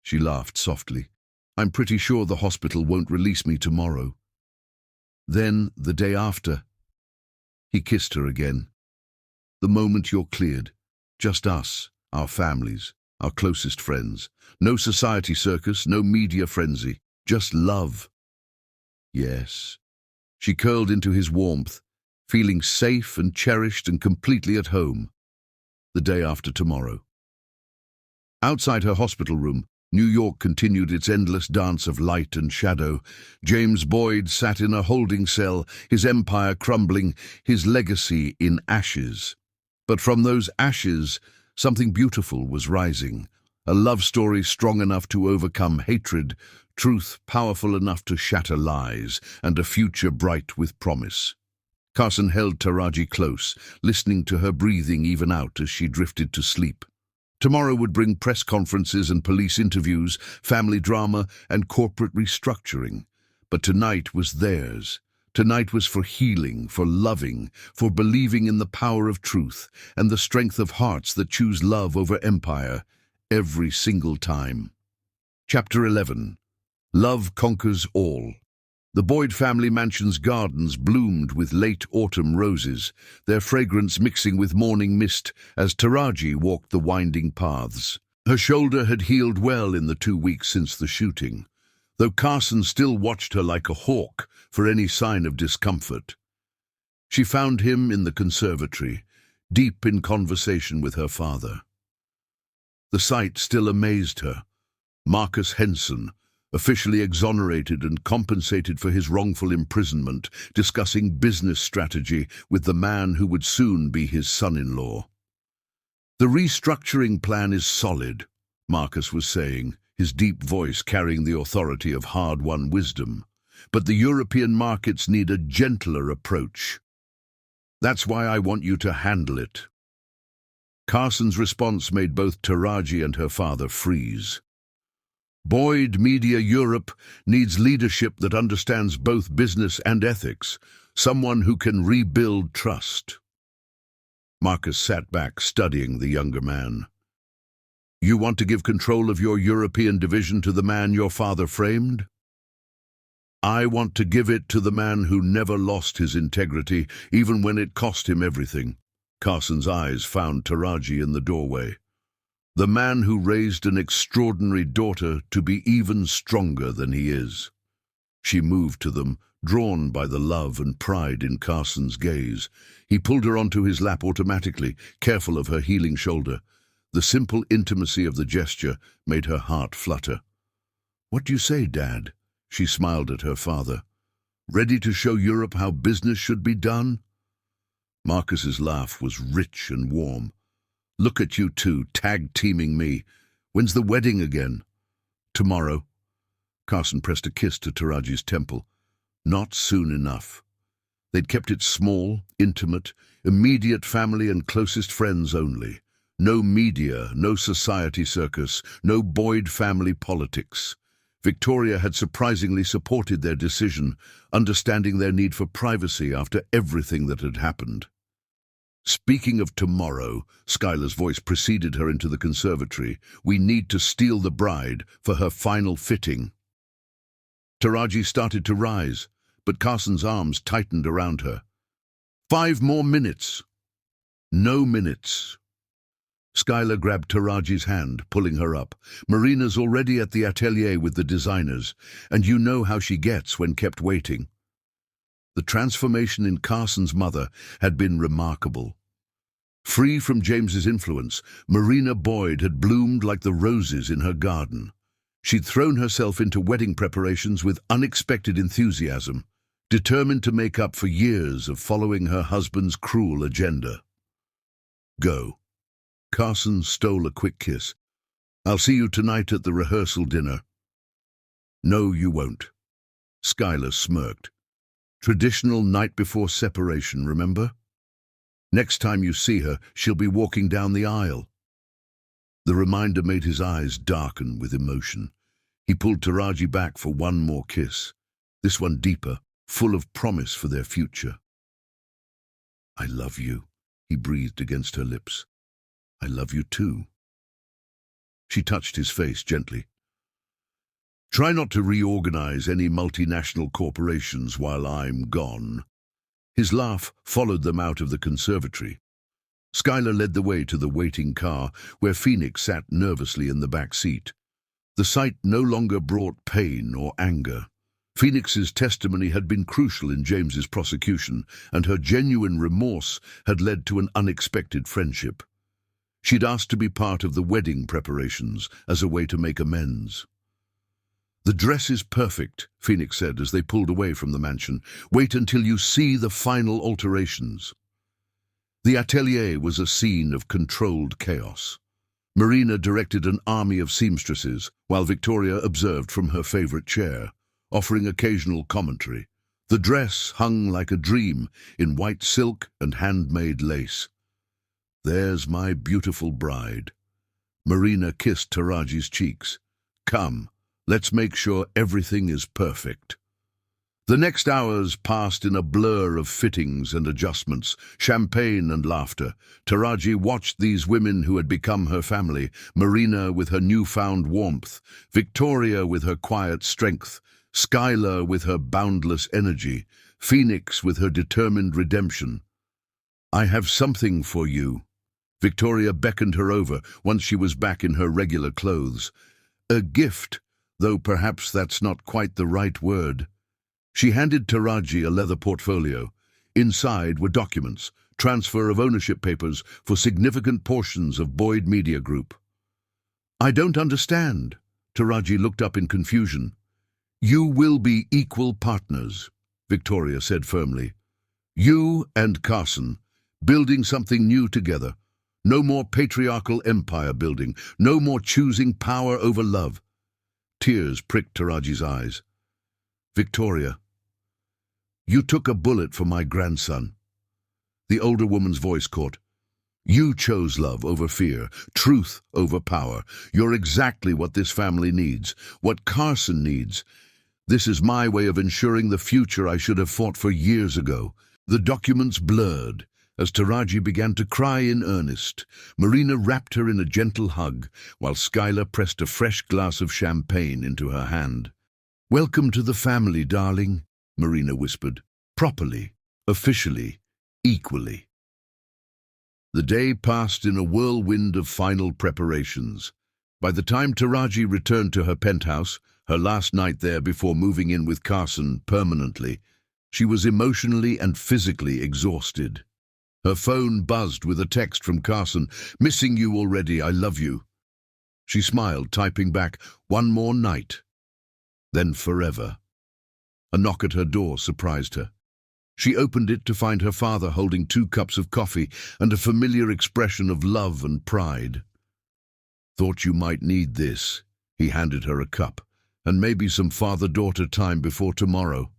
She laughed softly. "I'm pretty sure the hospital won't release me tomorrow." Then, the day after, he kissed her again. "The moment you're cleared, just us, our families, our closest friends. No society circus, no media frenzy, just love." "Yes." She curled into his warmth, feeling safe and cherished and completely at home. The day after tomorrow. Outside her hospital room, New York continued its endless dance of light and shadow. James Boyd sat in a holding cell, his empire crumbling, his legacy in ashes. But from those ashes, something beautiful was rising. A love story strong enough to overcome hatred, truth powerful enough to shatter lies, and a future bright with promise. Carson held Taraji close, listening to her breathing even out as she drifted to sleep. Tomorrow would bring press conferences and police interviews, family drama and corporate restructuring. But tonight was theirs. Tonight was for healing, for loving, for believing in the power of truth and the strength of hearts that choose love over empire, every single time. Chapter 11. Love Conquers All. The Boyd family mansion's gardens bloomed with late autumn roses, their fragrance mixing with morning mist as Taraji walked the winding paths. Her shoulder had healed well in the 2 weeks since the shooting, though Carson still watched her like a hawk for any sign of discomfort. She found him in the conservatory, deep in conversation with her father. The sight still amazed her. Marcus Henson, officially exonerated and compensated for his wrongful imprisonment, discussing business strategy with the man who would soon be his son-in-law. "The restructuring plan is solid," Marcus was saying, his deep voice carrying the authority of hard-won wisdom. "But the European markets need a gentler approach. That's why I want you to handle it." Carson's response made both Taraji and her father freeze. "Boyd Media Europe needs leadership that understands both business and ethics, someone who can rebuild trust." Marcus sat back, studying the younger man. "You want to give control of your European division to the man your father framed?" "I want to give it to the man who never lost his integrity, even when it cost him everything." Carson's eyes found Taraji in the doorway. "The man who raised an extraordinary daughter to be even stronger than he is." She moved to them, drawn by the love and pride in Carson's gaze. He pulled her onto his lap automatically, careful of her healing shoulder. The simple intimacy of the gesture made her heart flutter. "What do you say, Dad?" She smiled at her father. "Ready to show Europe how business should be done?" Marcus's laugh was rich and warm. "Look at you two, tag-teaming me. When's the wedding again?" "Tomorrow." Carson pressed a kiss to Taraji's temple. Not soon enough. They'd kept it small, intimate, immediate family and closest friends only. No media, no society circus, no Boyd family politics. Victoria had surprisingly supported their decision, understanding their need for privacy after everything that had happened. "Speaking of tomorrow," Skylar's voice preceded her into the conservatory, "we need to steal the bride for her final fitting." Taraji started to rise, but Carson's arms tightened around her. 5 more minutes." "No minutes." Skylar grabbed Taraji's hand, pulling her up. "Marina's already at the atelier with the designers, and you know how she gets when kept waiting." The transformation in Carson's mother had been remarkable. Free from James's influence, Marina Boyd had bloomed like the roses in her garden. She'd thrown herself into wedding preparations with unexpected enthusiasm, determined to make up for years of following her husband's cruel agenda. "Go." Carson stole a quick kiss. "I'll see you tonight at the rehearsal dinner." "No, you won't." Skylar smirked. Traditional night before separation, remember? Next time you see her, she'll be walking down the aisle. The reminder made his eyes darken with emotion. He pulled Taraji back for one more kiss, this one deeper, full of promise for their future. "I love you," he breathed against her lips. "I love you too." She touched his face gently. "Try not to reorganize any multinational corporations while I'm gone." His laugh followed them out of the conservatory. Skylar led the way to the waiting car, where Phoenix sat nervously in the back seat. The sight no longer brought pain or anger. Phoenix's testimony had been crucial in James's prosecution, and her genuine remorse had led to an unexpected friendship. She'd asked to be part of the wedding preparations as a way to make amends. "The dress is perfect," Phoenix said as they pulled away from the mansion. "Wait until you see the final alterations." The atelier was a scene of controlled chaos. Marina directed an army of seamstresses, while Victoria observed from her favorite chair, offering occasional commentary. The dress hung like a dream, in white silk and handmade lace. "There's my beautiful bride." Marina kissed Taraji's cheeks. "Come, let's make sure everything is perfect." The next hours passed in a blur of fittings and adjustments, champagne and laughter. Taraji watched these women who had become her family, Marina with her newfound warmth, Victoria with her quiet strength, Skylar with her boundless energy, Phoenix with her determined redemption. "I have something for you." Victoria beckoned her over once she was back in her regular clothes. "A gift, though perhaps that's not quite the right word." She handed Taraji a leather portfolio. Inside were documents, transfer of ownership papers for significant portions of Boyd Media Group. "I don't understand." Taraji looked up in confusion. "You will be equal partners," Victoria said firmly. "You and Carson, building something new together. No more patriarchal empire building, no more choosing power over love." Tears pricked Taraji's eyes. "Victoria, you took a bullet for my grandson." The older woman's voice caught. "You chose love over fear, truth over power. You're exactly what this family needs, what Carson needs. This is my way of ensuring the future I should have fought for years ago." The documents blurred as Taraji began to cry in earnest. Marina wrapped her in a gentle hug, while Skylar pressed a fresh glass of champagne into her hand. "Welcome to the family, darling," Marina whispered. "Properly, officially, equally." The day passed in a whirlwind of final preparations. By the time Taraji returned to her penthouse, her last night there before moving in with Carson permanently, she was emotionally and physically exhausted. Her phone buzzed with a text from Carson, "Missing you already, I love you." She smiled, typing back, "One more night, then forever." A knock at her door surprised her. She opened it to find her father holding 2 cups of coffee and a familiar expression of love and pride. "Thought you might need this." He handed her a cup, "and maybe some father-daughter time before tomorrow."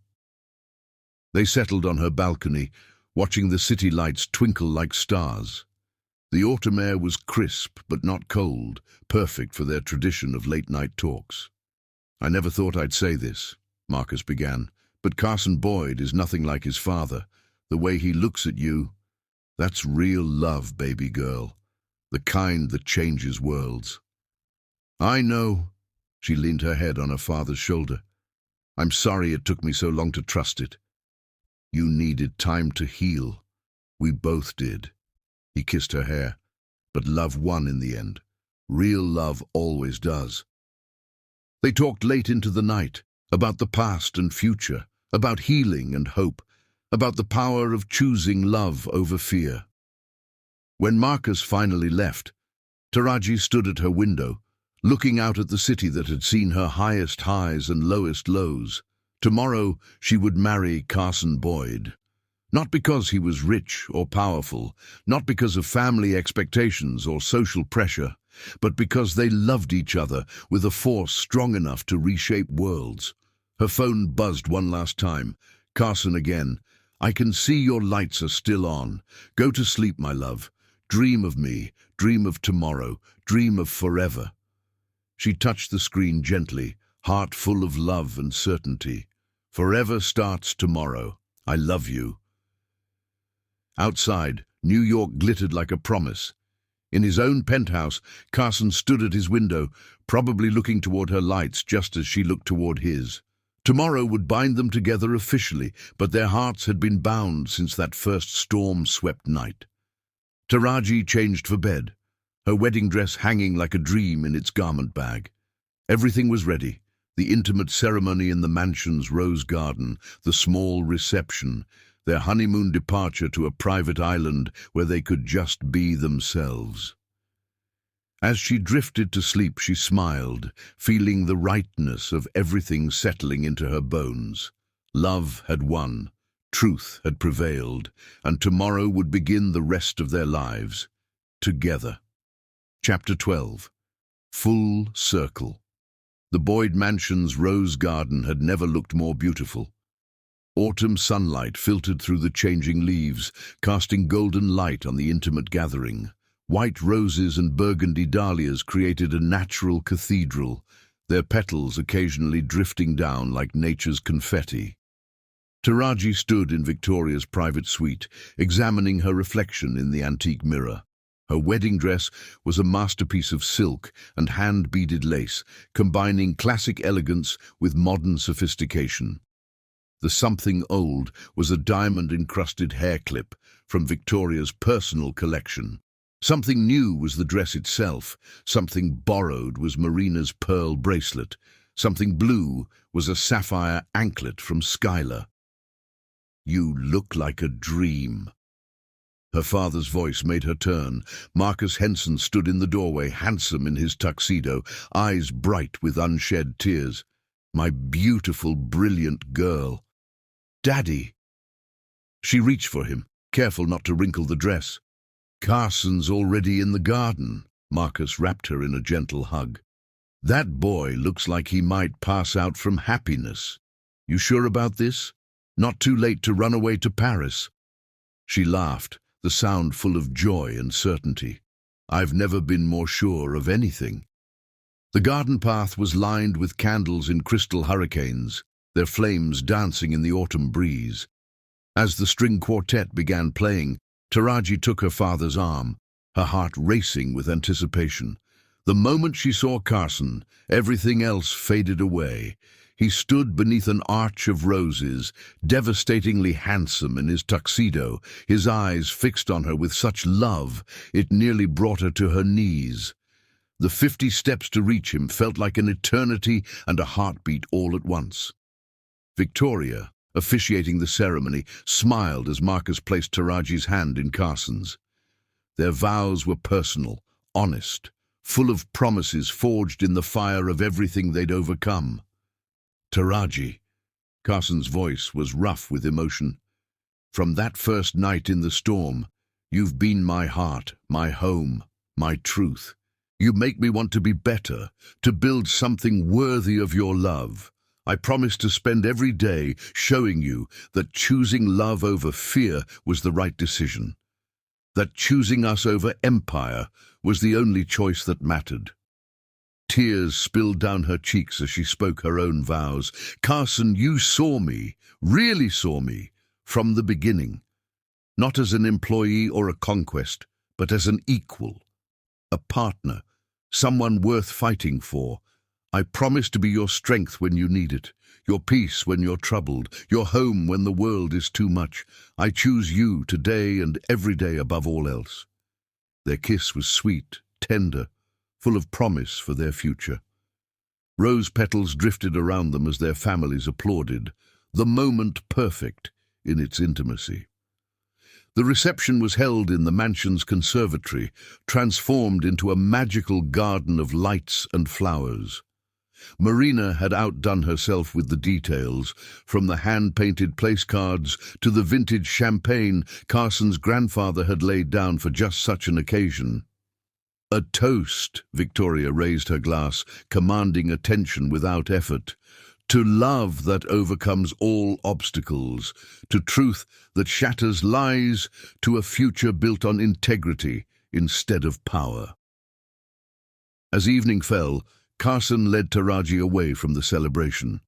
They settled on her balcony, watching the city lights twinkle like stars. The autumn air was crisp but not cold, perfect for their tradition of late-night talks. "I never thought I'd say this," Marcus began, "but Carson Boyd is nothing like his father. The way he looks at you, that's real love, baby girl. The kind that changes worlds." "I know." She leaned her head on her father's shoulder. "I'm sorry it took me so long to trust it." "You needed time to heal. We both did." He kissed her hair. "But love won in the end. Real love always does." They talked late into the night, about the past and future, about healing and hope, about the power of choosing love over fear. When Marcus finally left, Taraji stood at her window, looking out at the city that had seen her highest highs and lowest lows. Tomorrow she would marry Carson Boyd. Not because he was rich or powerful, not because of family expectations or social pressure, but because they loved each other with a force strong enough to reshape worlds. Her phone buzzed one last time. Carson again. I can see your lights are still on. Go to sleep, my love. Dream of me. Dream of tomorrow. Dream of forever. She touched the screen gently, heart full of love and certainty. Forever starts tomorrow. I love you. Outside, New York glittered like a promise. In his own penthouse, Carson stood at his window, probably looking toward her lights just as she looked toward his. Tomorrow would bind them together officially, but their hearts had been bound since that first storm-swept night. Taraji changed for bed, her wedding dress hanging like a dream in its garment bag. Everything was ready. The intimate ceremony in the mansion's rose garden, the small reception, their honeymoon departure to a private island where they could just be themselves. As she drifted to sleep, she smiled, feeling the rightness of everything settling into her bones. Love had won, truth had prevailed, and tomorrow would begin the rest of their lives, together. Chapter 12. Full Circle. The Boyd Mansion's rose garden had never looked more beautiful. Autumn sunlight filtered through the changing leaves, casting golden light on the intimate gathering. White roses and burgundy dahlias created a natural cathedral, their petals occasionally drifting down like nature's confetti. Taraji stood in Victoria's private suite, examining her reflection in the antique mirror. Her wedding dress was a masterpiece of silk and hand-beaded lace, combining classic elegance with modern sophistication. The something old was a diamond-encrusted hair clip from Victoria's personal collection. Something new was the dress itself. Something borrowed was Marina's pearl bracelet. Something blue was a sapphire anklet from Skylar. "You look like a dream." Her father's voice made her turn. Marcus Henson stood in the doorway, handsome in his tuxedo, eyes bright with unshed tears. "My beautiful, brilliant girl." "Daddy!" She reached for him, careful not to wrinkle the dress. "Carson's already in the garden." Marcus wrapped her in a gentle hug. "That boy looks like he might pass out from happiness. You sure about this? Not too late to run away to Paris?" She laughed, the sound full of joy and certainty. "I've never been more sure of anything." The garden path was lined with candles in crystal hurricanes, their flames dancing in the autumn breeze. As the string quartet began playing, Taraji took her father's arm, her heart racing with anticipation. The moment she saw Carson, everything else faded away. He stood beneath an arch of roses, devastatingly handsome in his tuxedo, his eyes fixed on her with such love it nearly brought her to her knees. The 50 steps to reach him felt like an eternity and a heartbeat all at once. Victoria, officiating the ceremony, smiled as Marcus placed Taraji's hand in Carson's. Their vows were personal, honest, full of promises forged in the fire of everything they'd overcome. "Taraji," Carson's voice was rough with emotion. "From that first night in the storm, you've been my heart, my home, my truth. You make me want to be better, to build something worthy of your love. I promise to spend every day showing you that choosing love over fear was the right decision, that choosing us over empire was the only choice that mattered." Tears spilled down her cheeks as she spoke her own vows. "Carson, you saw me, really saw me, from the beginning. Not as an employee or a conquest, but as an equal, a partner, someone worth fighting for. I promise to be your strength when you need it, your peace when you're troubled, your home when the world is too much. I choose you today and every day above all else." Their kiss was sweet, tender, full of promise for their future. Rose petals drifted around them as their families applauded, the moment perfect in its intimacy. The reception was held in the mansion's conservatory, transformed into a magical garden of lights and flowers. Marina had outdone herself with the details, from the hand-painted place cards to the vintage champagne Carson's grandfather had laid down for just such an occasion. "A toast," Victoria raised her glass, commanding attention without effort. to love that overcomes all obstacles, to truth that shatters lies, to a future built on integrity instead of power. As evening fell, Carson led Taraji away from the celebration.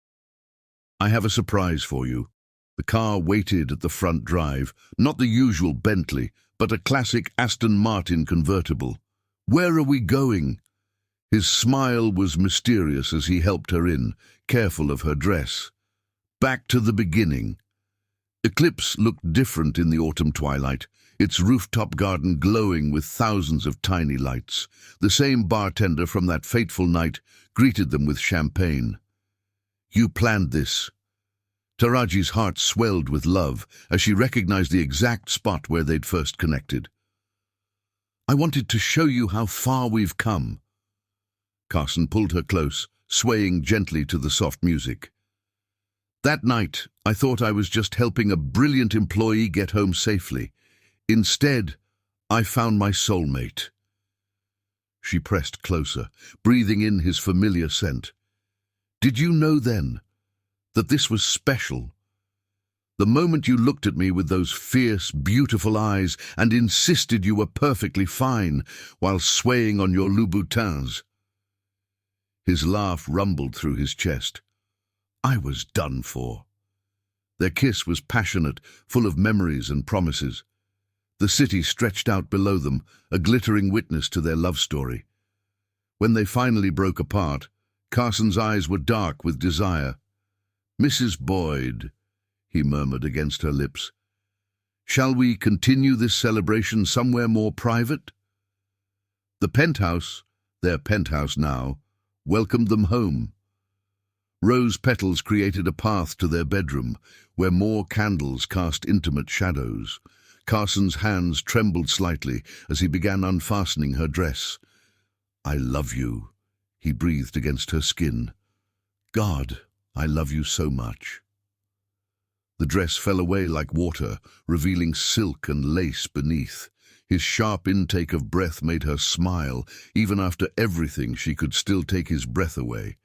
"I have a surprise for you." The car waited at the front drive, not the usual Bentley, but a classic Aston Martin convertible. "Where are we going?" His smile was mysterious as he helped her in, careful of her dress. "Back to the beginning." Eclipse looked different in the autumn twilight, its rooftop garden glowing with thousands of tiny lights. The same bartender from that fateful night greeted them with champagne. "You planned this." Taraji's heart swelled with love as she recognized the exact spot where they'd first connected. "I wanted to show you how far we've come." Carson pulled her close, swaying gently to the soft music. "That night, I thought I was just helping a brilliant employee get home safely. Instead, I found my soulmate." She pressed closer, breathing in his familiar scent. "Did you know then that this was special? The moment you looked at me with those fierce, beautiful eyes and insisted you were perfectly fine while swaying on your Louboutins." His laugh rumbled through his chest. "I was done for." Their kiss was passionate, full of memories and promises. The city stretched out below them, a glittering witness to their love story. When they finally broke apart, Carson's eyes were dark with desire. "Mrs. Boyd," he murmured against her lips, "shall we continue this celebration somewhere more private?" The penthouse, their penthouse now, welcomed them home. Rose petals created a path to their bedroom, where more candles cast intimate shadows. Carson's hands trembled slightly as he began unfastening her dress. "I love you," he breathed against her skin. "God, I love you so much." The dress fell away like water, revealing silk and lace beneath. His sharp intake of breath made her smile. Even after everything, she could still take his breath away.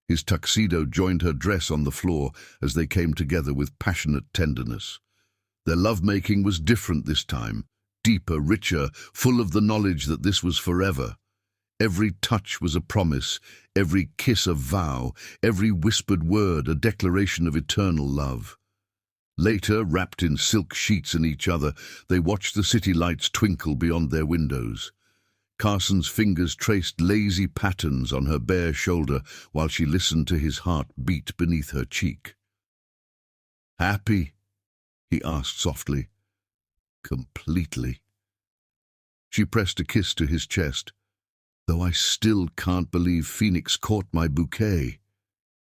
His tuxedo joined her dress on the floor as they came together with passionate tenderness. Their lovemaking was different this time, deeper, richer, full of the knowledge that this was forever. Every touch was a promise, every kiss a vow, every whispered word a declaration of eternal love. Later, wrapped in silk sheets in each other, they watched the city lights twinkle beyond their windows. Carson's fingers traced lazy patterns on her bare shoulder while she listened to his heart beat beneath her cheek. "Happy?" he asked softly. "Completely." She pressed a kiss to his chest. "Though I still can't believe Phoenix caught my bouquet."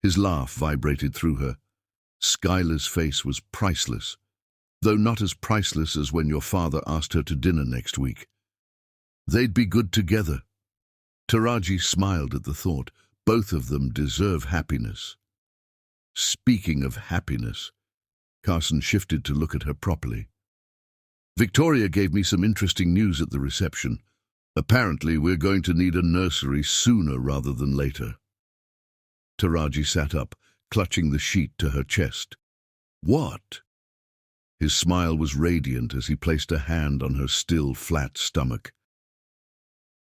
His laugh vibrated through her. Skylar's face was priceless, though not as priceless as when your father asked her to dinner next week. They'd be good together. Taraji smiled at the thought. Both of them deserve happiness. Speaking of happiness, Carson shifted to look at her properly. "Victoria gave me some interesting news at the reception. Apparently, we're going to need a nursery sooner rather than later." Taraji sat up, clutching the sheet to her chest. "What?" His smile was radiant as he placed a hand on her still, flat stomach.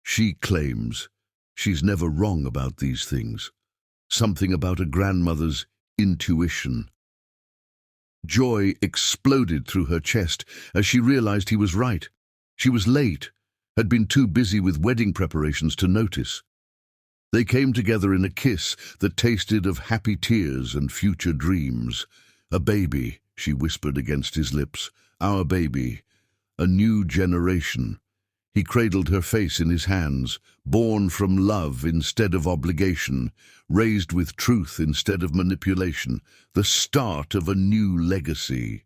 "She claims she's never wrong about these things. Something about a grandmother's intuition." Joy exploded through her chest as she realized he was right. She was late, had been too busy with wedding preparations to notice. They came together in a kiss that tasted of happy tears and future dreams. "A baby," she whispered against his lips. "Our baby. A new generation." He cradled her face in his hands, born from love instead of obligation, raised with truth instead of manipulation, the start of a new legacy.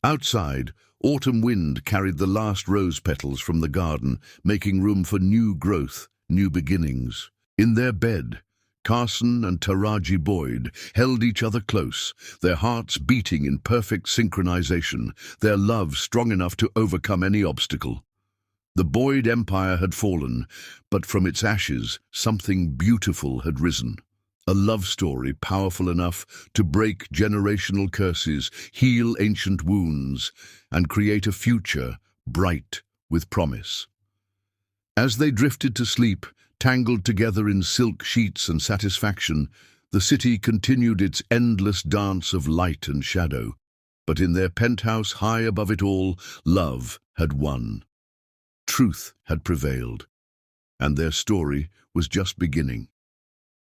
Outside, autumn wind carried the last rose petals from the garden, making room for new growth, new beginnings. In their bed, Carson and Taraji Boyd held each other close, their hearts beating in perfect synchronization, their love strong enough to overcome any obstacle. The Boyd Empire had fallen, but from its ashes something beautiful had risen. A love story powerful enough to break generational curses, heal ancient wounds, and create a future bright with promise. As they drifted to sleep, tangled together in silk sheets and satisfaction, the city continued its endless dance of light and shadow. But in their penthouse high above it all, love had won. Truth had prevailed, and their story was just beginning.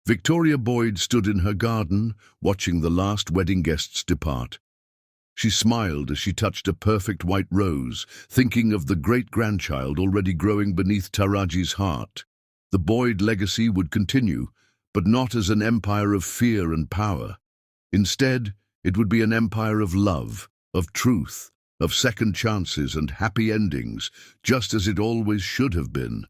Victoria Boyd stood in her garden, watching the last wedding guests depart. She smiled as she touched a perfect white rose, thinking of the great-grandchild already growing beneath Taraji's heart. The Boyd legacy would continue, but not as an empire of fear and power. Instead, it would be an empire of love, of truth, of second chances and happy endings, just as it always should have been.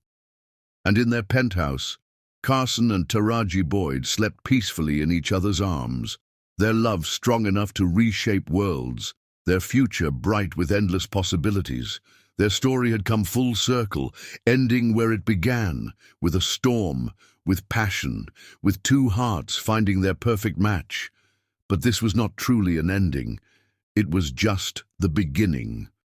And in their penthouse, Carson and Taraji Boyd slept peacefully in each other's arms, their love strong enough to reshape worlds, their future bright with endless possibilities. Their story had come full circle, ending where it began, with a storm, with passion, with two hearts finding their perfect match. But this was not truly an ending. It was just the beginning.